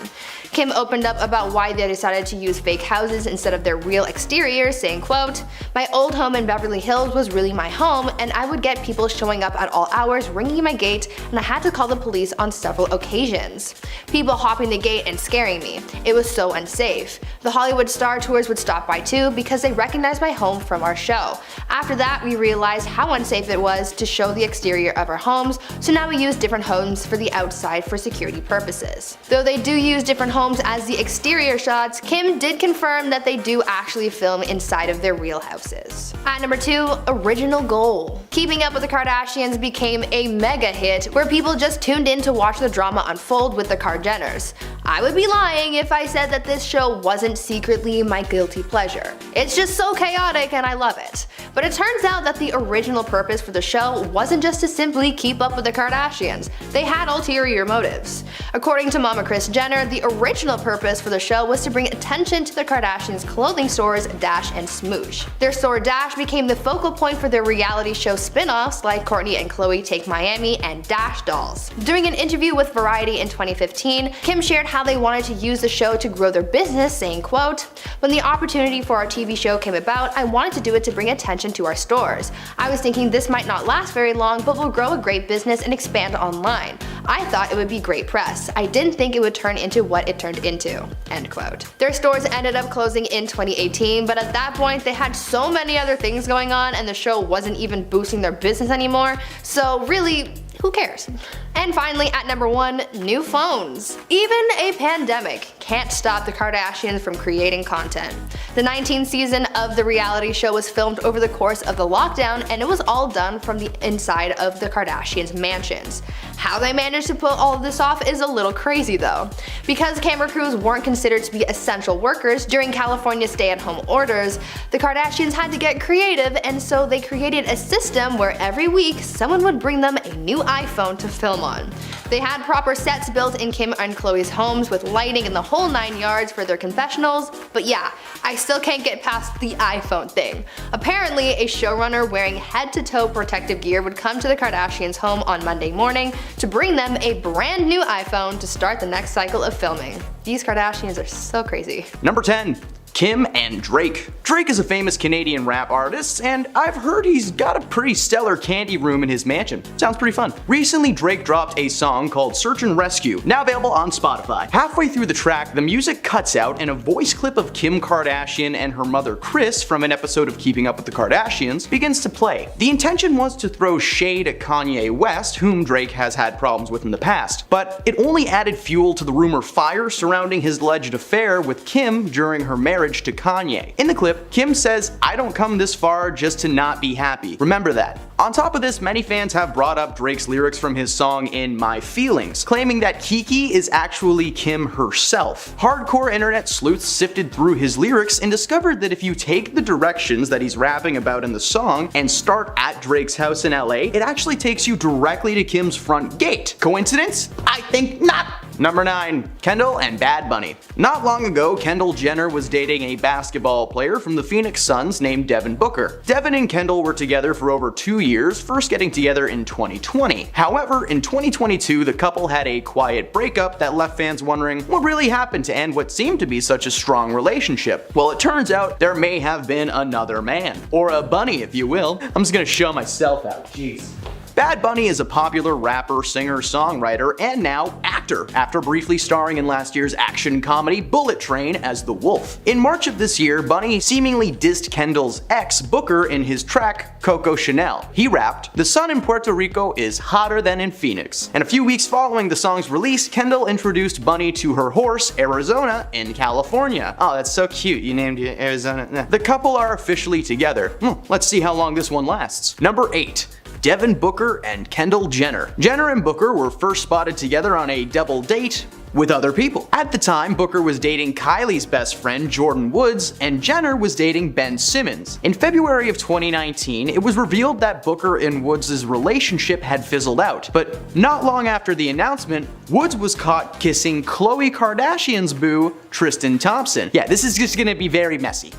Kim opened up about why they decided to use fake houses instead of their real exteriors, saying, quote, "My old home in Beverly Hills was really my home, and I would get people showing up at all hours ringing my gate, and I had to call the police on several occasions. People hopping the gate and scaring me. It was so unsafe. The Hollywood Star Tours would stop by too because they recognized my home from our show. After that, we realized how unsafe it was to show the exterior of our homes, so now we use different homes for the outside for security purposes." Though they do use different homes as the exterior shots, Kim did confirm that they do actually film inside of their real houses. At number 2, original goal. Keeping Up with the Kardashians became a mega hit where people just tuned in to watch the drama unfold with the Kardashians. I would be lying if I said that this show wasn't secretly my guilty pleasure. It's just so chaotic and I love it. But it turns out that the original purpose for the show wasn't just to simply keep up with the Kardashians. They had ulterior motives. According to Mama Kris Jenner, the original purpose for the show was to bring attention to the Kardashians' clothing stores Dash and Smoosh. Their store Dash became the focal point for their reality show spin-offs like Kourtney and Khloe Take Miami and Dash Dolls. During an interview with Variety in 2015, Kim shared how they wanted to use the show to grow their business, saying, quote, "When the opportunity for our TV show came about, I wanted to do it to bring attention to our stores. I was thinking this might not last very long, but will grow a great business and expand online. I thought it would be great press. I didn't think it would turn into what it turned into." End quote. Their stores ended up closing in 2018, but at that point they had so many other things going on and the show wasn't even boosting their business anymore, so really, who cares? And finally, at number 1, new phones. Even a pandemic can't stop the Kardashians from creating content. The 19th season of the reality show was filmed over the course of the lockdown, and it was all done from the inside of the Kardashians' mansions. How they managed to pull all of this off is a little crazy though. Because camera crews weren't considered to be essential workers during California's stay-at-home orders, the Kardashians had to get creative, and so they created a system where every week someone would bring them a new iPhone to film on. They had proper sets built in Kim and Khloe's homes with lighting and the whole 9 yards for their confessionals, but yeah, I still can't get past the iPhone thing. Apparently, a showrunner wearing head-to-toe protective gear would come to the Kardashians' home on Monday morning to bring them a brand new iPhone to start the next cycle of filming. These Kardashians are so crazy. Number 10. Kim and Drake. Drake is a famous Canadian rap artist, and I've heard he's got a pretty stellar candy room in his mansion. Sounds pretty fun. Recently, Drake dropped a song called Search and Rescue, now available on Spotify. Halfway through the track, the music cuts out and a voice clip of Kim Kardashian and her mother Kris from an episode of Keeping Up with the Kardashians begins to play. The intention was to throw shade at Kanye West, whom Drake has had problems with in the past, but it only added fuel to the rumor fire surrounding his alleged affair with Kim during her marriage to Kanye. In the clip, Kim says, "I don't come this far just to not be happy. Remember that." On top of this, many fans have brought up Drake's lyrics from his song In My Feelings, claiming that Kiki is actually Kim herself. Hardcore internet sleuths sifted through his lyrics and discovered that if you take the directions that he's rapping about in the song and start at Drake's house in LA, it actually takes you directly to Kim's front gate. Coincidence? I think not. Number 9. Kendall and Bad Bunny. Not long ago, Kendall Jenner was dating a basketball player from the Phoenix Suns named Devin Booker. Devin and Kendall were together for over 2 years, first getting together in 2020. However, in 2022, the couple had a quiet breakup that left fans wondering what really happened to end what seemed to be such a strong relationship. Well, it turns out there may have been another man. Or a bunny, if you will. I'm just gonna show myself out, jeez. Bad Bunny is a popular rapper, singer, songwriter, and now actor, after briefly starring in last year's action comedy Bullet Train as the Wolf. In March of this year, Bunny seemingly dissed Kendall's ex, Booker, in his track Coco Chanel. He rapped, "The sun in Puerto Rico is hotter than in Phoenix." And a few weeks following the song's release, Kendall introduced Bunny to her horse, Arizona, in California. Oh, that's so cute, you named it Arizona. The couple are officially together. Let's see how long this one lasts. Number 8. Devin Booker and Kendall Jenner. Jenner and Booker were first spotted together on a double date with other people. At the time, Booker was dating Kylie's best friend, Jordan Woods, and Jenner was dating Ben Simmons. In February of 2019, it was revealed that Booker and Woods' relationship had fizzled out. But not long after the announcement, Woods was caught kissing Khloe Kardashian's boo, Tristan Thompson. Yeah, this is just gonna be very messy.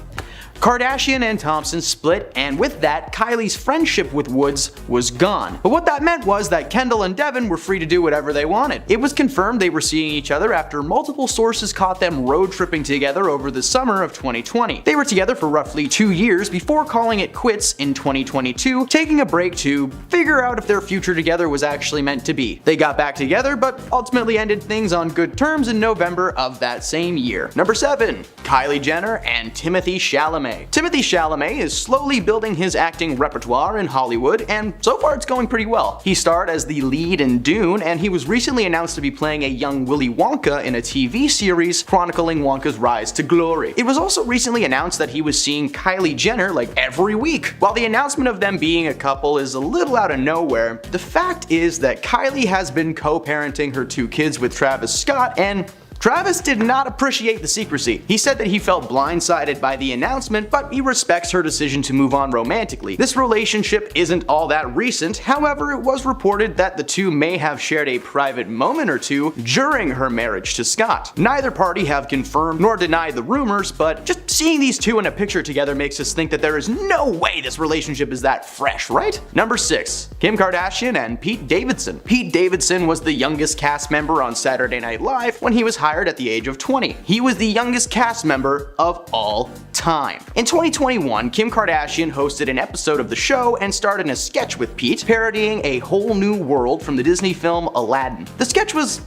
Kardashian and Thompson split, and with that, Kylie's friendship with Woods was gone. But what that meant was that Kendall and Devin were free to do whatever they wanted. It was confirmed they were seeing each other after multiple sources caught them road tripping together over the summer of 2020. They were together for roughly 2 years before calling it quits in 2022, taking a break to figure out if their future together was actually meant to be. They got back together, but ultimately ended things on good terms in November of that same year. Number 7. Kylie Jenner and Timothy Chalamet. Timothy Chalamet is slowly building his acting repertoire in Hollywood, and so far it's going pretty well. He starred as the lead in Dune, and he was recently announced to be playing a young Willy Wonka in a TV series chronicling Wonka's rise to glory. It was also recently announced that he was seeing Kylie Jenner like every week. While the announcement of them being a couple is a little out of nowhere, the fact is that Kylie has been co-parenting her 2 kids with Travis Scott, and Travis did not appreciate the secrecy. He said that he felt blindsided by the announcement, but he respects her decision to move on romantically. This relationship isn't all that recent, however, it was reported that the two may have shared a private moment or two during her marriage to Scott. Neither party have confirmed nor denied the rumors, but just seeing these two in a picture together makes us think that there is no way this relationship is that fresh, right? Number 6. Kim Kardashian and Pete Davidson. Pete Davidson was the youngest cast member on Saturday Night Live when he was hired at the age of 20. He was the youngest cast member of all time. In 2021, Kim Kardashian hosted an episode of the show and starred in a sketch with Pete, parodying A Whole New World from the Disney film Aladdin. The sketch was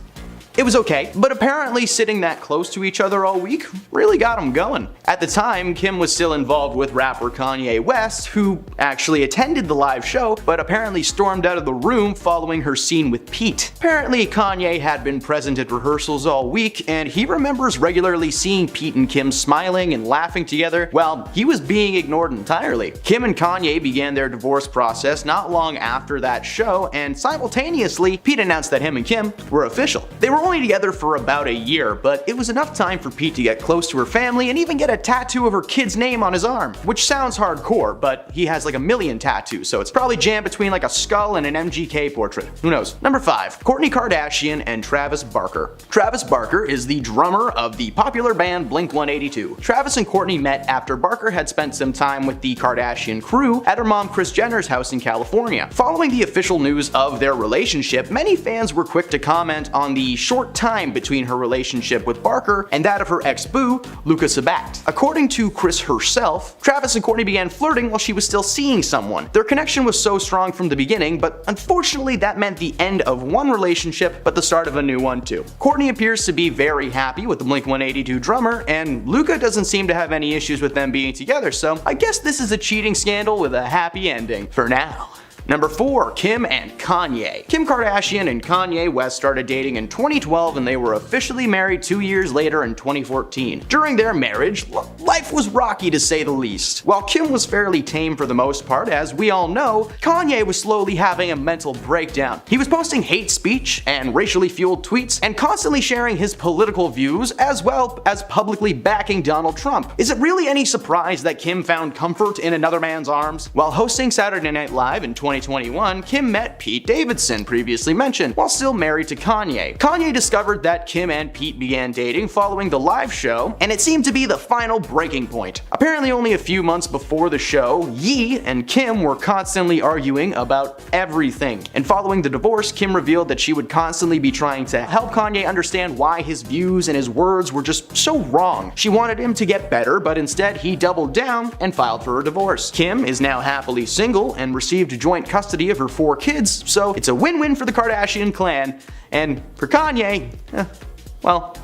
okay, but apparently sitting that close to each other all week really got them going. At the time, Kim was still involved with rapper Kanye West, who actually attended the live show, but apparently stormed out of the room following her scene with Pete. Apparently, Kanye had been present at rehearsals all week, and he remembers regularly seeing Pete and Kim smiling and laughing together while he was being ignored entirely. Kim and Kanye began their divorce process not long after that show, and simultaneously, Pete announced that him and Kim were official. They were only together for about a year, but it was enough time for Pete to get close to her family and even get a tattoo of her kid's name on his arm, which sounds hardcore, but he has like a million tattoos, so it's probably jammed between like a skull and an MGK portrait. Who knows? Number 5. Kourtney Kardashian and Travis Barker. Travis Barker is the drummer of the popular band Blink-182. Travis and Kourtney met after Barker had spent some time with the Kardashian crew at her mom Kris Jenner's house in California. Following the official news of their relationship, many fans were quick to comment on the short time between her relationship with Barker and that of her ex-boo, Luka Sabat. According to Kris herself, Travis and Kourtney began flirting while she was still seeing someone. Their connection was so strong from the beginning, but unfortunately that meant the end of one relationship but the start of a new one too. Kourtney appears to be very happy with the Blink-182 drummer, and Luka doesn't seem to have any issues with them being together, so I guess this is a cheating scandal with a happy ending for now. Number 4. Kim and Kanye. Kim Kardashian and Kanye West started dating in 2012 and they were officially married 2 years later in 2014. During their marriage, life was rocky to say the least. While Kim was fairly tame for the most part, as we all know, Kanye was slowly having a mental breakdown. He was posting hate speech and racially fueled tweets and constantly sharing his political views as well as publicly backing Donald Trump. Is it really any surprise that Kim found comfort in another man's arms? While hosting Saturday Night Live in 2021, Kim met Pete Davidson, previously mentioned, while still married to Kanye. Kanye discovered that Kim and Pete began dating following the live show, and it seemed to be the final breaking point. Apparently only a few months before the show, Ye and Kim were constantly arguing about everything. And following the divorce, Kim revealed that she would constantly be trying to help Kanye understand why his views and his words were just so wrong. She wanted him to get better, but instead he doubled down and filed for a divorce. Kim is now happily single and received joint joint custody of her 4 kids, so it's a win-win for the Kardashian clan, and for Kanye, well,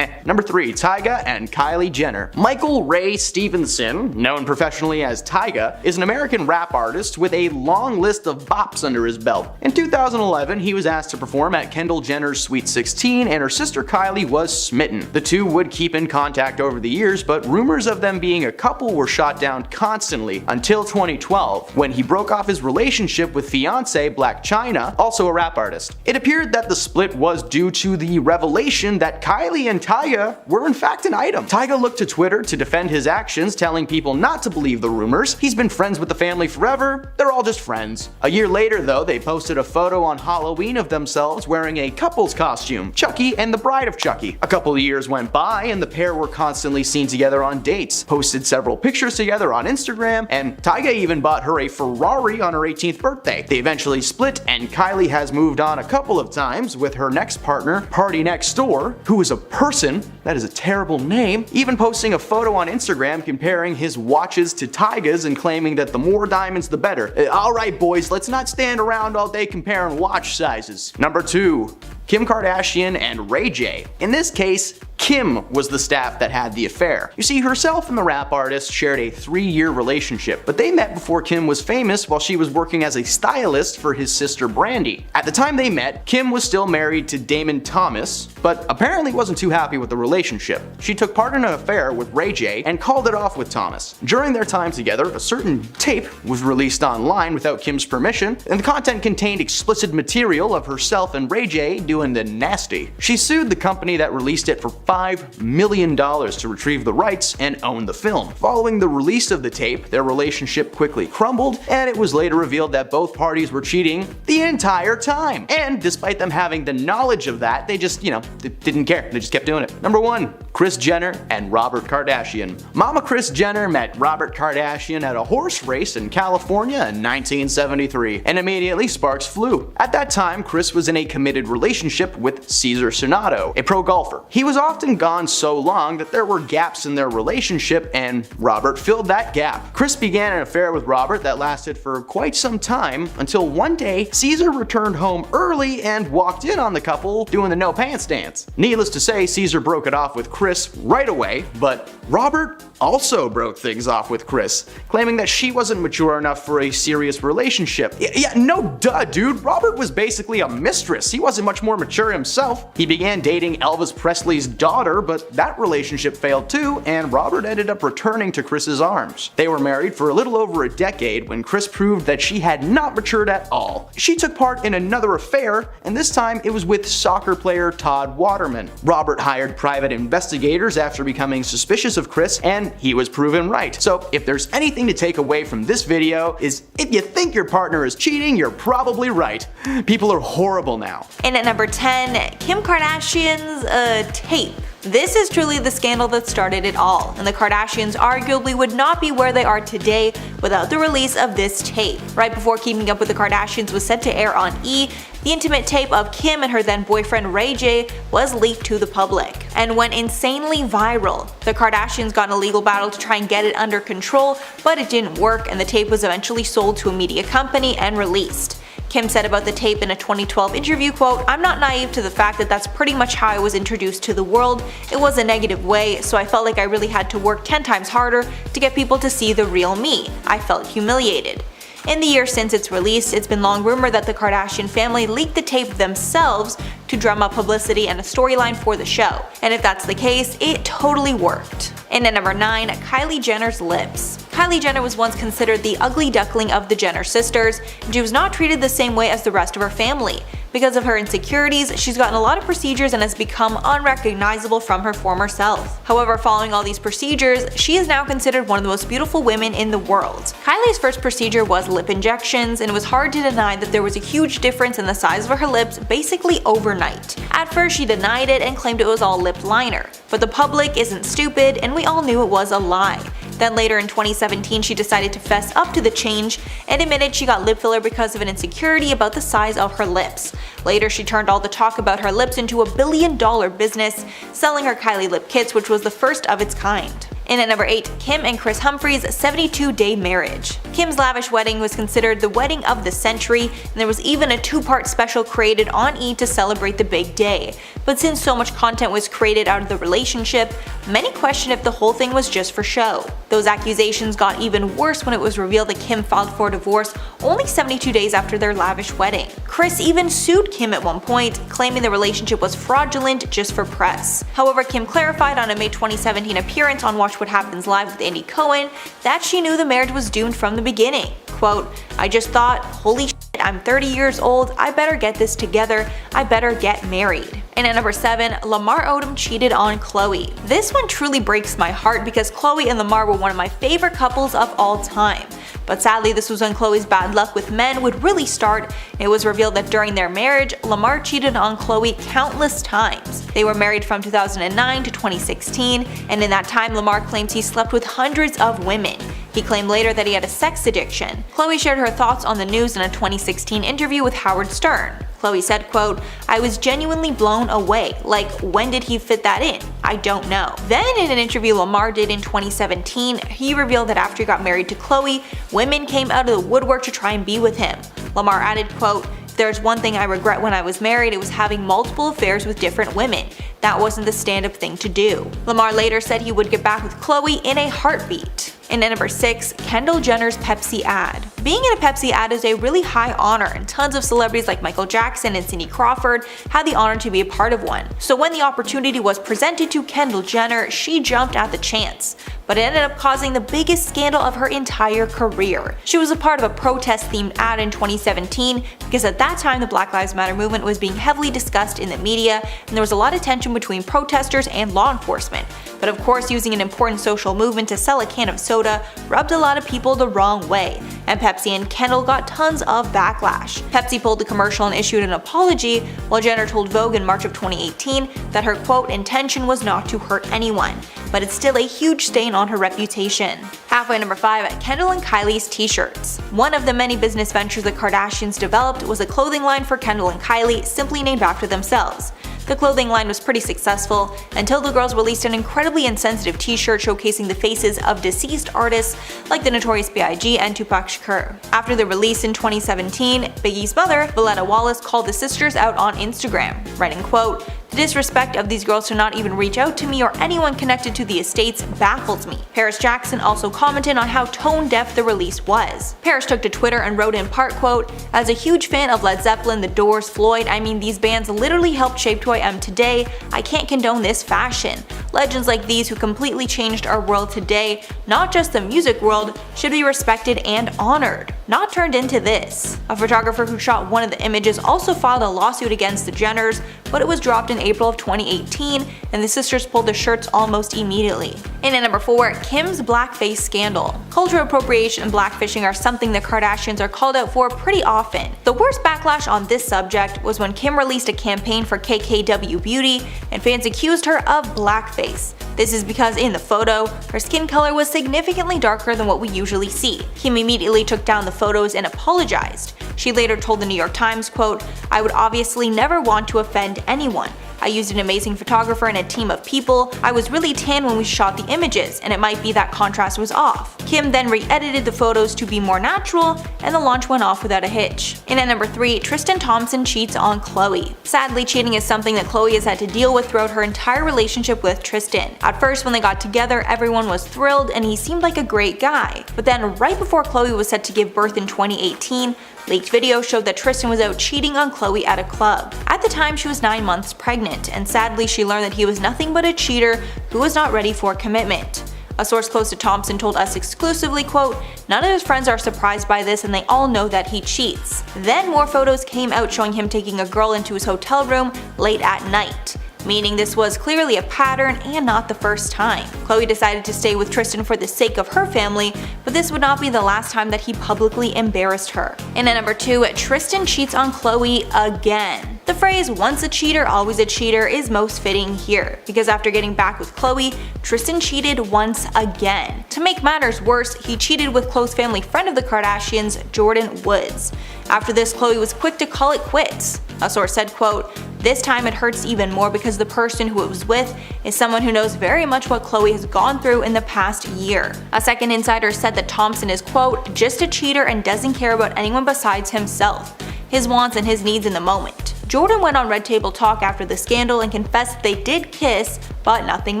Number 3, Tyga and Kylie Jenner. Michael Ray Stevenson, known professionally as Tyga, is an American rap artist with a long list of bops under his belt. In 2011, he was asked to perform at Kendall Jenner's Sweet 16, and her sister Kylie was smitten. The two would keep in contact over the years, but rumors of them being a couple were shot down constantly until 2012, when he broke off his relationship with fiancée Blac Chyna, also a rap artist. It appeared that the split was due to the revelation that Kylie and Tyga were in fact an item. Tyga looked to Twitter to defend his actions, telling people not to believe the rumors. He's been friends with the family forever, they're all just friends. A year later though, they posted a photo on Halloween of themselves wearing a couple's costume, Chucky and the bride of Chucky. A couple of years went by and the pair were constantly seen together on dates, posted several pictures together on Instagram, and Tyga even bought her a Ferrari on her 18th birthday. They eventually split, and Kylie has moved on a couple of times with her next partner, Party Next Door, who is a person, that is a terrible name, even posting a photo on Instagram comparing his watches to Tyga's and claiming that the more diamonds the better. Alright boys, let's not stand around all day comparing watch sizes. Number 2. Kim Kardashian and Ray J. In this case, Kim was the staff that had the affair. You see, herself and the rap artist shared a 3-year relationship, but they met before Kim was famous while she was working as a stylist for his sister Brandy. At the time they met, Kim was still married to Damon Thomas, but apparently wasn't too happy with the relationship. She took part in an affair with Ray J and called it off with Thomas. During their time together, a certain tape was released online without Kim's permission, and the content contained explicit material of herself and Ray J doing the nasty. She sued the company that released it for $5 million to retrieve the rights and own the film. Following the release of the tape, their relationship quickly crumbled, and it was later revealed that both parties were cheating the entire time. And despite them having the knowledge of that, they just, they didn't care. They just kept doing it. Number 1. Kris Jenner and Robert Kardashian. Mama Kris Jenner met Robert Kardashian at a horse race in California in 1973, and immediately sparks flew. At that time, Kris was in a committed relationship with Cesar Sonato, a pro golfer. He was often gone so long that there were gaps in their relationship, and Robert filled that gap. Kris began an affair with Robert that lasted for quite some time until one day Cesar returned home early and walked in on the couple doing the no pants dance. Needless to say, Cesar broke it off with Kris right away, but Robert also broke things off with Kris, claiming that she wasn't mature enough for a serious relationship. Yeah, no duh, dude. Robert was basically a mistress. He wasn't much more mature himself. He began dating Elvis Presley's daughter, but that relationship failed too, and Robert ended up returning to Kris's arms. They were married for a little over a decade when Kris proved that she had not matured at all. She took part in another affair, and this time it was with soccer player Todd Waterman. Robert hired private investigators after becoming suspicious of Kris, and he was proven right. So if there's anything to take away from this video, is if you think your partner is cheating, you're probably right. People are horrible now. And at number 10, Kim Kardashian's tape. This is truly the scandal that started it all, and the Kardashians arguably would not be where they are today without the release of this tape. Right before Keeping Up with the Kardashians was set to air on E!, the intimate tape of Kim and her then boyfriend Ray J was leaked to the public and went insanely viral. The Kardashians got in a legal battle to try and get it under control, but it didn't work, and the tape was eventually sold to a media company and released. Kim said about the tape in a 2012 interview, quote, "I'm not naive to the fact that that's pretty much how I was introduced to the world. It was a negative way, so I felt like I really had to work 10 times harder to get people to see the real me. I felt humiliated." In the years since its release, it's been long rumored that the Kardashian family leaked the tape themselves to drum up publicity and a storyline for the show. And if that's the case, it totally worked. And at number 9, Kylie Jenner's lips. Kylie Jenner was once considered the ugly duckling of the Jenner sisters, and she was not treated the same way as the rest of her family. Because of her insecurities, she's gotten a lot of procedures and has become unrecognizable from her former self. However, following all these procedures, she is now considered one of the most beautiful women in the world. Kylie's first procedure was lip injections, and it was hard to deny that there was a huge difference in the size of her lips basically overnight. At first, she denied it and claimed it was all lip liner. But the public isn't stupid, and we all knew it was a lie. Then later in 2017, she decided to fess up to the change and admitted she got lip filler because of an insecurity about the size of her lips. Later, she turned all the talk about her lips into a $1 billion business, selling her Kylie lip kits, which was the first of its kind. And at number 8, Kim and Kris Humphries' 72-day marriage. Kim's lavish wedding was considered the wedding of the century, and there was even a 2-part special created on E! To celebrate the big day. But since so much content was created out of the relationship, many question if the whole thing was just for show. Those accusations got even worse when it was revealed that Kim filed for divorce only 72 days after their lavish wedding. Kris even sued Kim at one point, claiming the relationship was fraudulent just for press. However, Kim clarified on a May 2017 appearance on Watch What Happens Live with Andy Cohen that she knew the marriage was doomed from the beginning. Quote, "I just thought, holy shit, I'm 30 years old, I better get this together, I better get married." And at number 7, Lamar Odom cheated on Khloe. This one truly breaks my heart because Khloe and Lamar were one of my favorite couples of all time. But sadly, this was when Khloe's bad luck with men would really start. It was revealed that during their marriage, Lamar cheated on Khloe countless times. They were married from 2009 to 2016, and in that time Lamar claims he slept with hundreds of women. He claimed later that he had a sex addiction. Khloe shared her thoughts on the news in a 2016 interview with Howard Stern. Khloe said, quote, "I was genuinely blown away. Like, when did he fit that in? I don't know." Then in an interview Lamar did in 2017, he revealed that after he got married to Khloe, women came out of the woodwork to try and be with him. Lamar added, quote, "If there's one thing I regret when I was married, it was having multiple affairs with different women. That wasn't the stand-up thing to do." Lamar later said he would get back with Khloe in a heartbeat. And at number 6, Kendall Jenner's Pepsi ad. Being in a Pepsi ad is a really high honor, and tons of celebrities like Michael Jackson and Cindy Crawford had the honor to be a part of one. So when the opportunity was presented to Kendall Jenner, she jumped at the chance. But it ended up causing the biggest scandal of her entire career. She was a part of a protest-themed ad in 2017 because at that time the Black Lives Matter movement was being heavily discussed in the media, and there was a lot of tension between protesters and law enforcement. But of course, using an important social movement to sell a can of soda rubbed a lot of people the wrong way, and Pepsi and Kendall got tons of backlash. Pepsi pulled the commercial and issued an apology, while Jenner told Vogue in March of 2018 that her quote intention was not to hurt anyone, but it's still a huge stain on her reputation. Halfway number 5, Kendall and Kylie's t-shirts. One of the many business ventures the Kardashians developed was a clothing line for Kendall and Kylie, simply named after themselves. The clothing line was pretty successful until the girls released an incredibly insensitive t-shirt showcasing the faces of deceased artists like the Notorious B.I.G. and Tupac Shakur. After the release in 2017, Biggie's mother, Valletta Wallace, called the sisters out on Instagram, writing, quote, "The disrespect of these girls to not even reach out to me or anyone connected to the estates baffles me." Paris Jackson also commented on how tone-deaf the release was. Paris took to Twitter and wrote in part, quote, "As a huge fan of Led Zeppelin, The Doors, Floyd, I mean these bands literally helped shape who I am today. I can't condone this fashion. Legends like these who completely changed our world today, not just the music world, should be respected and honored, not turned into this." A photographer who shot one of the images also filed a lawsuit against the Jenners, but it was dropped in April of 2018, and the sisters pulled the shirts almost immediately. And at number 4, Kim's blackface scandal. Cultural appropriation and blackfishing are something the Kardashians are called out for pretty often. The worst backlash on this subject was when Kim released a campaign for KKW Beauty, and fans accused her of blackface. This is because in the photo, her skin color was significantly darker than what we usually see. Kim immediately took down the photos and apologized. She later told the New York Times, quote, "I would obviously never want to offend anyone. I used an amazing photographer and a team of people. I was really tan when we shot the images, and it might be that contrast was off." Kim then re-edited the photos to be more natural, and the launch went off without a hitch. And at number 3, Tristan Thompson cheats on Khloe. Sadly, cheating is something that Khloe has had to deal with throughout her entire relationship with Tristan. At first, when they got together, everyone was thrilled and he seemed like a great guy. But then, right before Khloe was set to give birth in 2018, leaked videos showed that Tristan was out cheating on Khloe at a club. At the time, she was 9 months pregnant, and sadly she learned that he was nothing but a cheater who was not ready for commitment. A source close to Thompson told us exclusively, quote, "None of his friends are surprised by this and they all know that he cheats." Then more photos came out showing him taking a girl into his hotel room late at night, meaning this was clearly a pattern and not the first time. Khloe decided to stay with Tristan for the sake of her family, but this would not be the last time that he publicly embarrassed her. And at number 2, Tristan cheats on Khloe again. The phrase "once a cheater, always a cheater" is most fitting here, because after getting back with Khloe, Tristan cheated once again. To make matters worse, he cheated with close family friend of the Kardashians, Jordyn Woods. After this, Khloe was quick to call it quits. A source said, quote, This time it hurts even more because the person who it was with is someone who knows very much what Khloe has gone through in the past year. A second insider said that Thompson is, quote, just a cheater and doesn't care about anyone besides himself, his wants and his needs in the moment. Jordan went on Red Table Talk after the scandal and confessed they did kiss, but nothing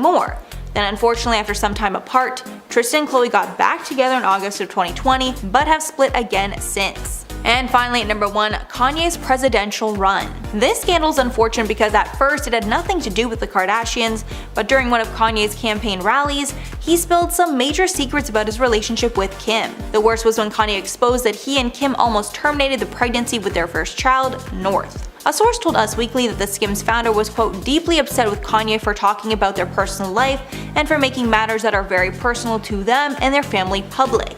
more. Then unfortunately, after some time apart, Tristan and Khloe got back together in August of 2020, but have split again since. And finally at number 1, Kanye's presidential run. This scandal is unfortunate because at first it had nothing to do with the Kardashians, but during one of Kanye's campaign rallies, he spilled some major secrets about his relationship with Kim. The worst was when Kanye exposed that he and Kim almost terminated the pregnancy with their first child, North. A source told Us Weekly that the Skims founder was, quote, deeply upset with Kanye for talking about their personal life and for making matters that are very personal to them and their family public.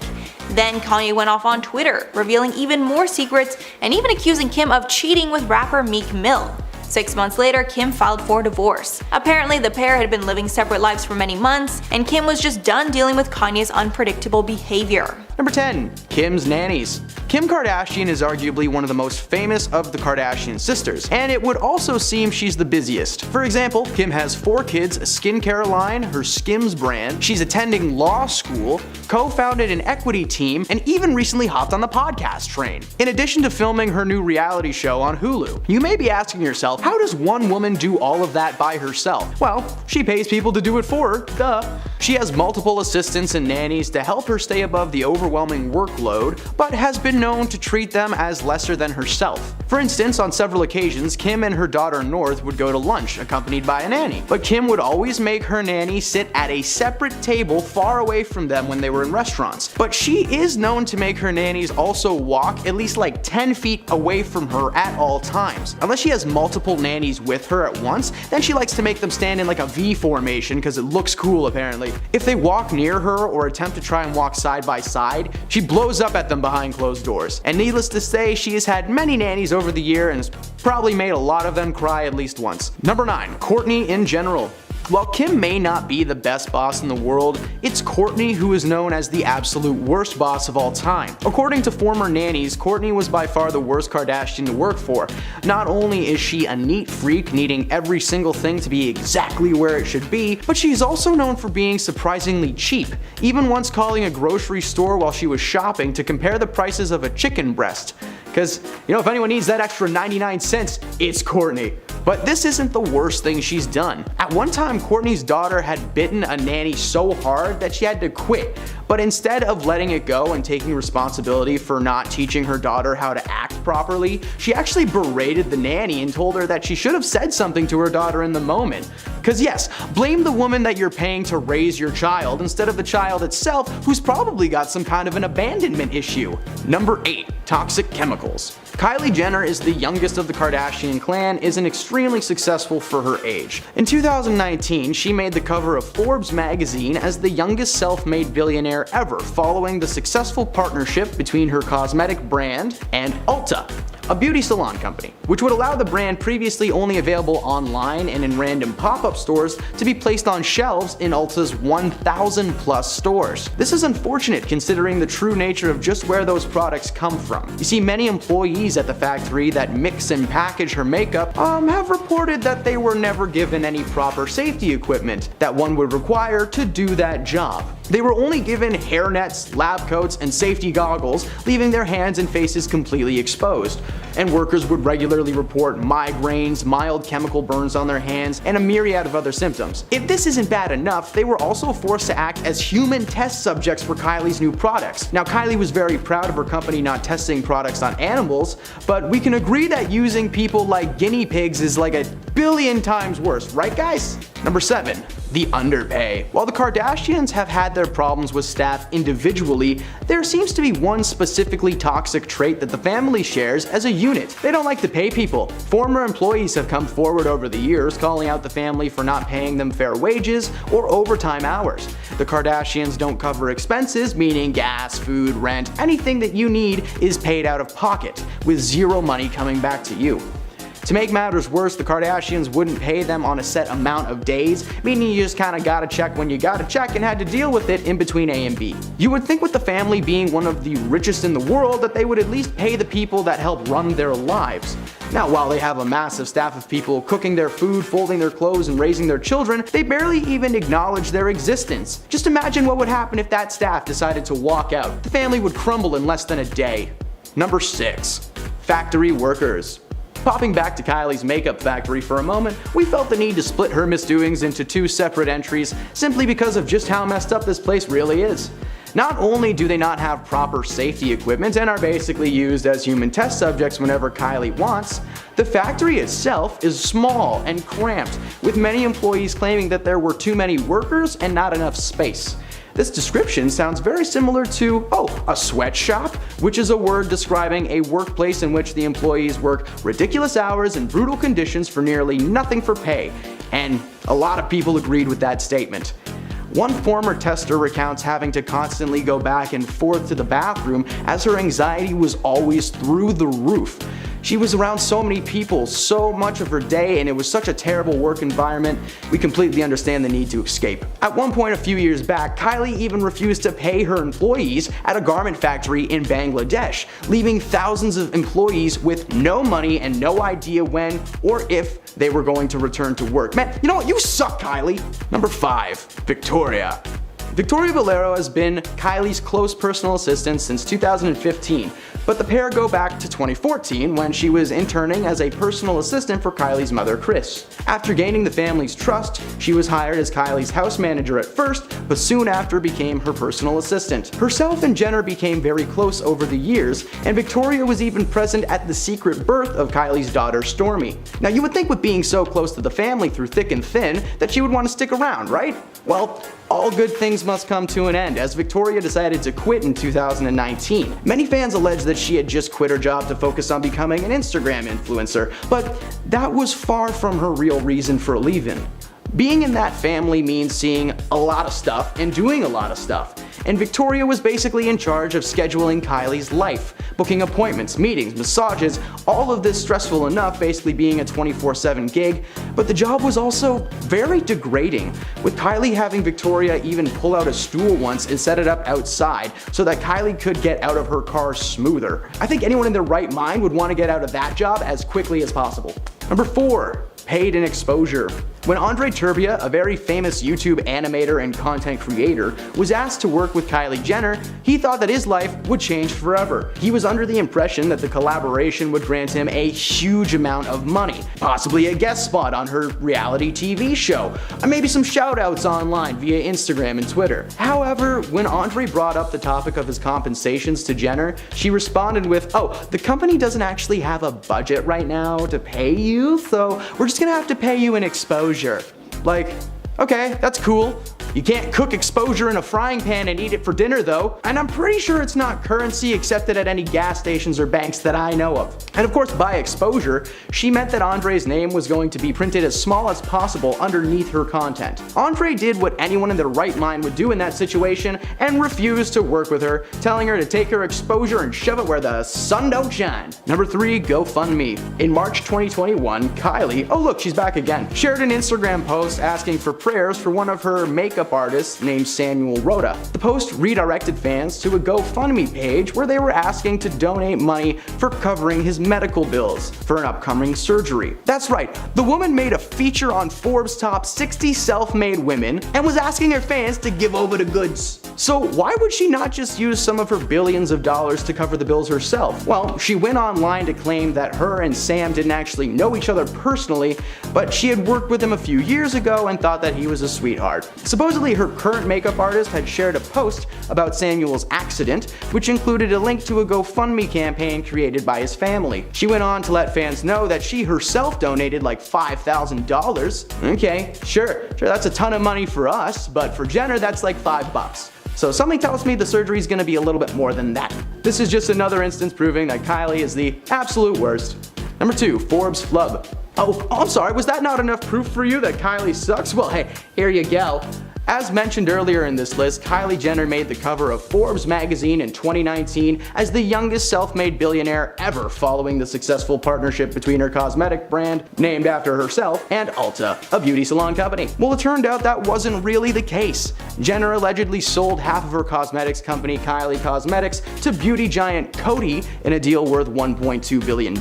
Then Kanye went off on Twitter, revealing even more secrets and even accusing Kim of cheating with rapper Meek Mill. 6 months later, Kim filed for divorce. Apparently, the pair had been living separate lives for many months, and Kim was just done dealing with Kanye's unpredictable behavior. Number 10. Kim's nannies. Kim Kardashian is arguably one of the most famous of the Kardashian sisters, and it would also seem she's the busiest. For example, Kim has 4 kids, a skincare line, her Skims brand, she's attending law school, co-founded an equity team, and even recently hopped on the podcast train. In addition to filming her new reality show on Hulu. You may be asking yourself, how does one woman do all of that by herself? Well, she pays people to do it for her, duh. She has multiple assistants and nannies to help her stay above the overwhelming workload, but has been known to treat them as lesser than herself. For instance, on several occasions, Kim and her daughter North would go to lunch accompanied by a nanny, but Kim would always make her nanny sit at a separate table far away from them when they were in restaurants. But she is known to make her nannies also walk at least like 10 feet away from her at all times. Unless she has multiple nannies with her at once, then she likes to make them stand in like a V formation because it looks cool apparently. If they walk near her or attempt to try and walk side by side, she blows up at them behind closed doors. And needless to say, she has had many nannies over the year and has probably made a lot of them cry at least once. Number 9. Kourtney in general. While Kim may not be the best boss in the world, it's Kourtney who is known as the absolute worst boss of all time. According to former nannies, Kourtney was by far the worst Kardashian to work for. Not only is she a neat freak, needing every single thing to be exactly where it should be, but she's also known for being surprisingly cheap, even once calling a grocery store while she was shopping to compare the prices of a chicken breast. Because, if anyone needs that extra 99 cents, it's Kourtney. But this isn't the worst thing she's done. At one time, Kourtney's daughter had bitten a nanny so hard that she had to quit. But instead of letting it go and taking responsibility for not teaching her daughter how to act properly, she actually berated the nanny and told her that she should have said something to her daughter in the moment. Cause yes, blame the woman that you're paying to raise your child instead of the child itself, who's probably got some kind of an abandonment issue. Number 8. Toxic chemicals. Kylie Jenner is the youngest of the Kardashian clan, is extremely successful for her age. In 2019, she made the cover of Forbes magazine as the youngest self-made billionaire ever, following the successful partnership between her cosmetic brand and Ulta, a beauty salon company, which would allow the brand previously only available online and in random pop-up stores to be placed on shelves in Ulta's 1,000 plus stores. This is unfortunate considering the true nature of just where those products come from. You see, many employees at the factory that mix and package her makeup have reported that they were never given any proper safety equipment that one would require to do that job. They were only given hairnets, lab coats, and safety goggles, leaving their hands and faces completely exposed. And workers would regularly report migraines, mild chemical burns on their hands, and a myriad of other symptoms. If this isn't bad enough, they were also forced to act as human test subjects for Kylie's new products. Now, Kylie was very proud of her company not testing products on animals, but we can agree that using people like guinea pigs is like a billion times worse, right guys? Number 7. The underpay. While the Kardashians have had their problems with staff individually, there seems to be one specifically toxic trait that the family shares as a unit. They don't like to pay people. Former employees have come forward over the years calling out the family for not paying them fair wages or overtime hours. The Kardashians don't cover expenses, meaning gas, food, rent, anything that you need is paid out of pocket, with zero money coming back to you. To make matters worse, the Kardashians wouldn't pay them on a set amount of days, meaning you just kinda gotta check when you gotta check and had to deal with it in between A and B. You would think with the family being one of the richest in the world that they would at least pay the people that help run their lives. Now, while they have a massive staff of people cooking their food, folding their clothes, and raising their children, they barely even acknowledge their existence. Just imagine what would happen if that staff decided to walk out. The family would crumble in less than a day. Number 6. Factory workers. Popping back to Kylie's makeup factory for a moment, we felt the need to split her misdoings into 2 separate entries simply because of just how messed up this place really is. Not only do they not have proper safety equipment and are basically used as human test subjects whenever Kylie wants, the factory itself is small and cramped, with many employees claiming that there were too many workers and not enough space. This description sounds very similar to, a sweatshop, which is a word describing a workplace in which the employees work ridiculous hours and brutal conditions for nearly nothing for pay. And a lot of people agreed with that statement. One former tester recounts having to constantly go back and forth to the bathroom as her anxiety was always through the roof. She was around so many people so much of her day, and it was such a terrible work environment. We completely understand the need to escape. At one point a few years back, Kylie even refused to pay her employees at a garment factory in Bangladesh, leaving thousands of employees with no money and no idea when or if they were going to return to work. Man, you know what? You suck, Kylie. Number 5. Victoria. Victoria Valero has been Kylie's close personal assistant since 2015, but the pair go back to 2014 when she was interning as a personal assistant for Kylie's mother, Kris. After gaining the family's trust, she was hired as Kylie's house manager at first, but soon after became her personal assistant. Herself and Jenner became very close over the years, and Victoria was even present at the secret birth of Kylie's daughter, Stormi. Now, you would think with being so close to the family through thick and thin that she would want to stick around, right? Well, all good things must come to an end, as Victoria decided to quit in 2019. Many fans allege that she had just quit her job to focus on becoming an Instagram influencer, but that was far from her real reason for leaving. Being in that family means seeing a lot of stuff and doing a lot of stuff, and Victoria was basically in charge of scheduling Kylie's life, booking appointments, meetings, massages, all of this stressful enough, basically being a 24/7 gig, but the job was also very degrading, with Kylie having Victoria even pull out a stool once and set it up outside so that Kylie could get out of her car smoother. I think anyone in their right mind would want to get out of that job as quickly as possible. Number 4. Paid in exposure. When Andre Turbia, a very famous YouTube animator and content creator, was asked to work with Kylie Jenner, he thought that his life would change forever. He was under the impression that the collaboration would grant him a huge amount of money, possibly a guest spot on her reality TV show, and maybe some shoutouts online via Instagram and Twitter. However, when Andre brought up the topic of his compensations to Jenner, she responded with, the company doesn't actually have a budget right now to pay you, so we're just gonna have to pay you in exposure. Like, okay, that's cool. You can't cook exposure in a frying pan and eat it for dinner though, and I'm pretty sure it's not currency accepted at any gas stations or banks that I know of. And of course, by exposure, she meant that Andre's name was going to be printed as small as possible underneath her content. Andre did what anyone in their right mind would do in that situation and refused to work with her, telling her to take her exposure and shove it where the sun don't shine. Number 3, GoFundMe. In March 2021, Kylie, look, she's back again, shared an Instagram post asking for prayers for one of her makeup artist named Samuel Rhoda. The post redirected fans to a GoFundMe page where they were asking to donate money for covering his medical bills for an upcoming surgery. That's right, the woman made a feature on Forbes' top 60 self-made women and was asking her fans to give over the goods. So why would she not just use some of her billions of dollars to cover the bills herself? Well, she went online to claim that her and Sam didn't actually know each other personally, but she had worked with him a few years ago and thought that he was a sweetheart. Supposedly, her current makeup artist had shared a post about Samuel's accident, which included a link to a GoFundMe campaign created by his family. She went on to let fans know that she herself donated like $5,000. Okay, sure, that's a ton of money for us, but for Jenner, that's like $5. So something tells me the surgery is going to be a little bit more than that. This is just another instance proving that Kylie is the absolute worst. Number 2, Forbes flub. I'm sorry, was that not enough proof for you that Kylie sucks? Well, hey, here you go. As mentioned earlier in this list, Kylie Jenner made the cover of Forbes magazine in 2019 as the youngest self-made billionaire ever, following the successful partnership between her cosmetic brand, named after herself, and Ulta, a beauty salon company. Well, it turned out that wasn't really the case. Jenner allegedly sold half of her cosmetics company, Kylie Cosmetics, to beauty giant Coty in a deal worth $1.2 billion.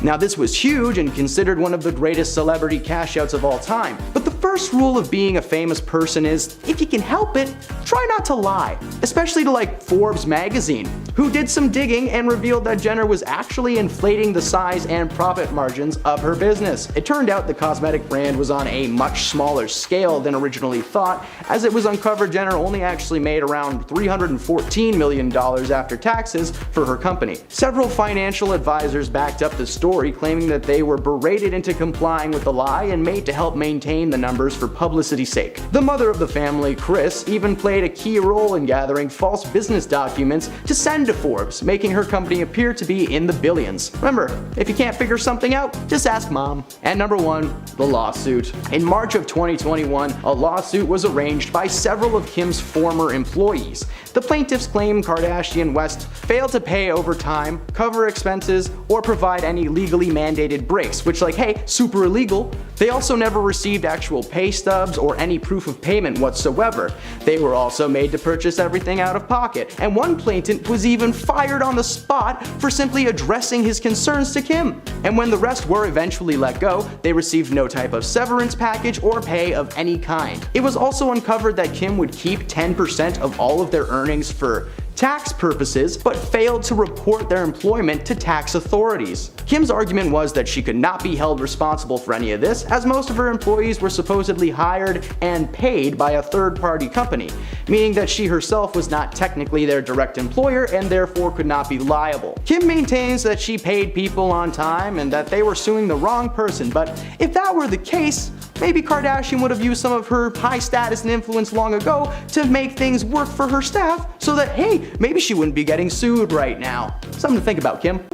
Now, this was huge and considered one of the greatest celebrity cash outs of all time. But the first rule of being a famous person is, if you can help it, try not to lie. Especially to like Forbes magazine, who did some digging and revealed that Jenner was actually inflating the size and profit margins of her business. It turned out the cosmetic brand was on a much smaller scale than originally thought, as it was uncovered Jenner only actually made around $314 million after taxes for her company. Several financial advisors backed up the story, claiming that they were berated into complying with the lie and made to help maintain the numbers for publicity's sake. The mother of the family, Kris, even played a key role in gathering false business documents to send to Forbes, making her company appear to be in the billions. Remember, if you can't figure something out, just ask mom. And number 1, the lawsuit. In March of 2021, a lawsuit was arranged by several of Kim's former employees. The plaintiffs claim Kardashian West failed to pay overtime, cover expenses, or provide any legally mandated breaks, which, like, hey, super illegal. They also never received actual pay stubs or any proof of payment whatsoever. They were also made to purchase everything out of pocket, and one plaintiff was even fired on the spot for simply addressing his concerns to Kim. And when the rest were eventually let go, they received no type of severance package or pay of any kind. It was also uncovered that Kim would keep 10% of all of their earnings for tax purposes, but failed to report their employment to tax authorities. Kim's argument was that she could not be held responsible for any of this, as most of her employees were supposedly hired and paid by a third-party company, meaning that she herself was not technically their direct employer and therefore could not be liable. Kim maintains that she paid people on time and that they were suing the wrong person, but if that were the case, maybe Kardashian would have used some of her high status and influence long ago to make things work for her staff so that, hey, maybe she wouldn't be getting sued right now. Something to think about, Kim.